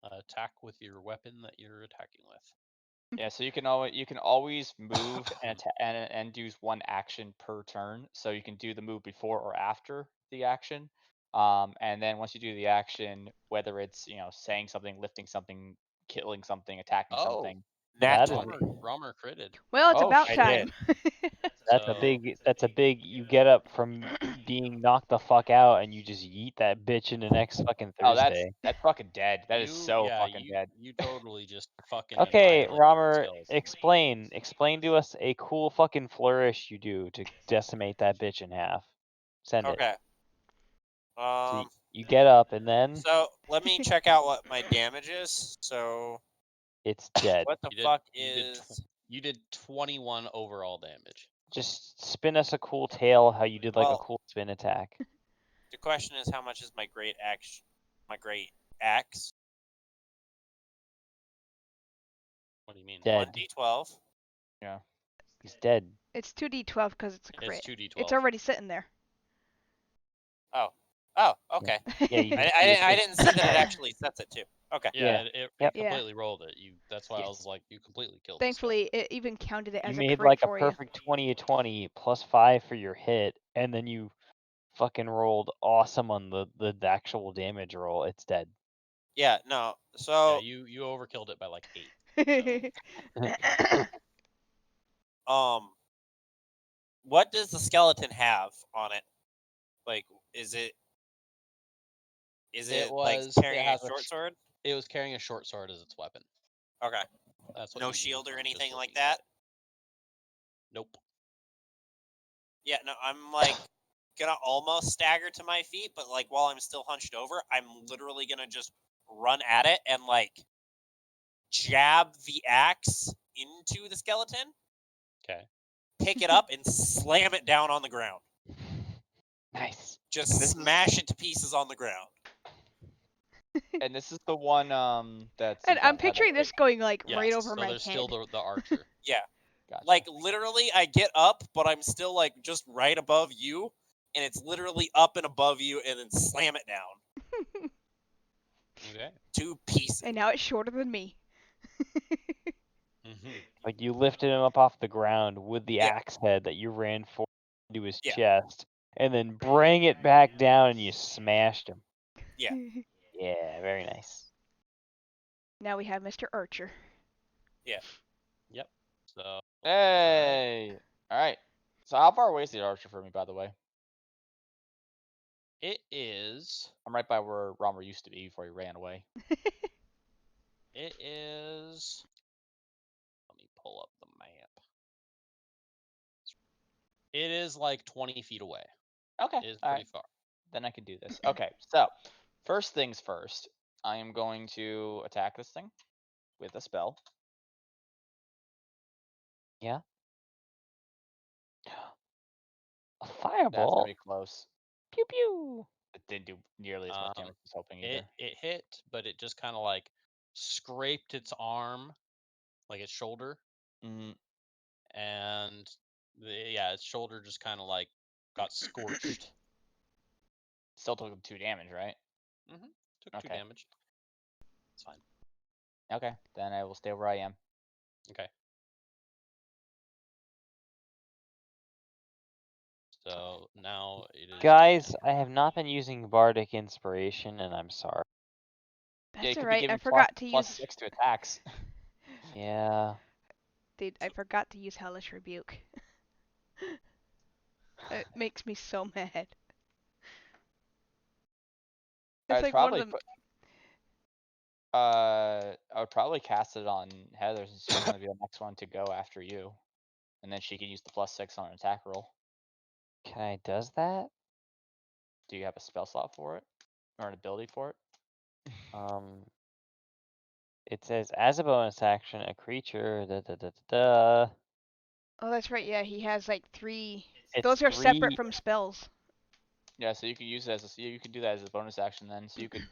Attack with your weapon that you're attacking with. Yeah, so you can always move and use one action per turn. So you can do the move before or after the action. And then once you do the action, whether it's saying something, lifting something, killing something, attacking something. Nat That is- 20. Romer critted. Well, it's Oh, about I time. That's a big. That's a big. You get up from being knocked the fuck out, and you just yeet that bitch into next fucking Oh, Thursday. that's fucking dead. That is so fucking dead. You totally just fucking. Okay, annihilated Romer, the skeleton. explain to us a cool fucking flourish you do to decimate that bitch in half. Send it. Okay. So you get up and then So let me check out what my damage is. So it's dead. what the You did- fuck you did is? You did 21 overall damage. Just spin us a cool tale how you did like a Well- cool spin attack. The question is, how much is my great axe? My great axe. What do you mean? Dead. 1d12. He's dead. It's 2d12 because it's a crit. It's 2d12. It's already sitting there. Oh, okay. Yeah, you I didn't see that it actually sets it too. Okay. Yeah, Yeah. it Yep. Yeah. completely rolled it. That's why I was Yes. like, you completely killed Thankfully, it even counted it You as a made crit like a for you. perfect 20/20 plus 5 for your hit, and then you fucking rolled awesome on the actual damage roll. It's dead. Yeah, no. the So Yeah, you overkilled it by like 8. what does the skeleton have on it? Like, is it like It carrying a has short sword? It was carrying a short sword as its weapon. Okay. That's what No you shield gleaned or from just anything like looking at that? it. Nope. Yeah, no, I'm like gonna almost stagger to my feet, but like while I'm still hunched over, I'm literally gonna just run at it and like jab the axe into the skeleton, Okay. pick it up, and slam it down on the ground. Nice. Just smash it to pieces on the ground. And this is the one that's. And in I'm front of picturing Heather, this going like right Yes, over so my there's head. still the archer. Yeah. Gotcha. Like literally, I get up, but I'm still like just right above you, and it's literally up and above you, and then slam it down. Okay. 2 pieces. And now it's shorter than me. Like you lifted him up off the ground with the Yeah. axe head that you ran for into his Yeah. chest, and then bring it back down and you smashed him. Yeah. Yeah, very nice. Now we have Mr. Archer. Yeah. Yep. So Hey. All right. So how far away is the archer from me, by the way? it is. I'm right by where Romer used to be before he ran away. It is. Let me pull up the map. It is like 20 feet away. Okay. It is all pretty right. far. Then I can do this. Okay. So first things first, I am going to attack this thing with a spell. Yeah. A That's fireball. gonna be close. Pew pew. It didn't do nearly as much damage as I was hoping either. It hit, but it just kind of like scraped its arm, like its shoulder, Mm, and its shoulder just kind of like got scorched. still took 2 damage, right? Took 2 Okay. damage. It's fine. Okay. Then I will stay where I am. Okay. So now it is. Guys, I have not been using Bardic Inspiration, and I'm sorry. Yeah, That's you could be alright. I giving forgot to plus use. 6 to attacks. Yeah. Dude, I forgot to use Hellish Rebuke. It makes me so mad. It's I'd like one probably of them. I would probably cast it on Heather since she's gonna be the next one to go after you, and then she can use the plus 6 on an attack roll. Can I does that? Do you have a spell slot for it, or an ability for it? It says as a bonus action, a creature. Da, da, da, da, da. Oh, that's right. Yeah, he has like 3. It's Those are 3. separate from spells. Yeah, so you can use it as you can do that as a bonus action then. So you could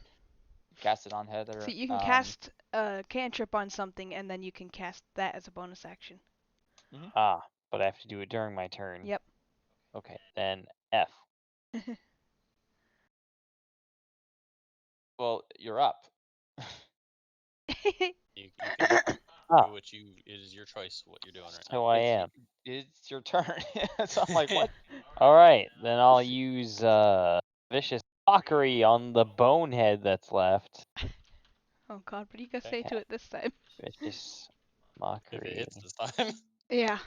cast it on Heather. So you can cast a cantrip on something, and then you can cast that as a bonus action. Ah, but I have to do it during my turn. Yep. Okay, then F. Well, you're up. You can do what you. It is your choice what you're doing right now. So I am. It's your turn. So I'm like, what? All right, then I'll use vicious mockery on the bonehead that's left. Oh God, what are you gonna Okay. say to it this time? Vicious If mockery. it hits this time. Yeah.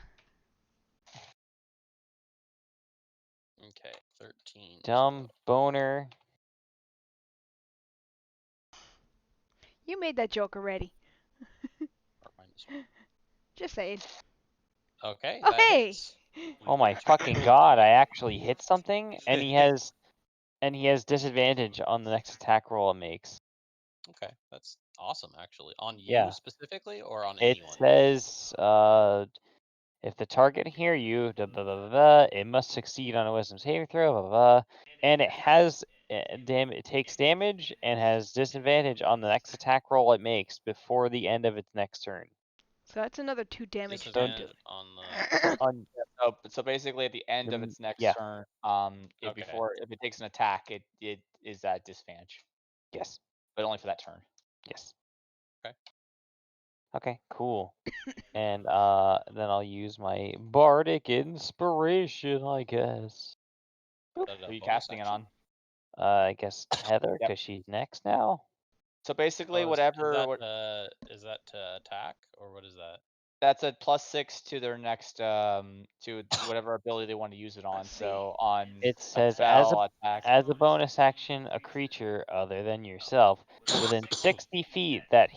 Okay, 13. Dumb boner. You made that joke already. Or -1. Just saying. Okay, Oh that hey! hits. Oh my fucking god! I actually hit something, and he has disadvantage on the next attack roll it makes. Okay, that's awesome. Actually, on you Yeah. specifically, or on It anyone. says if the target hear you, da, da, da, da, da, it must succeed on a wisdom saving throw, blah, blah, blah, and it has it takes damage and has disadvantage on the next attack roll it makes before the end of its next turn. So that's another 2 damage done to Disadvantage it. on the. On So basically, at the end of its next yeah. turn, Okay. before if it takes an attack, it is at disadvantage, Yes. but only for that turn. Yes. Okay. Okay, cool. And then I'll use my bardic inspiration, I guess. Is that Who a are you bonus casting it action? on? I guess Heather, Yep. because she's next now. So basically, Oh, whatever. Is that to attack or what is that? That's a +6 to their next to whatever ability they want to use it on. Let's see. So on It a says as spell attack. a bonus action, a creature other than yourself within 60 feet that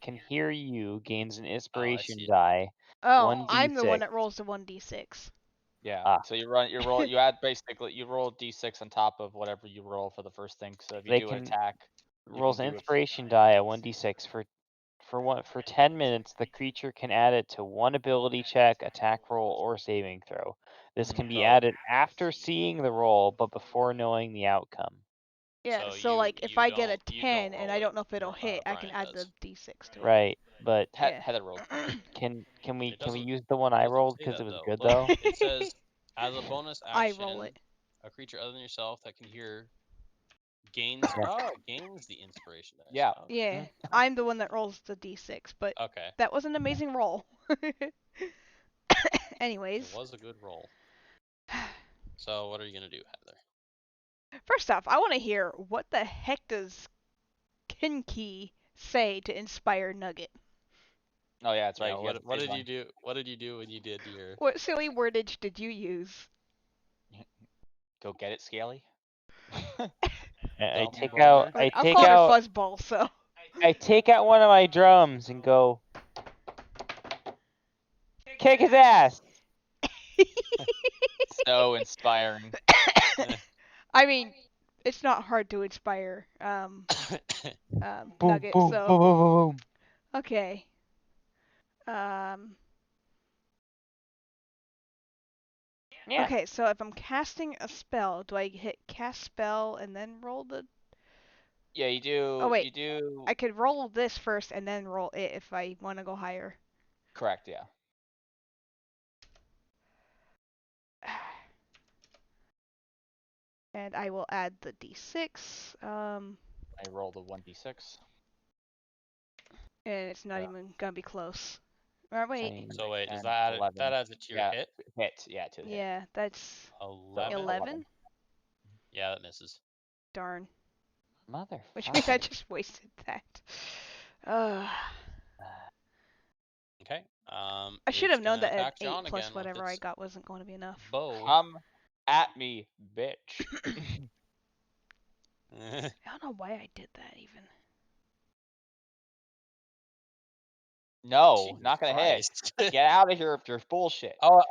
can hear you gains an inspiration see it. die. Oh, I'm the 1d6. one that rolls the 1d6. Yeah. Ah. So you roll. You add basically you roll d6 on top of whatever you roll for the first thing. So if you They do an can attack, rolls can an do it. inspiration die at 1d6 for 10 minutes. The creature can add it to one ability check, attack roll, or saving throw. This can be So- added after seeing the roll, but before knowing the outcome. Yeah, So so you- like if you I get a don't- you 10 don't and roll I it, don't know if it'll hit, I can Brian add does. the d6 to it. Right, but Yeah. Heather rolled. can we It can we doesn't- use the one I doesn't rolled say because that, it was though. good Look, though? It says as a bonus I action, roll it. a creature other than yourself that can hear gains. Yeah. It gains the inspiration dice. Yeah. Oh, Yeah, I'm the one that rolls the d6, but okay. that was an amazing roll. It Anyways, was a good roll. So what are you gonna do, Heather? first off, I want to hear what the heck does Kinky say to inspire Nugget? Oh yeah, that's right. Yeah, he has what phase did one. you do? What did you do when you did your? What silly wordage did you use? Go get it, Scaly. I Dumb take brother? out Like, I I'm take calling her out fuzzball, so. I take out one of my drums and go kick his ass. So inspiring. I mean, it's not hard to inspire Boom, Nugget, boom, so. boom, boom, boom, boom. Okay. Yeah. Okay, so if I'm casting a spell, do I hit cast spell and then roll the? Yeah, you do. Oh, wait. You do. I could roll this first and then roll it if I want to go higher. Correct. Yeah. And I will add the d6. I rolled a 1d6. And it's not even gonna be close. Or wait. So wait, does 10, that 11. that adds it to your Yeah. hit? Hit. Yeah, to the hit. Yeah, that's 11? 11. Yeah, that misses. Darn. Mother. Which means I just wasted that. Okay. I should it's have known gonna that an attack 8 John plus again with whatever I its got wasn't going to be enough. bow. Come at me, bitch. I don't know why I did that even. No, Jesus not gonna Christ. hit. Get out of here if you're bullshit. Oh,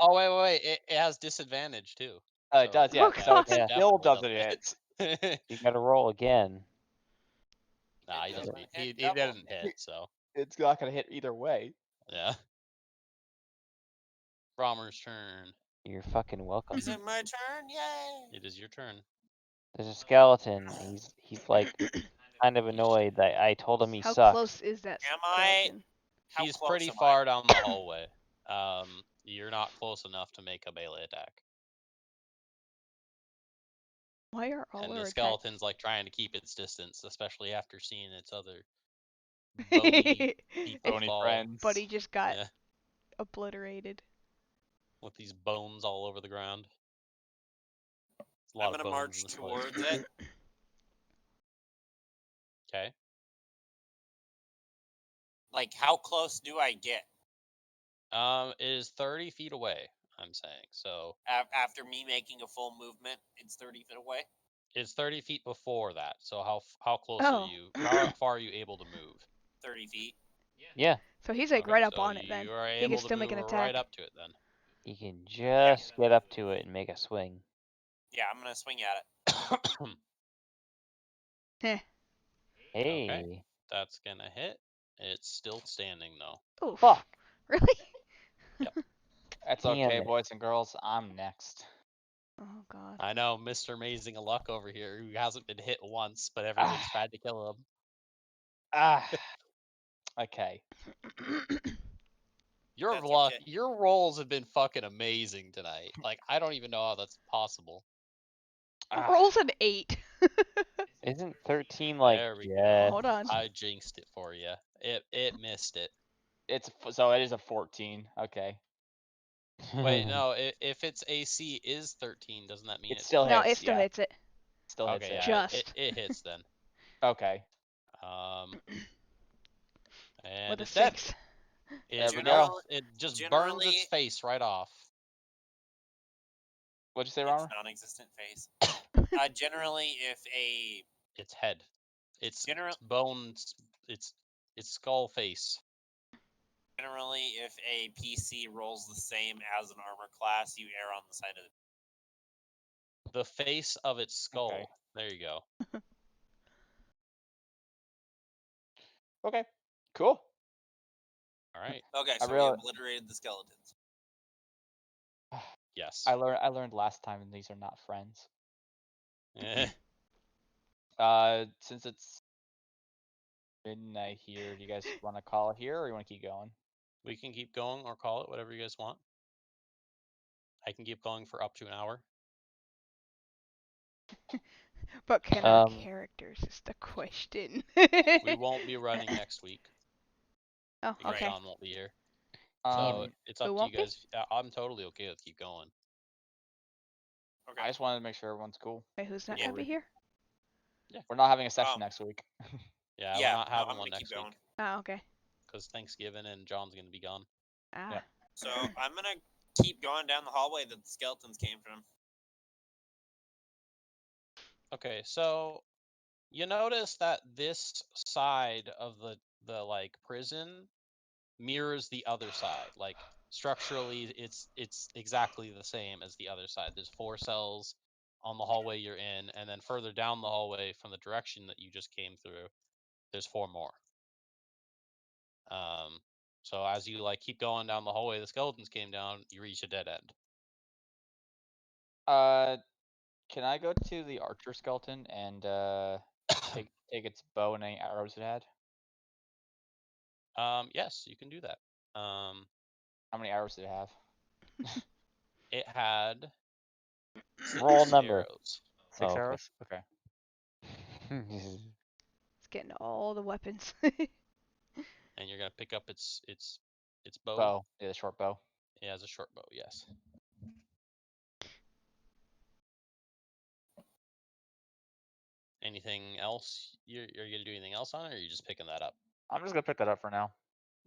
wait. It has disadvantage too. It does, yeah. Oh, So it God. still definitely doesn't hit. hit. You gotta roll again. Nah, he doesn't. doesn't He hit double. didn't hit, so It's not gonna hit either way. yeah. Brommer's turn. You're fucking welcome. Is it my turn? Yay! It is your turn. There's a skeleton. He's like kind of annoyed that I told him he How sucks. close is that Am I- skeleton? How He's close pretty am I? far down the hallway. You're not close enough to make a melee attack. Why are all And our the attacks... skeleton's like trying to keep its distance, especially after seeing its other bony people Bony fall. friends. But he just got Yeah, obliterated. with these bones all over the ground. It's a lot I'm of gonna bones march in this place. towards it. Okay. Like, how close do I get It is 30 feet away, I'm saying. So after me making a full movement? It's 30 feet away. it's 30 feet before that. So how close Oh. are you? How far are you able to move? 30 feet. Yeah, So he's like Okay, right up so on it then. You are He can able still to make move an right attack. up to it then. you can just get up to it and make a swing. Yeah, I'm gonna swing at it. Heh. Hey. Okay. That's gonna hit. It's still standing though. Oof. Fuck. Really? That's Damn okay, it. boys and girls. I'm next. Oh, God. I know, Mr. Amazing Luck over here, who hasn't been hit once, but everyone's tried to kill him. Ah. Okay. Your That's luck, okay. your rolls have been fucking amazing tonight. Like, I don't even know how that's possible. Rolls an 8. Isn't 13 like There we yeah? go. Hold on. I jinxed it for you. It missed it. So it is a 14. Okay. Wait, no. If its AC is 13, doesn't that mean It still No, hits. it still Yeah. hits it. Still hits Okay, it. yeah, Just. it hits then. Okay. And With a it's dead. 6. There we go. It just burns Generally- its face right off. What'd you say, Its Robert? non-existent face. Generally, if a Its head. Its bones. Its skull face. Generally, if a PC rolls the same as an armor class, you err on the side of The face of its skull. Okay. There you go. Okay. Cool. All right. Okay, I so really- we obliterated the skeletons. Yes. I learned last time these are not friends. Eh. Since it's midnight here, do you guys want to call it here, or you want to keep going? We can keep going or call it whatever you guys want. I can keep going for up to an hour. But can our characters is the question. We won't be running next week. Oh, Because okay. John won't be here. So it's up to you won't be? guys. I'm totally okay with keep going. Okay. I just wanted to make sure everyone's cool. Wait, who's not Yeah. gonna be here? We're not having a session next week. Yeah, Yeah, we're not no, having I'm one gonna keep next week going. Oh, okay. because Thanksgiving and John's gonna be gone. Ah. Yeah. So I'm gonna keep going down the hallway that the skeletons came from. Okay, so you notice that this side of the like prison mirrors the other side. Like structurally, it's exactly the same as the other side. There's 4 cells on the hallway you're in, and then further down the hallway from the direction that you just came through, there's 4 more. So as you like keep going down the hallway the skeletons came down, you reach a dead end. Can I go to the archer skeleton and take its bow and any arrows it had? Yes, you can do that. How many arrows did it have? It had 6 Roll number. arrows. 6 Oh, okay. arrows? Okay. It's getting all the weapons. And you're gonna pick up its bow. Bow. Yeah, the short bow. It has a short bow, yes. Anything else? You're gonna do anything else on it, or are you just picking that up? I'm just gonna pick that up for now.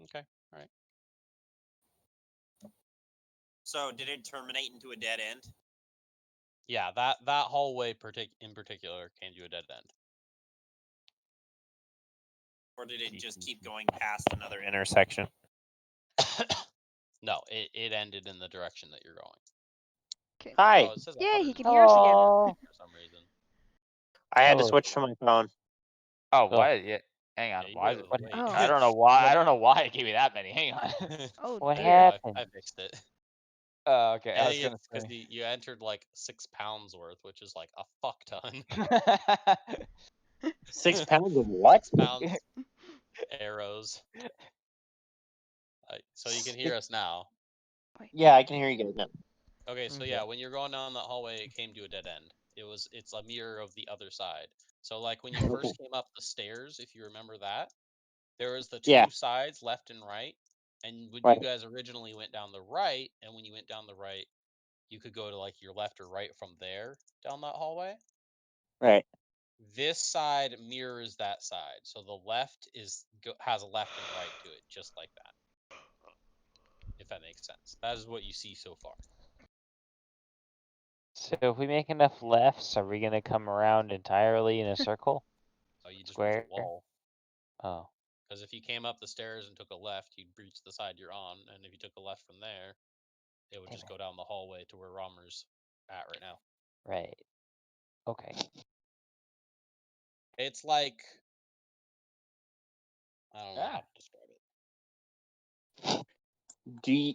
Okay, all right. So did it terminate into a dead end? Yeah, that hallway in particular came to a dead end. Or did it just keep going past another intersection? No, it ended in the direction that you're going. Okay. Hi. Oh, it says Yay, he 100 can hear us again. Oh, for some reason. I had to Oh. switch to my phone. Oh, why? Yeah. Hang on. Yeah, you Why? gotta wait. Oh. I don't know why. I don't know why it gave me that many. Hang on. Oh, What dear. Yeah, happened? I fixed it. Okay. I I was think gonna it's because say. you entered like 6 pounds worth, which is like a fuck ton. 6 pounds of what? 6 pounds arrows. So you can hear us now. Yeah, I can hear you guys now. Okay, so Okay. yeah, when you're going down that hallway, it came to a dead end. It's a mirror of the other side. So like when you first came up the stairs, if you remember that, there was the 2 Yeah. sides, left and right. And when Right. you guys originally went down the right, and when you went down the right, you could go to like your left or right from there down that hallway. Right. This side mirrors that side. So the left has a left and right to it, just like that. If that makes sense. That is what you see so far. So if we make enough lefts, are we gonna come around entirely in a circle? Oh, you just Square. reach a wall. Oh, Because if you came up the stairs and took a left, you'd reach the side you're on, and if you took a left from there, it would Damn just it. go down the hallway to where Romer's at right now. right. Okay. It's like I don't know Yeah. how to describe it. Do you...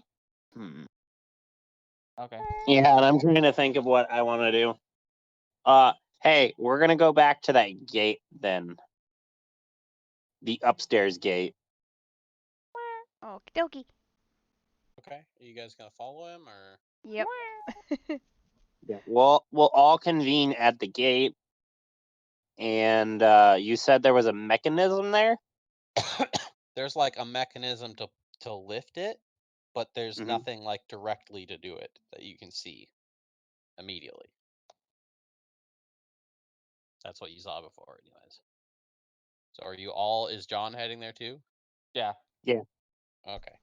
Okay. Yeah, and I'm trying to think of what I want to do. Hey, we're gonna go back to that gate then. The upstairs gate. Okie dokie. Okay, are you guys gonna follow him or? Yep. Yeah. We'll all convene at the gate. And you said there was a mechanism there? There's like a mechanism to lift it, but there's Mhm. nothing like directly to do it that you can see immediately. That's what you saw before, anyways. So are you all? Is John heading there too? Yeah. Yeah. Okay.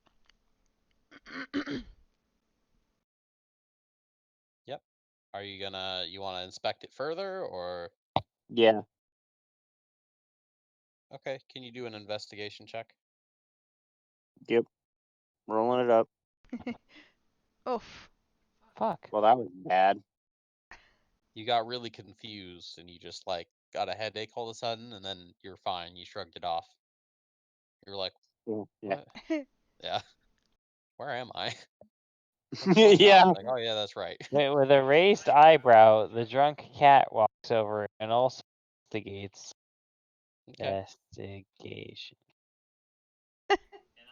Yep. Are you gonna? You want to inspect it further, or? Yeah. Okay. Can you do an investigation check? Yep. Rolling it up. Oof. Fuck. Well, that was bad. You got really confused, and you just like got a headache all of a sudden, and then you're fine. You shrugged it off. You're like, Yeah. what? Yeah. Where am I? What's going Yeah. on? Like, oh yeah, that's right. With a raised eyebrow, the drunk cat walks over and also investigates. Okay. Investigation.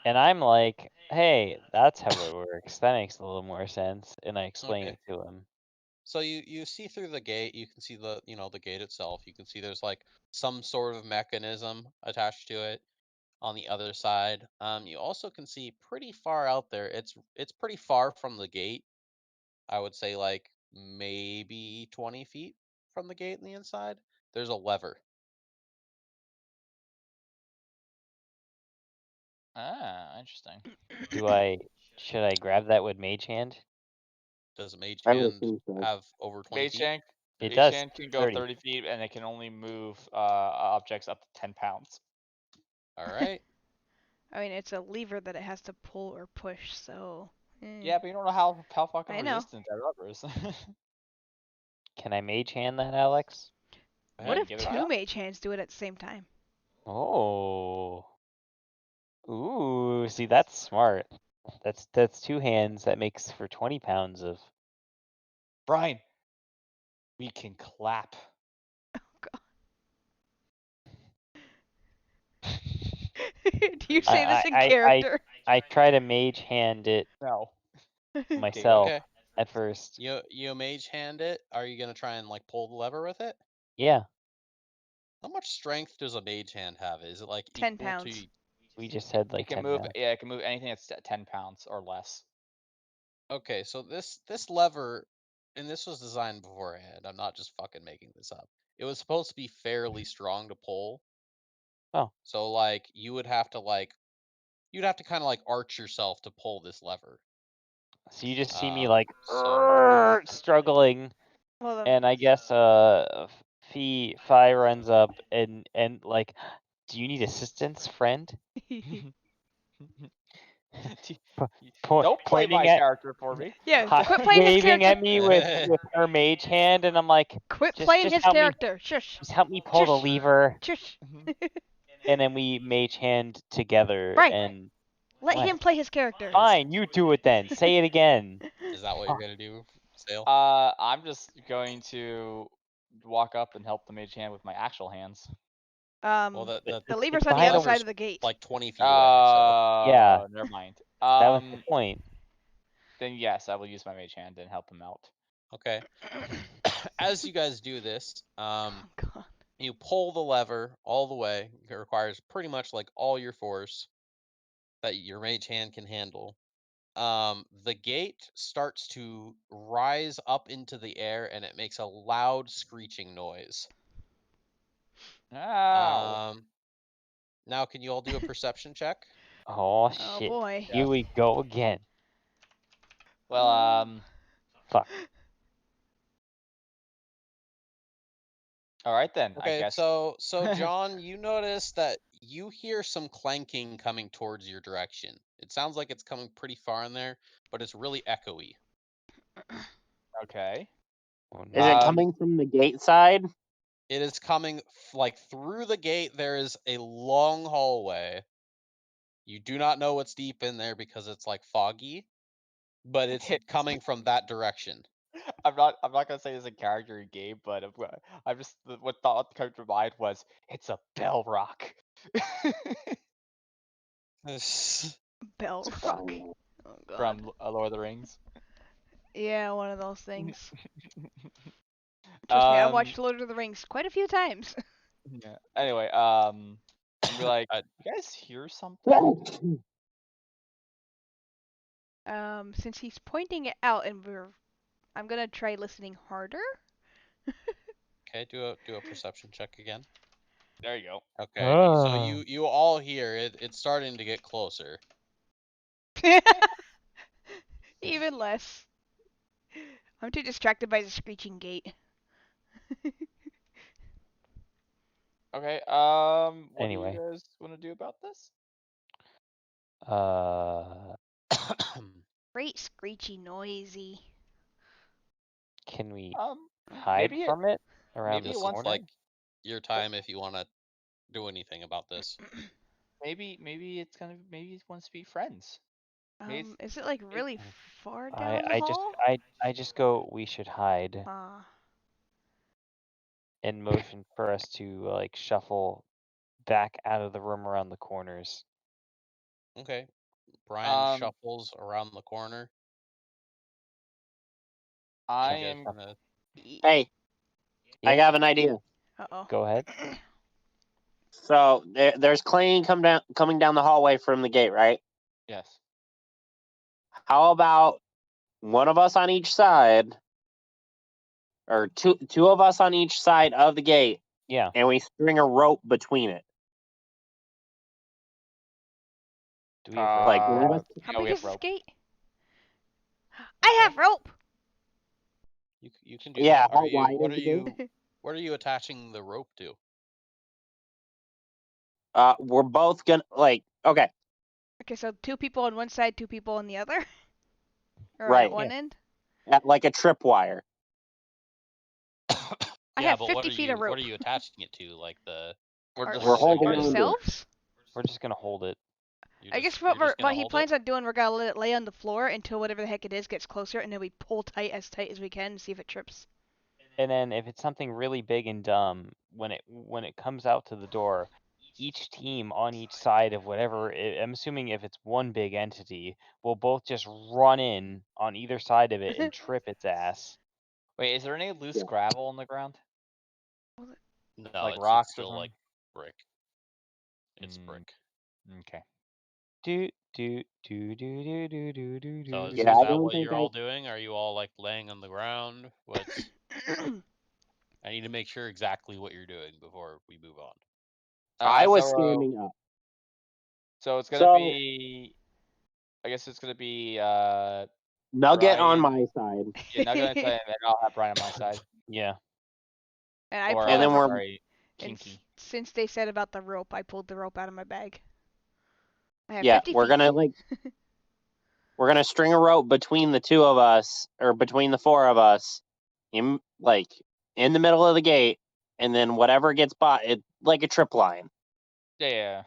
And I'm like, hey, that's how it works. That makes a little more sense. And I explain Okay. it to him. So you see through the gate. You can see the the gate itself. You can see there's like some sort of mechanism attached to it on the other side. You also can see pretty far out there. It's pretty far from the gate. I would say like maybe 20 feet from the gate on the inside. There's a lever. Ah, interesting. Should I grab that with mage hand? Does Mage I would Hand assume so. have over 20 Mage feet? Hand, It Mage does. Hand can go 30. 30 feet, and it can only move objects up to 10 pounds. All right. I mean, it's a lever that it has to pull or push, so. Yeah, but you don't know how fucking I know. resistant that rubber is. Can I mage hand that, Alex? Go What ahead, if give it a two shot. mage hands do it at the same time? Oh. Ooh, see, that's smart. That's two hands. That makes for 20 pounds of. Brian, we can clap. Do you say this in I character? I try to mage hand it No. myself Okay. at first. You Mage Hand it. Are you gonna try and like pull the lever with it? Yeah, How much strength does a Mage Hand have? Is it like 10 equal pounds. to? we just had like It can 10 move. pounds. Yeah, it can move anything that's 10 pounds or less. Okay, so this lever, and this was designed beforehand. I'm not just fucking making this up. It was supposed to be fairly strong to pull. Oh. So like you'd have to kind of like arch yourself to pull this lever. So you just see me like So struggling, Well, and I guess Fi runs up and like, do you need assistance, friend? Don't play Pointing my at, character for me. yeah, quit playing his waving character. at me with her mage hand, and I'm like, Quit just playing his help me, character. Shush. just help me pull the Shush. lever. Shush. And then we mage hand together, Right. and Let what? him play his character. Fine, you do it then. Say it again. is that what you're gonna do, Sale? I'm just going to walk up and help the mage hand with my actual hands. Well, The lever's on the behind other the- side of the gate. like 20 feet away. So Yeah. Never mind. That was the point. Then yes, I will use my mage hand and help him out. okay. As you guys do this, Oh, God. you pull the lever all the way. It requires pretty much like all your force that your mage hand can handle. The gate starts to rise up into the air, and it makes a loud screeching noise. Ow. Now can you all do a perception check? Oh Oh, shit. boy. Here we go again. Well, Fuck. all right then. I Okay, guess. so John, you notice that you hear some clanking coming towards your direction. It sounds like it's coming pretty far in there, but it's really echoey. Okay. Oh, Is it coming from the gate side? It is coming like through the gate. There is a long hallway. You do not know what's deep in there because it's like foggy, but it's coming from that direction. I'm not gonna say this in character in game, but I'm just what thought came to mind was it's a bell rock. Bell rock. Oh, God. From Lord of the Rings. Yeah, one of those things. Trust me, I watched Lord of the Rings quite a few times. Yeah. Anyway, I'm be like, you guys hear something? Since he's pointing it out, and I'm gonna try listening harder. Okay, do a perception check again. There you go. Okay, so you all hear it. It's starting to get closer. Even less. I'm too distracted by the screeching gate. Okay. What Anyway. do you guys want to do about this? Great screechy noisy. Can we Um, hide maybe from it around maybe the This once is corner? like your time if you want to do anything about this. maybe it's gonna maybe it wants to be friends. Maybe Is it like really far down I the I just hall? I just go. We should hide. And motion for us to like shuffle back out of the room around the corners. Okay. Brian shuffles around the corner. I You guys am. wanna- Hey, I have an idea. Uh-oh. Go ahead. So there's Clayton coming down the hallway from the gate, right? Yes. How about one of us on each side, or two of us on each side of the gate? Yeah. And we string a rope between it. Do we have rope? Like How yeah, big we is have this rope. gate? I have rope. You can do Yeah, that. how Are you? wide What is are the gate? you? What are you attaching the rope to? We're both gonna okay. Okay, so 2 people on one side, 2 people on the other? Or Right. at one end? At like a tripwire. I Yeah, have but 50 feet of rope. what are you attaching it to? Like the We're just We're holding holding on to it. ourselves? We're just gonna hold it. I guess you're just what gonna he hold plans it? on doing, we're gonna let it lay on the floor until whatever the heck it is gets closer, and then we pull tight as we can and see if it trips. And then if it's something really big and dumb, when it comes out to the door, each team on each side of whatever, I'm assuming if it's one big entity, will both just run in on either side of it and trip its ass. Wait, is there any loose gravel on the ground? No, Like it's rocks or still something? like brick. It's brick. Okay. Do do do do do do do do So do. is that what you're all doing? Are you all like laying on the ground? What's I need to make sure exactly what you're doing before we move on. I was standing up. So it's gonna be. I guess it's gonna be Nugget Brian, on my side. Yeah, Nugget on my side, and I'll have Brian on my side. Yeah. And I Or, pulled the rope. sorry, And Kinky. since they said about the rope, I pulled the rope out of my bag. I have Yeah, 50 we're feet. gonna we're gonna string a rope between the 2 of us, or between the 4 of us, in the middle of the gate, and then whatever gets bought, it like a trip line. Yeah.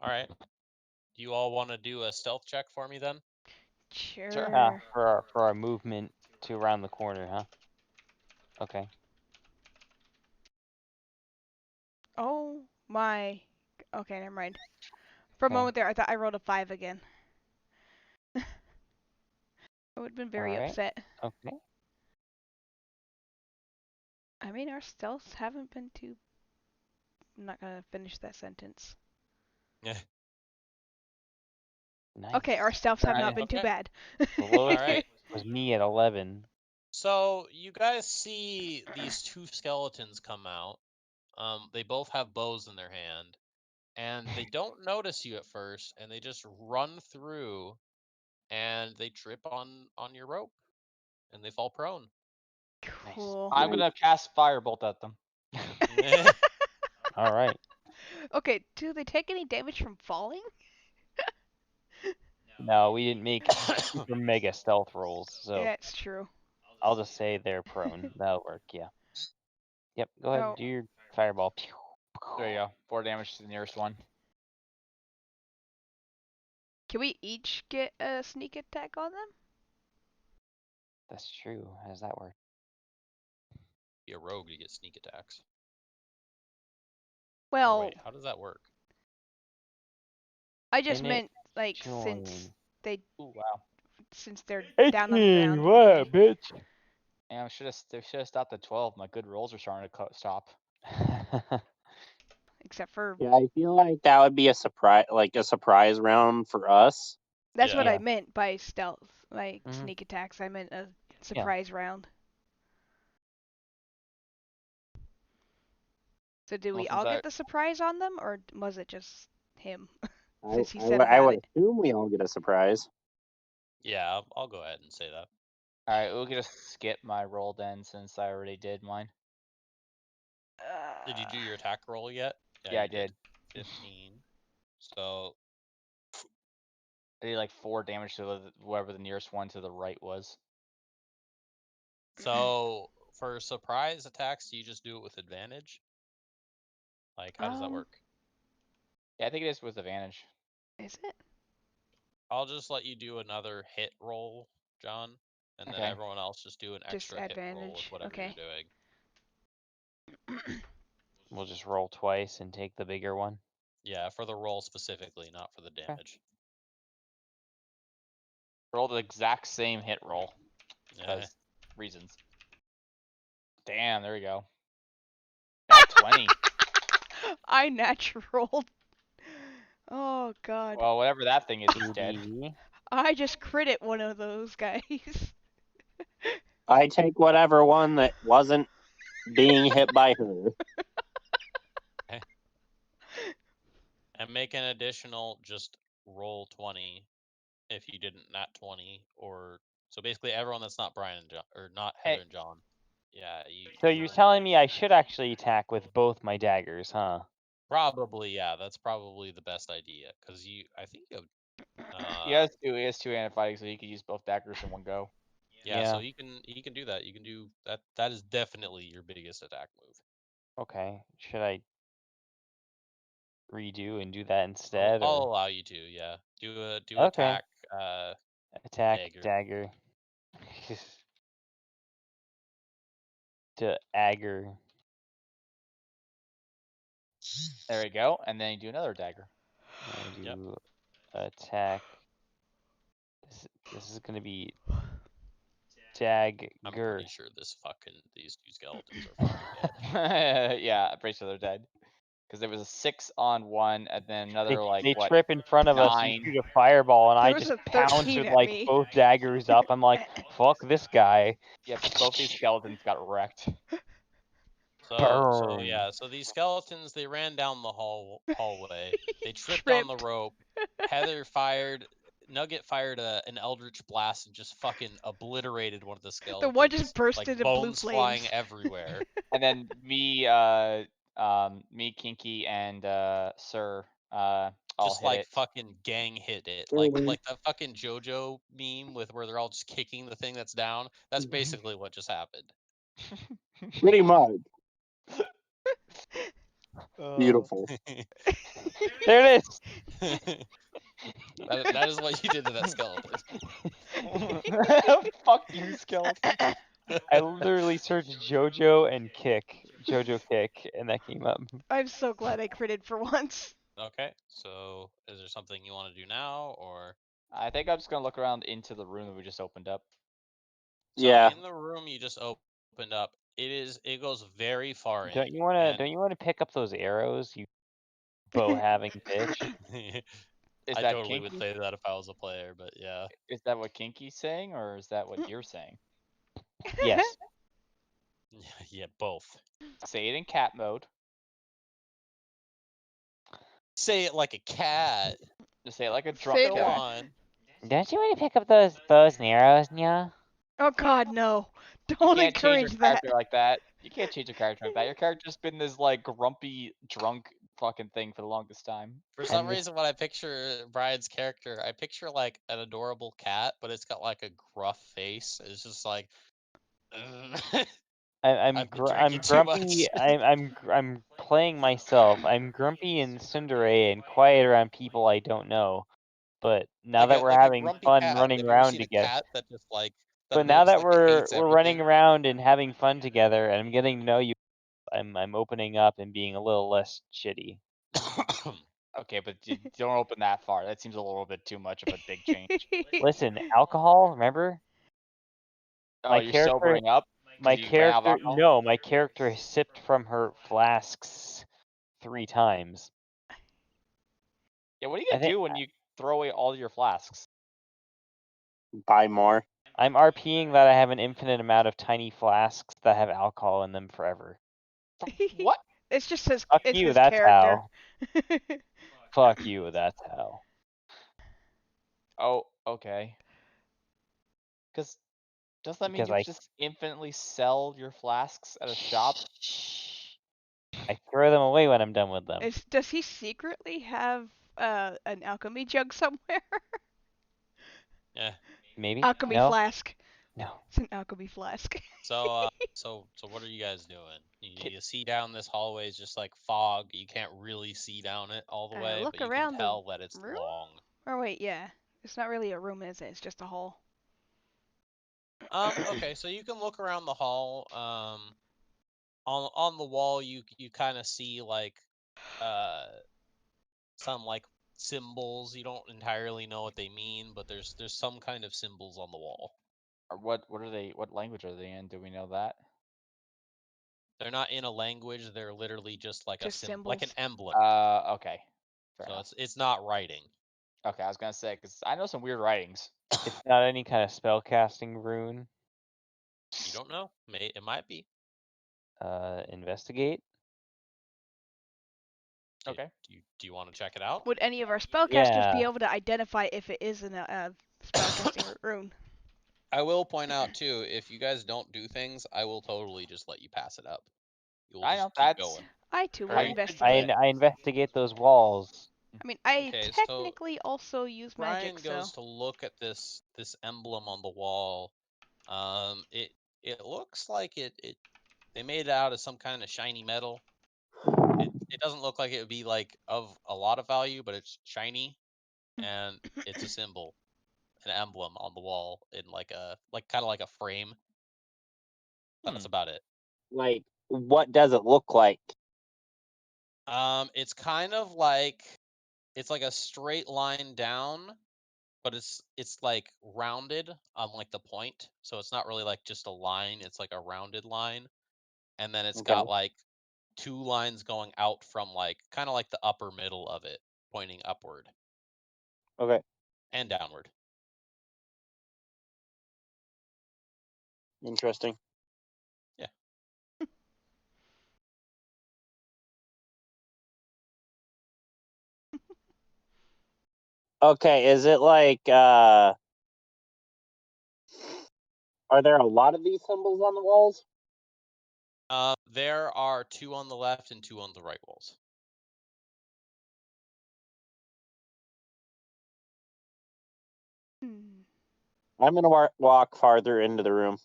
All right. Do you all want to do a stealth check for me then? Sure. For our movement to around the corner, huh? Okay. Oh my. Okay, never mind. For a moment there, I thought I rolled a 5 again. I would have been very upset. Okay. I mean, our stealths haven't been too. I'm not gonna finish that sentence. Yeah. Nice. Okay, our stealths have not been too bad. All right. Was me at 11. So you guys see these 2 skeletons come out. They both have bows in their hand, and they don't notice you at first, and they just run through, and they trip on your rope, and they fall prone. Cool. I'm gonna cast firebolt at them. All right. Okay, do they take any damage from falling? No, we didn't make super mega stealth rolls, so Yeah, it's true. I'll just say they're prone. That'll work, yeah. Yep, go ahead, do your fireball. There you go. 4 damage to the nearest one. Can we each get a sneak attack on them? That's true. How does that work? Be a rogue to get sneak attacks. Well, wait, how does that work? I just meant like since they Ooh, wow. since they're 18, down on the ground. what, Okay. bitch? Yeah, we should have stopped at 12. My good rolls are starting to stop. Except for Yeah, I feel like that would be a surprise round for us. that's what Yeah. I meant by stealth, like Mhm. sneak attacks. I meant a surprise round. So did we Well, all since get the surprise on them, or was it just him? I, Since he I, said would- I about would it. assume we all get a surprise. Yeah, I'll go ahead and say that. Alright, we'll just skip my roll then, since I already did mine. Did you do your attack roll yet? Yeah, I you did. 15. So I did like 4 damage to whoever the nearest one to the right was. So for surprise attacks, do you just do it with advantage? Like, how does that work? Yeah, I think it is with advantage. Is it? I'll just let you do another hit roll, John, and then Okay. everyone else just do an Just extra hit roll with advantage, whatever okay. you're doing. We'll just roll twice and take the bigger one. Yeah, for the roll specifically, not for the damage. Roll the exact same hit roll. Yeah. Because reasons. Damn, there we go. Not 20. I natural. Oh god. Well, whatever that thing is, he's dead. I just critted one of those guys. I take whatever one that wasn't being hit by her. And make an additional just roll 20 if you didn't nat 20, or so basically everyone that's not Brian and John, or not Heather and John. Yeah, So you're telling me I should actually attack with both my daggers, huh? Probably, yeah. That's probably the best idea, because I think you have. He has 2 anti-fighting, so he can use both daggers in one go. Yeah, so he can do that. You can do that. That is definitely your biggest attack move. Okay. Should I redo and do that instead? I'll or? allow you to. Yeah, do Okay. attack. Attack dagger. To agger. There we go, and then you do another dagger. I do attack. This is gonna be dagger. I'm pretty sure these 2 skeletons are fucking dead. Yeah, I'm pretty sure they're dead. Because there was a 6 on one, and then another They trip in front of 9? us and shoot a fireball, and There I was just a pounce 13 with at like me. both daggers up. I'm like, fuck this guy. Yep, both these skeletons got wrecked. So yeah, so these skeletons, they ran down the hallway. They tripped on the rope. Heather Nugget fired an eldritch blast and just fucking obliterated one of the skeletons. The one just burst like into bones blue flying flames. everywhere. And then me, Kinky, and Sir, all just hit like it. fucking gang hit it. Mhm. Like the fucking JoJo meme with where they're all just kicking the thing that's down. That's basically what just happened. Pretty much. Beautiful. There it is. that is what you did to that skeleton. Fuck you, skeleton. I literally searched JoJo and JoJo kick, and that came up. I'm so glad I critted for once. Okay, so is there something you want to do now, or? I think I'm just gonna look around into the room that we just opened up. So yeah. in the room you just opened up, it goes very far Don't in. you wanna pick up those arrows, you bow having bitch? I totally would say that if I was a player, but yeah. Is that what Kinky's saying, or is that what you're saying? Yes. Yeah, both. Say it in cat mode. Say it like a cat. Just say it like a drunk Go cat. on. Don't you want to pick up those bows and arrows, Nya? Oh god, no. Don't You can't change encourage your that. character like that. You can't change your character like that. Your character's been this like grumpy, drunk fucking thing for the longest time. For some reason, when I picture Brian's character, I picture like an adorable cat, but it's got like a gruff face. It's just like. I'm grumpy. I'm playing myself. I'm grumpy and tsundere and quiet around people I don't know. But now that we're having fun running around together. But now that we're running around and having fun together, and I'm getting to know you, I'm opening up and being a little less shitty. Okay, but you don't open that far. That seems a little bit too much of a big change. Listen, alcohol, remember? Oh, My you're character, sobering up? 'Cause my you ran out of character, alcohol? no, my character sipped from her flasks 3 times. Yeah, what are you I gonna think do when you throw away all your flasks? Buy more. I'm RPing that I have an infinite amount of tiny flasks that have alcohol in them forever. What? It's just his. Fuck It's you, his that's character. how. Fuck you, that's how. Oh, okay. Because does that mean Because you just infinitely sell your flasks at a shop? I throw them away when I'm done with them. Does he secretly have an alchemy jug somewhere? Yeah. Maybe? Alchemy No? flask. No. It's an alchemy flask. So what are you guys doing? You see down this hallway is just like fog. You can't really see down it all the way, Look but you can around the tell that it's room? long. Or wait, yeah. It's not really a room, is it? It's just a hall. Okay, so you can look around the hall. On the wall you kind of see like some like symbols. You don't entirely know what they mean, but there's some kind of symbols on the wall. Or what are they? What language are they in? Do we know that? They're not in a language. They're literally just like Just like an symbols. emblem. Okay. Fair So enough. it's not writing. Okay, I was gonna say because I know some weird writings. It's not any kind of spellcasting rune. You don't know. It might be. Investigate? Okay. Do you want to check it out? Would any of our spellcasters be Yeah. able to identify if it is a spellcasting rune? I will point out too, if you guys don't do things, I will totally just let you pass it up. You will I just know keep that's going. I too will how you should do it. investigate. I investigate those walls. I mean, I Okay, so technically also use Brian magic, goes so. to look at this emblem on the wall. It looks like they made it out of some kind of shiny metal. It doesn't look like it would be like of a lot of value, but it's shiny, and it's a symbol, an emblem on the wall in like kind of like a frame. That's about it. Like, what does it look like? It's kind of like it's like a straight line down, but it's like rounded on like the point, so it's not really like just a line. It's like a rounded line, and then it's Okay. got like 2 lines going out from like kind of like the upper middle of it, pointing upward Okay. and downward. Interesting. Yeah. Okay, is it like are there a lot of these symbols on the walls? There are 2 on the left and 2 on the right walls. Hmm. I'm gonna walk farther into the room.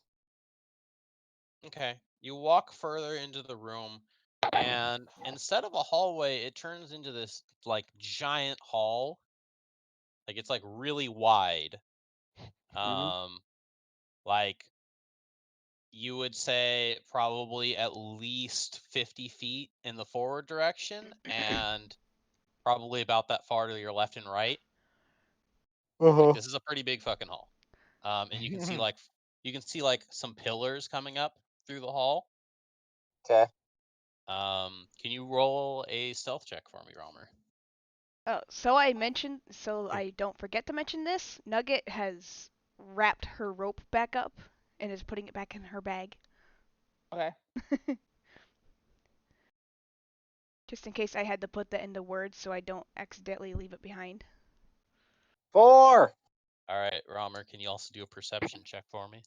Okay. You walk further into the room, and instead of a hallway, it turns into this like giant hall. Like it's like really wide. Like you would say probably at least 50 feet in the forward direction, and probably about that far to your left and right. Like this is a pretty big fucking hall. And you can see like some pillars coming up through the hall. Okay. Can you roll a stealth check for me, Romer? Oh, so I don't forget to mention this, Nugget has wrapped her rope back up and is putting it back in her bag. Okay. Just in case I had to put that into words so I don't accidentally leave it behind. 4. All right, Romer, can you also do a perception check for me?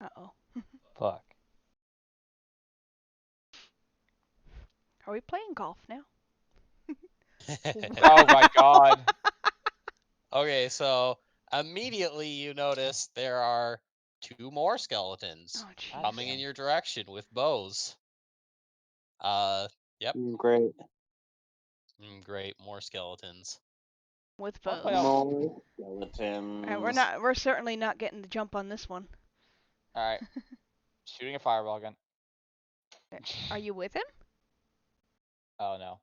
Uh-oh. Fuck. Are we playing golf now? Oh my god. Okay, so immediately you notice there are 2 more skeletons Oh, jeez. coming in your direction with bows. Yep. Great. Great, more skeletons. With I'll bows. play off. More skeletons. We're certainly not getting the jump on this one. Alright. Shooting a fireball again. Are you with him? Oh no.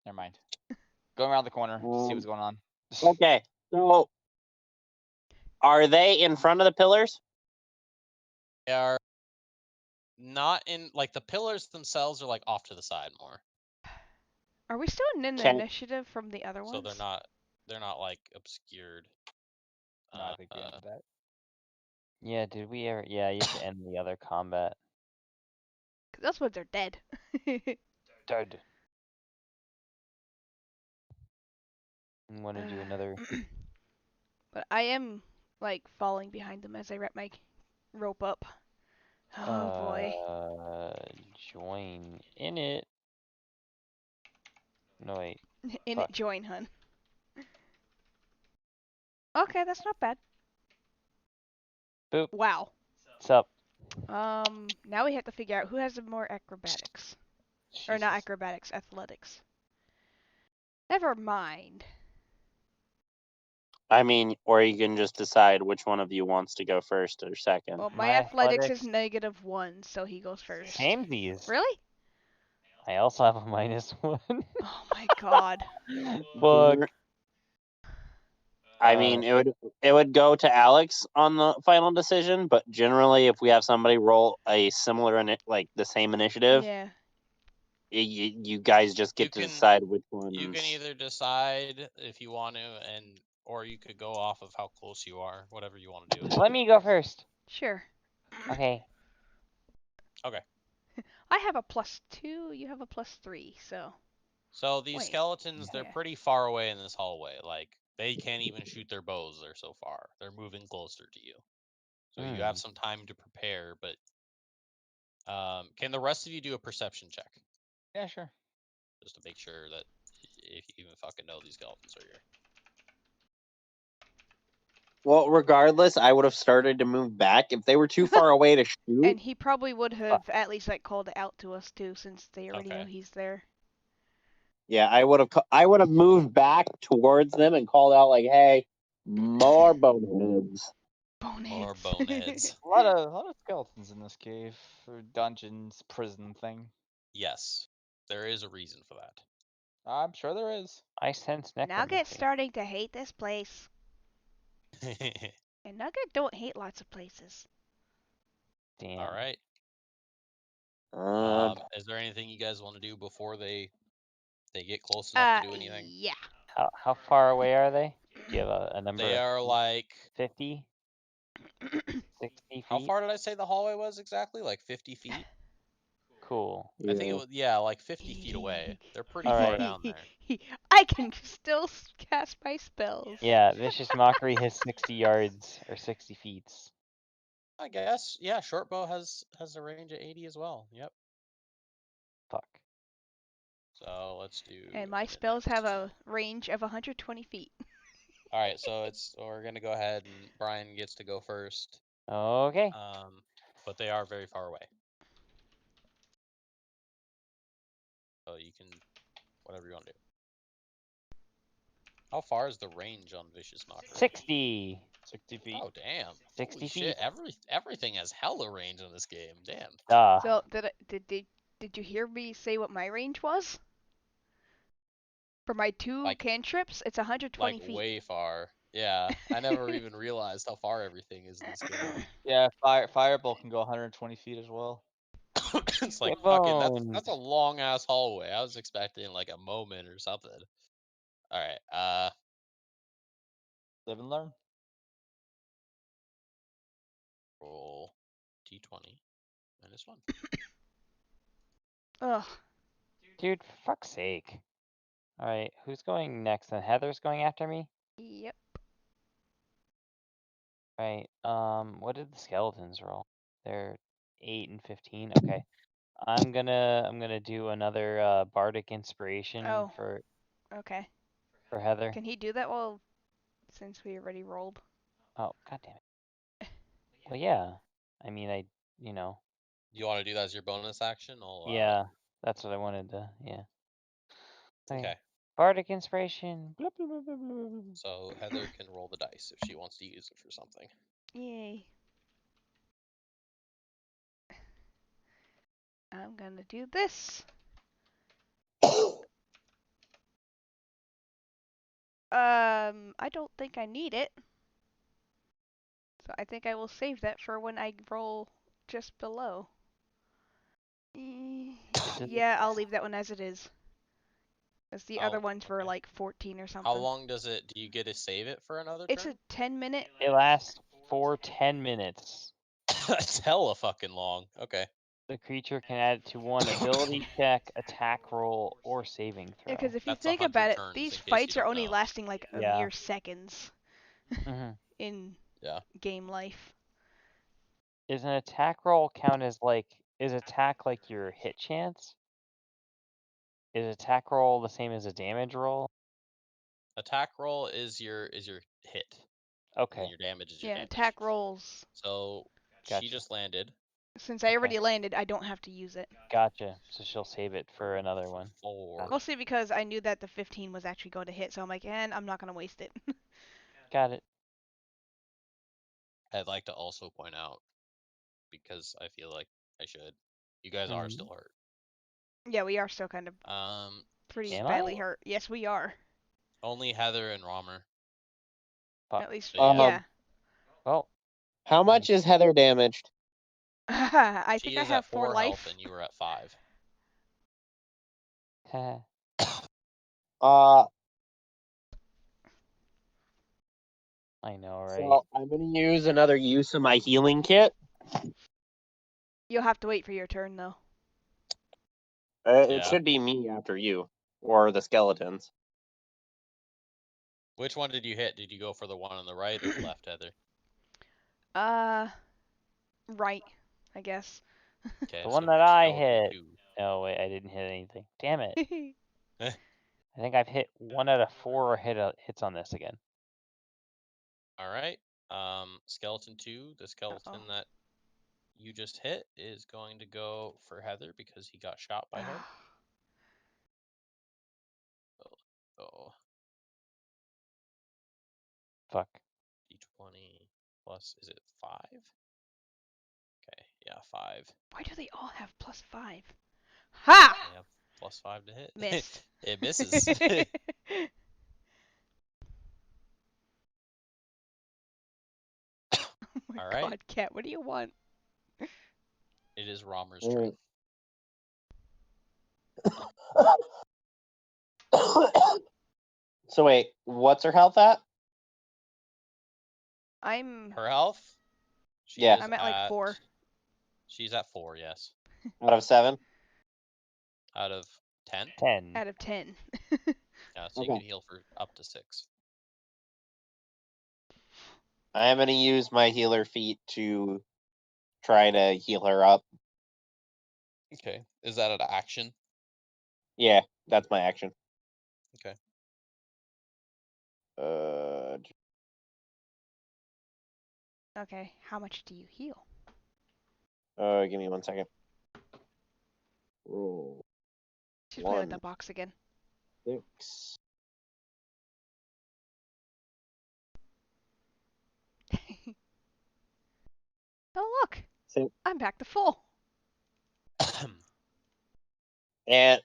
Never mind. Going around the corner to see what's going on. Okay, so are they in front of the pillars? They are not in, like, the pillars themselves are like off to the side more. Are we still in an Can- initiative from the other ones? So they're not like obscured. No, I think we ended that. Yeah, did we ever? Yeah, you have to end the other combat. 'Cause those ones are dead. Dead. I'm gonna do another. But I am like falling behind them as I wrap my rope up. Oh boy. Join in it. No wait. In fuck. it, join, hun. Okay, that's not bad. Boop. Wow. What's up? Now we have to figure out who has the more acrobatics. Or not Jesus. acrobatics, athletics. Never mind. I mean, or you can just decide which one of you wants to go first or second. Well, my My athletics is athletics- -1, so he goes first. Samesies. Really? I also have a -1. Oh my god. Look. I mean, it would go to Alex on the final decision, but generally, if we have somebody roll a similar like the same initiative, Yeah. you guys just get to can- decide which one. You can either decide if you want to, or you could go off of how close you are, whatever you want to do. Let me go first. Sure. Okay. Okay. I have a +2, you have a +3, so. So these Wait. skeletons, they're Yeah. pretty far away in this hallway. Like, they can't even shoot their bows. They're so far. They're moving closer to you. So you have some time to prepare, but can the rest of you do a perception check? Yeah, sure. Just to make sure that if you even fucking know these skeletons are here. Well, regardless, I would have started to move back if they were too far away to shoot. And he probably would have at least like called it out to us too, since they already know Okay. he's there. Yeah, I would have moved back towards them and called out like, "Hey, more boneheads." Boneheads. Or boneheads. A lot of skeletons in this cave, or dungeons, prison thing. Yes, there is a reason for that. I'm sure there is. I sense necromancy. Nugget's starting to hate this place. And Nugget don't hate lots of places. Damn. All right. Is there anything you guys want to do before they get close enough to do anything? Yeah. How far away are they? Do you have a number? They are like 50? 60 feet? How far did I say the hallway was exactly? Like 50 feet? Cool. I think it was, yeah, like 50 feet away. They're pretty far Alright. down there. I can still cast my spells. Yeah, Vicious Mockery has 60 yards or 60 feet. I guess. Yeah, short bow has a range of 80 as well. Yep. Fuck. So let's do. And my spells have a range of 120 feet. All right, so we're gonna go ahead and Brian gets to go first. Okay. But they are very far away. So you can whatever you want to do. How far is the range on Vicious Mockery? 60. 60 feet. Oh damn! 60 Holy feet. shit! Everything has hella range in this game. Damn. Duh. So did you hear me say what my range was? For my two cantrips, it's 120 feet. Like way far. Yeah, I never even realized how far everything is in this game. Yeah, Firebolt can go 120 feet as well. It's like fucking that's a long ass hallway. I was expecting like a moment or something. All right. Live and learn. Roll d20 -1. Ugh. Dude, for fuck's sake. Alright, who's going next? And Heather's going after me? Yep. Right. What did the skeletons roll? They're 8 and 15. Okay. I'm gonna do another bardic inspiration for Okay. for Heather. Can he do that since we already rolled? Oh, god damn it. Well, yeah. I mean, you know. You want to do that as your bonus action? Yeah, that's what I wanted to. Yeah. Okay. Bardic inspiration. Blah, blah, blah, blah, blah. So Heather can roll the dice if she wants to use it for something. Yay. I'm gonna do this. I don't think I need it. So I think I will save that for when I roll just below. Yeah, I'll leave that one as it is. As the other ones were okay. like 14 or something. How long does it? Do you get to save it for another It's turn? a 10-minute. It lasts for 10 minutes. That's hella fucking long. Okay. The creature can add it to one ability check, attack roll, or saving throw. Because if you That's think 100 about it, turns, these in case fights you are don't only know. lasting like a Yeah. mere seconds Mhm. in Yeah. game life. Is an attack roll count as like, is attack like your hit chance? Is attack roll the same as a damage roll? Attack roll is your hit. And Okay, your damage is your Yeah, damage. attack rolls. So she Gotcha. just landed. Since I Okay. already landed, I don't have to use it. Gotcha. So she'll save it for another one. 4. Mostly because I knew that the 15 was actually going to hit, so I'm like, and I'm not going to waste it. Got it. I'd like to also point out, because I feel like I should, you guys are still hurt. Yeah, we are still kind of pretty Am badly I? hurt. Yes, we are. Only Heather and Romer. Fuck. At least, So, yeah. Well, How much is Heather damaged? I she think I is have at 4 4 life. health and you were at 5. I know, right? So I'm gonna use another use of my healing kit. You'll have to wait for your turn, though. It Yeah. should be me after you, or the skeletons. Which one did you hit? Did you go for the one on the right or the left, Heather? Right, I guess. Okay, The so one that I skeleton hit. 2. Oh wait, I didn't hit anything. Damn it! I think I've hit 1 out of 4 hits on this again. All right. Skeleton 2, the skeleton that you just hit, is going to go for Heather because he got shot by her. Oh. Fuck. D20 plus, is it 5? Okay, yeah, 5. Why do they all have +5? Ha! They have +5 to hit. Missed. It misses. Oh my All right. god, Cat, what do you want? It is Romer's turn. So wait, what's her health at? Her health? Yeah. I'm at like 4. She's at 4, yes. Out of 7? Out of 10? 10. Out of 10. Yeah, so you can heal for up to 6. I'm gonna use my healer feat to try to heal her up. Okay. Is that an action? Yeah, that's my action. Okay. Okay, how much do you heal? Give me 1 second. Roll. She's playing with the box again. 6. Oh look! So, I'm back to full. and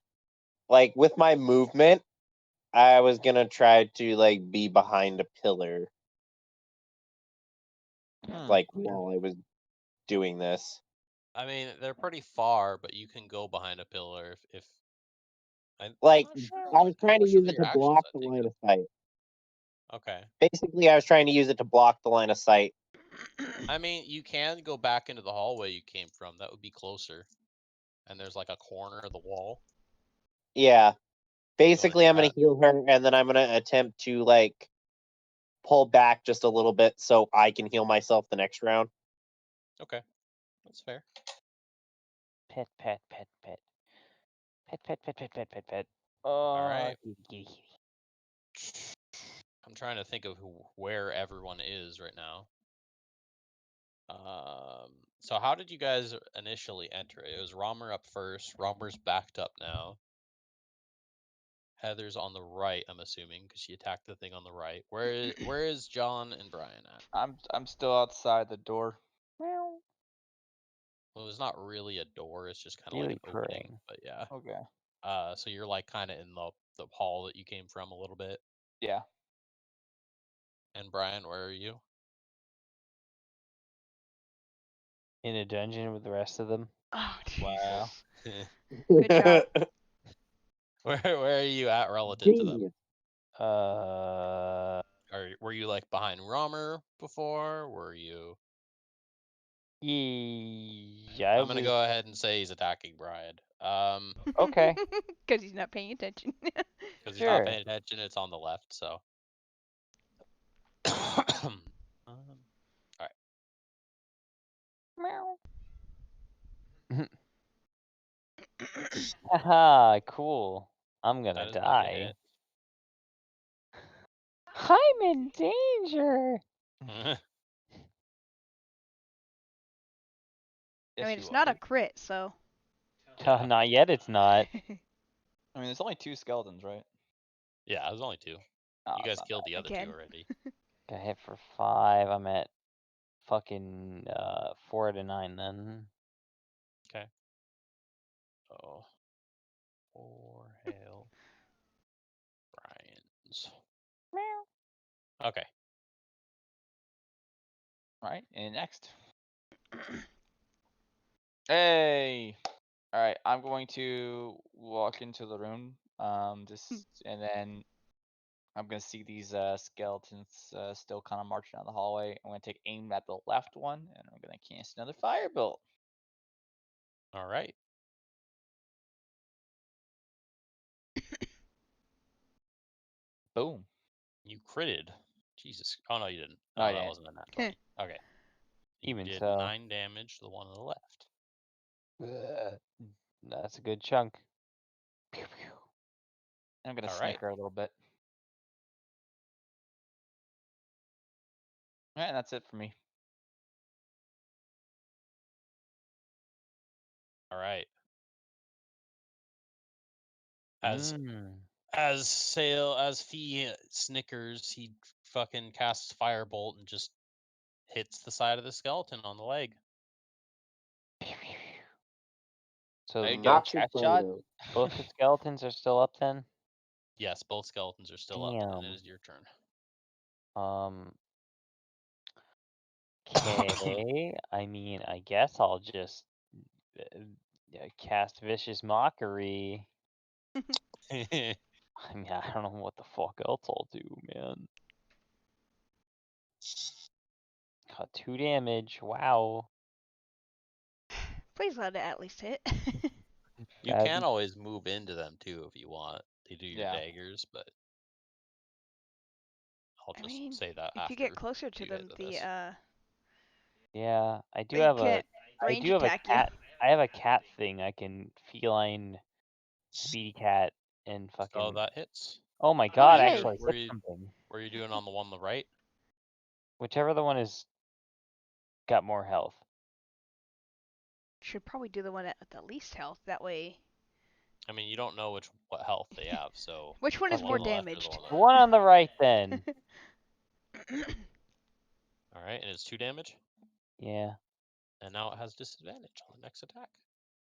like with my movement, I was gonna try to like be behind a pillar, like while I was doing this. I mean, they're pretty far, but you can go behind a pillar if I'm Like not sure I was trying to much use of it your to actions block that the take line up. of sight. Okay. Basically, I was trying to use it to block the line of sight. I mean, you can go back into the hallway you came from. That would be closer. And there's like a corner of the wall. Yeah. Basically, do I'm gonna that. heal her, and then I'm gonna attempt to like pull back just a little bit so I can heal myself the next round. Okay, that's fair. Pet, pet, pet, pet. Pet, pet, pet, pet, pet, pet, pet. All right. Kitty. I'm trying to think of where everyone is right now. So how did you guys initially enter it? It was Romer up first. Romer's backed up now. Heather's on the right, I'm assuming, because she attacked the thing on the right. Where is John and Brian at? I'm still outside the door. Meow. Well, it's not really a door. It's just kind of Really like an opening. purring. But yeah. Okay. So you're like kind of in the hall that you came from a little bit. Yeah. And Brian, where are you? In a dungeon with the rest of them. Oh, Wow. Jesus. Good job. Where are you at relative to them? Genius. Were you like behind Romer before? Were you? Yeah, I'm gonna go ahead and say he's attacking Brian. Okay. Because he's not paying attention. Because he's Sure. not paying attention. It's on the left, so. Alright. Haha, cool. I'm gonna That is not a die. hit. I'm in danger. I mean, it's not a crit, so. Yeah. Not yet, it's not. I mean, there's only 2 skeletons, right? Yeah, there's only 2. Oh, You it's guys not killed the other Again. 2 already. Got hit for 5. I'm at fucking 4 out of 9 then. Okay. Oh. 4 hail. Brian's. Okay. Alright, and next. Hey! Alright, I'm going to walk into the room, and then I'm gonna see these skeletons still kind of marching down the hallway. I'm gonna take aim at the left one, and I'm gonna cast another firebolt. Alright. Boom. You critted. Jesus. Oh, no, you didn't. No, No, I that didn't. wasn't a nat 20. Okay. Even Did so. 9 damage to the one on the left. That's a good chunk. Pew, pew. I'm gonna Alright. snicker a little bit. Alright, and that's it for me. Alright. Mm. As Fee snickers, he fucking casts firebolt and just hits the side of the skeleton on the leg. So There you go. Not Chat shot. both the skeletons are still up then? Yes, both skeletons are still up, and it Damn. is your turn. Okay. I mean, I guess I'll just cast Vicious Mockery. I mean, I don't know what the fuck else I'll do, man. Got 2 damage. Wow. Please let it at least hit. You can always move into them too if you want to do your Yeah. daggers, but I'll I just mean, say that if after you get closer to you guys them, do the this. Yeah, I do they have can't I range do have a attack you. cat. I have a cat thing. I can feline speedy cat and So fucking. that hits. Oh my god! yay. Actually, I Were hit you- something. What are you doing on the one on the right? Whichever the one is got more health. Should probably do the one at the least health. That way. I mean, you don't know what health they have, so. Which one is the more on the left or damaged? the one on The one on the right, then. Alright, and it's 2 damage. Yeah. And now it has disadvantage on the next attack.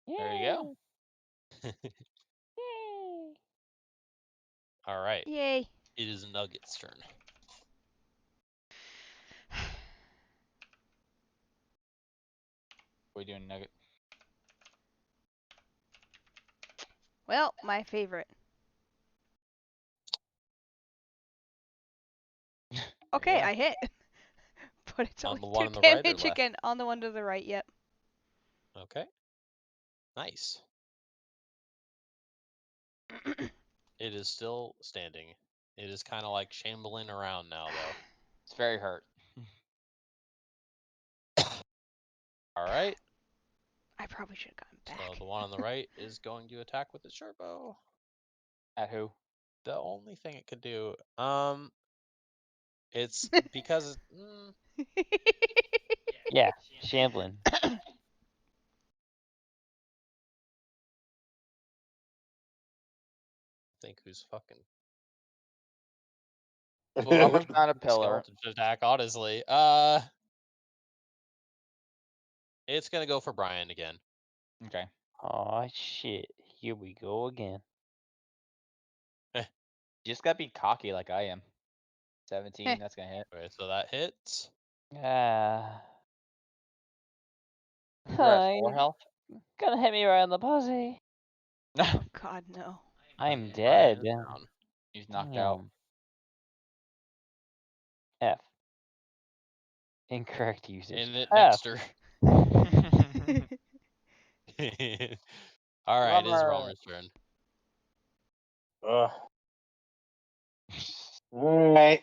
There you go. Yay! Alright, Yay. it is Nugget's turn. What are you doing, Nugget? Well, my favorite. Okay, Yeah. I hit. But it's On only the 2 one on the right or damage left? again. On the one to the right, yep. Okay. Nice. It is still standing. It is kind of like shambling around now, though. It's very hurt. Alright, I probably should have gotten back. so the one on the right is going to attack with its short bow. At who? The only thing it could do, it's because Yeah, shambling. think who's fucking Well, Robert's not a pillar. skeleton should attack, honestly. It's gonna go for Brian again. Okay. Aw, shit. Here we go again. You just gotta be cocky like I am. 17. That's gonna hit. Okay, so that hits. Ah. You're at 4 health. Gonna hit me right on the pussy. Oh God, no. I'm Brian dead. is down. He's knocked out. F. Incorrect usage. Imminent F. next her. All right, it's Romer's turn. Ugh. All right.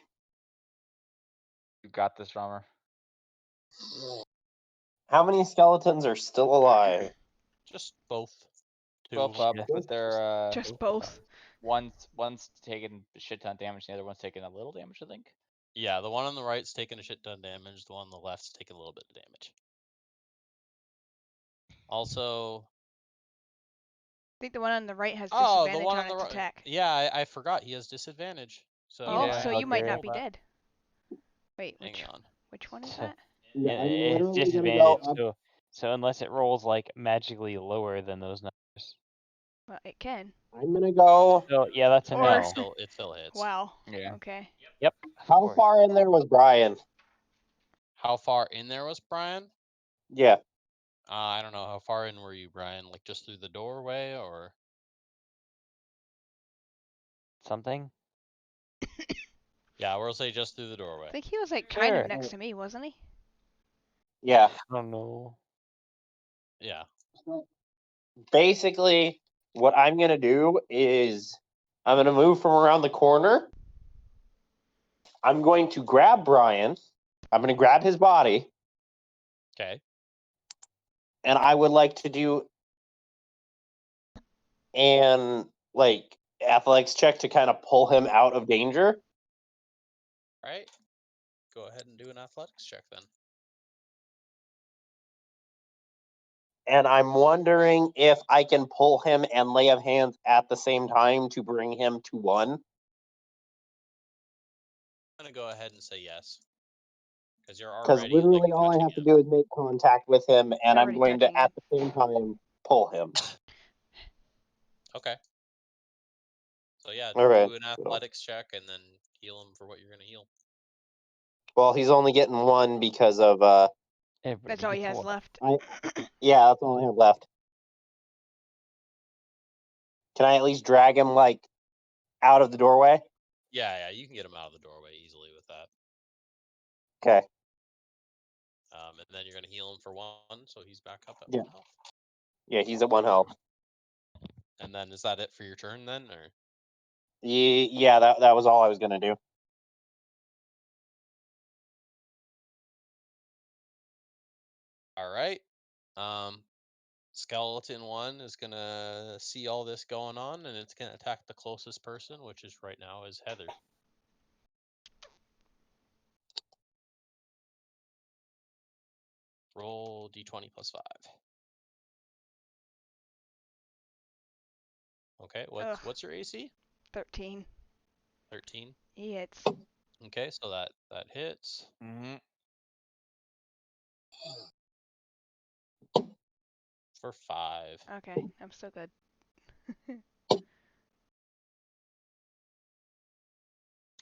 You got this, Romer. How many skeletons are still alive? Just both. Two. Both up, but they're Just both. one's taking a shit ton of damage, the other one's taking a little damage, I think. Yeah, the one on the right's taking a shit ton of damage. The one on the left's taking a little bit of damage. Also, I think the one on the right has the disadvantage one on on the its right. attack. Yeah, I forgot he has disadvantage. So Oh, Yeah, so you might not okay. be dead. Wait, Hang on. which one is that? Yeah, I'm It's literally gonna disadvantage, go up. so unless it rolls like magically lower than those numbers. Well, it can. I'm gonna go. So yeah, that's a Or- no. It still hits. Wow. Yeah. Okay. Yep. How far in there was Brian? How far in there was Brian? Yeah. I don't know. How far in were you, Brian? Like just through the doorway, or? Something? Yeah, we'll say just through the doorway. I think he was like kind of Sure. next to me, wasn't he? Yeah. I don't know. Yeah. Basically, what I'm gonna do is I'm gonna move from around the corner. I'm going to grab Brian. I'm gonna grab his body, Okay. and I would like to do an athletics check to kind of pull him out of danger. All right. Go ahead and do an athletics check then. And I'm wondering if I can pull him and lay of hands at the same time to bring him to 1. I'm gonna go ahead and say yes, because you're Because already literally like, all I touching have to him. do is make contact with him, and You're I'm already going to, touching at him. the same time, pull him. Okay. So yeah, All right, do an so- athletics check and then heal him for what you're gonna heal. Well, he's only getting 1 because of, That's all he has left. yeah, that's all I have left. Can I at least drag him, out of the doorway? Yeah, you can get him out of the doorway easily with that. Okay. And then you're gonna heal him for 1, so he's back up at Yeah. 1 health. Yeah, he's at 1 health. And then is that it for your turn then, or? Yeah, that was all I was going to do. All right. Skeleton 1 is gonna see all this going on, and it's gonna attack the closest person, which is right now is Heather. Roll d20 plus 5. Okay, what's your AC? 13. 13. He hits. Okay, so that hits. Mm-hmm. For 5. Okay, I'm still good.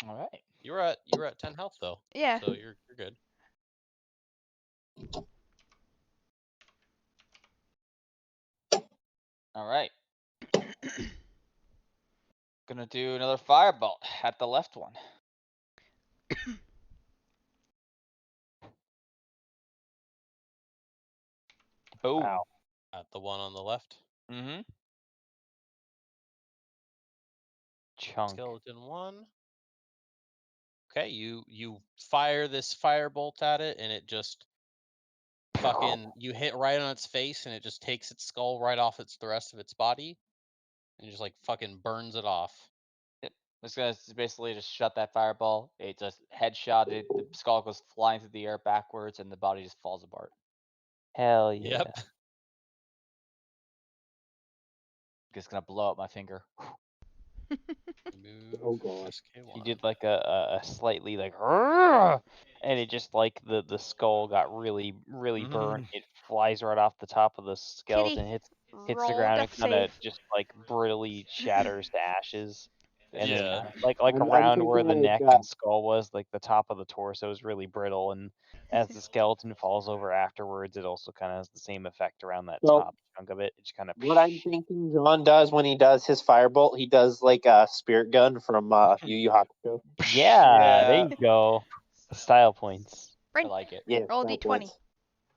All right. You were at 10 health though. Yeah. So you're good. All right. Gonna do another firebolt at the left one. Boom. Wow. At the one on the left. Mm-hmm. Chunk. Skeleton 1. Okay, you fire this firebolt at it, and it just fucking, you hit right on its face, and it just takes its skull right off the rest of its body, and just like fucking burns it off. It's gonna basically just shut that fireball. It just headshotted. The skull goes flying through the air backwards, and the body just falls apart. Hell yeah. Yep. Just gonna blow up my finger. Move Oh, God. SK1. He did like a slightly like, "Rrrr!" and it just like the skull got really burned. It flies right off the top of the skeleton, Kitty, hits the roll ground, and death kind of save. just like brutally shatters to ashes. and then Yeah. like I'm around where the thinking neck like, and skull was, like the top of the torso is really brittle, and as the skeleton falls over afterwards, it also kind of has the same effect around that So- top chunk of it. It just kind of. What I'm thinking John does when he does his firebolt, he does like a spirit gun from Yu Yu Hakusho. Yeah, there Yeah. you go. Style points. I Bryn, like it. Yeah. roll a style d20. points.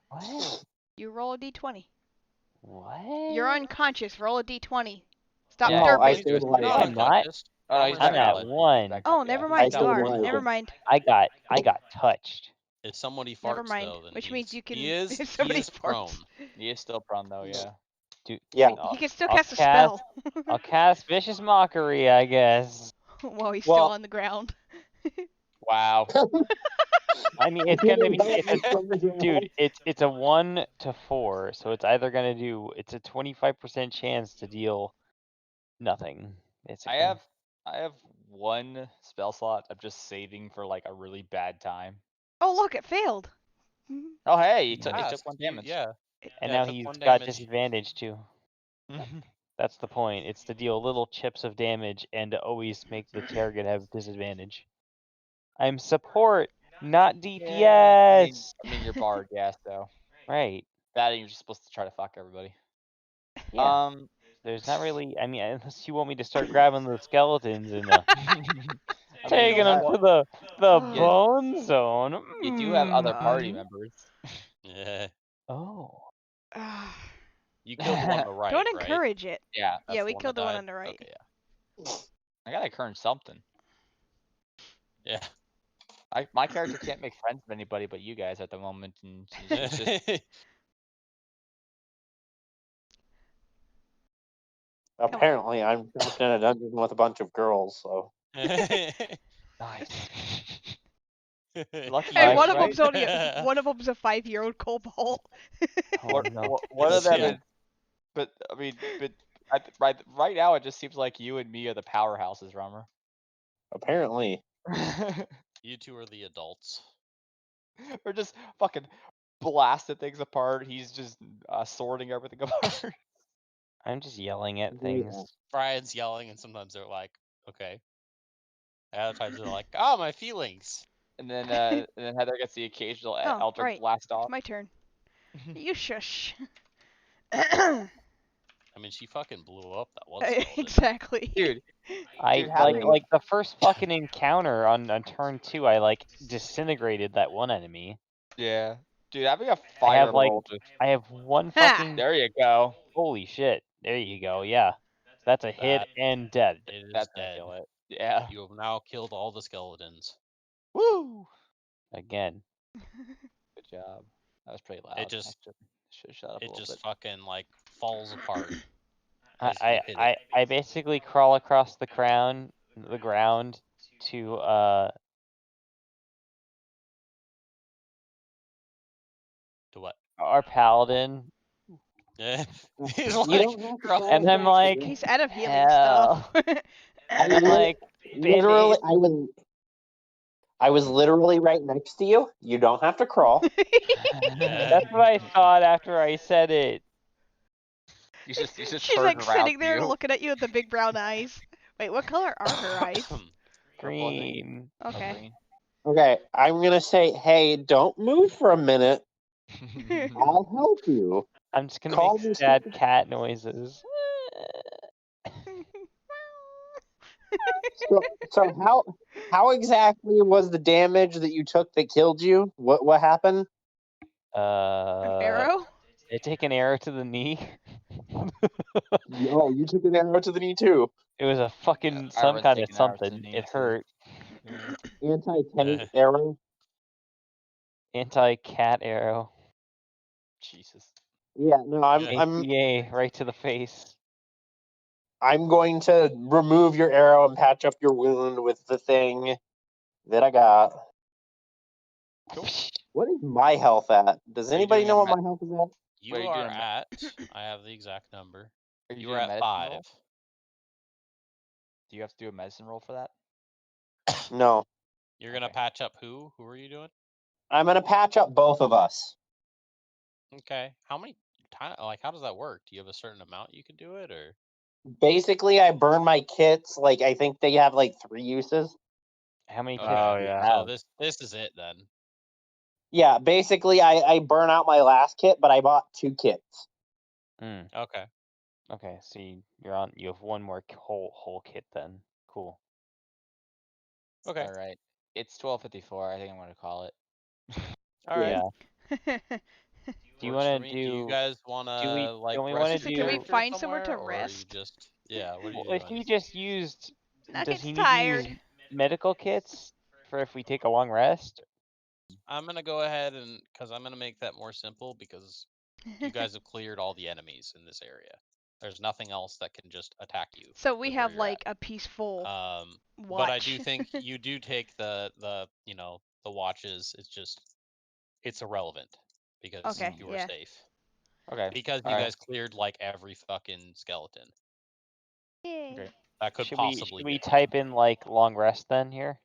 What? You roll a d20. What? You're unconscious. Roll a d20. Stop Yeah, No, I derping. saved You're life. not I'm not. unconscious. Oh, no, Armor's he's I'm back at up. valid. one. Back Oh, up, never yeah. mind. I You are. saved life. Never mind. I got touched. If somebody farts, Never mind. though, then Which means you can. He is, if he somebody is farts. prone. He is still prone though, yeah. Dude, Yeah. He can still I'll cast a spell. I'll cast Vicious Mockery, I guess. While he's Well- still on the ground. Wow. I mean, it's gonna be dude. It's a 1 to 4, so it's either gonna do. It's a 25% chance to deal nothing. Basically. I have one spell slot. I'm just saving for like a really bad time. Oh, look, it failed. Oh hey, he took Passed. 1 You- damage. Yeah. And Yeah, now took he's 1 got damage. disadvantage too. That's the point. It's to deal little chips of damage and to always make the target have disadvantage. I'm support, not DPS. Yeah, I mean you're bard, yeah, so Right. that and you're just supposed to try to fuck everybody. Yeah. There's not really. I mean, unless you want me to start grabbing the skeletons and taking them to the Yeah. bone zone. You do have other party Mm. members. Yeah. Oh. You killed the one on the right, Don't right? encourage it. Yeah. That's Yeah, we one killed that the one died? on the right. Okay, yeah. I gotta encourage something. Yeah. My character can't make friends with anybody but you guys at the moment, and it's just Apparently, I'm trapped in a dungeon with a bunch of girls. So Nice. lucky. Hey, Right, one of right. them's only one of them's a 5-year-old kobold. Oh no. One of them Yeah. is, but I mean, but right now it just seems like you and me are the powerhouses, Rummer. apparently, You two are the adults. We're just fucking blasting things apart. He's just sorting everything apart. I'm just yelling at Yeah. things. Brian's yelling, and sometimes they're like, okay. And other times they're like, oh, my feelings. And then Heather gets the occasional Oh, Eldritch right. blast It's off. my turn. You shush. I mean, she fucking blew up that one skeleton. Exactly. Dude, I Dude, having- like the first fucking encounter on turn 2. I like disintegrated that one enemy. yeah. Dude, having a fire have, like- roll just- I have one Ha! fucking. There you go. Holy shit! There you go. Yeah, that's a hit That- and dead. It is That's gonna dead. kill it. Yeah. You have now killed all the skeletons. Woo! Again. Good job. That was pretty loud. It just- I should shut up a It little just bit. fucking like falls apart. I, as you I, hit I, it. I basically crawl across the ground to To what? our paladin, He's you like, don't have to cross- call and I'm back like, to He's out of healing hell. stuff. And I'm like, literally, Band-Aid. I was literally right next to you. You don't have to crawl. That's what I thought after I said it. You just She's turned like around sitting to there you. looking at you with the big brown eyes. Wait, what color are her eyes? Purple, I think. Green. Okay. Green. Okay, I'm gonna say, hey, don't move for a minute. I'll help you. I'm just gonna Call make me sad stupid. cat noises. So how exactly was the damage that you took that killed you? What happened? An arrow? I take an arrow to the knee. Oh, you took an arrow to the knee too. It was a fucking I some was kind of taking arrows to the something. knee, It too. hurt. Anti-tank arrow. Anti-cat arrow. Jesus. Yeah, no, I'm ATA right to the face. I'm going to remove your arrow and patch up your wound with the thing that I got. Cool. What is my health at? Does Are you anybody doing know a what my health is at? You Wait, you are doing a me- at. I have the exact number. Are You doing are a at medicine 5. roll? Do you have to do a medicine roll for that? No. You're gonna Okay. patch up who? Who are you doing? I'm gonna patch up both of us. Okay. How many time? Like, how does that work? Do you have a certain amount you can do it, or? Basically, I burn my kits. Like, I think they have like 3 uses. How many kits Okay. do you yeah. So have? this is it then. Yeah, basically, I burn out my last kit, but I bought 2 kits. Okay. Okay, so you're on. You have one more whole kit then. Cool. Okay. All right. It's 12:54. I think I'm gonna call it. All right. Yeah. Do you Works want for to me. Do you guys want to like don't we rest wanna your do- Can we character find somewhere somewhere, to or are you rest? just what are you Well, if doing? he just used, does Nugget's he need to tired. use medical kits for if we take a long rest? I'm gonna go ahead and because I'm gonna make that more simple because you guys have cleared all the enemies in this area. There's nothing else that can just attack you. So we with where have you're at. like a peaceful watch. But I do think you do take the the watches. It's just it's irrelevant because Okay, you are yeah. safe. Okay. Because all you right. guys cleared like every fucking skeleton Yay. Okay. that could Should possibly we get to type in like long rest then here?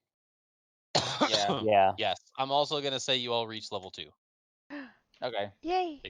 you. Yeah. Yeah. Yes. I'm also gonna say you all reach level 2. Okay. Yay.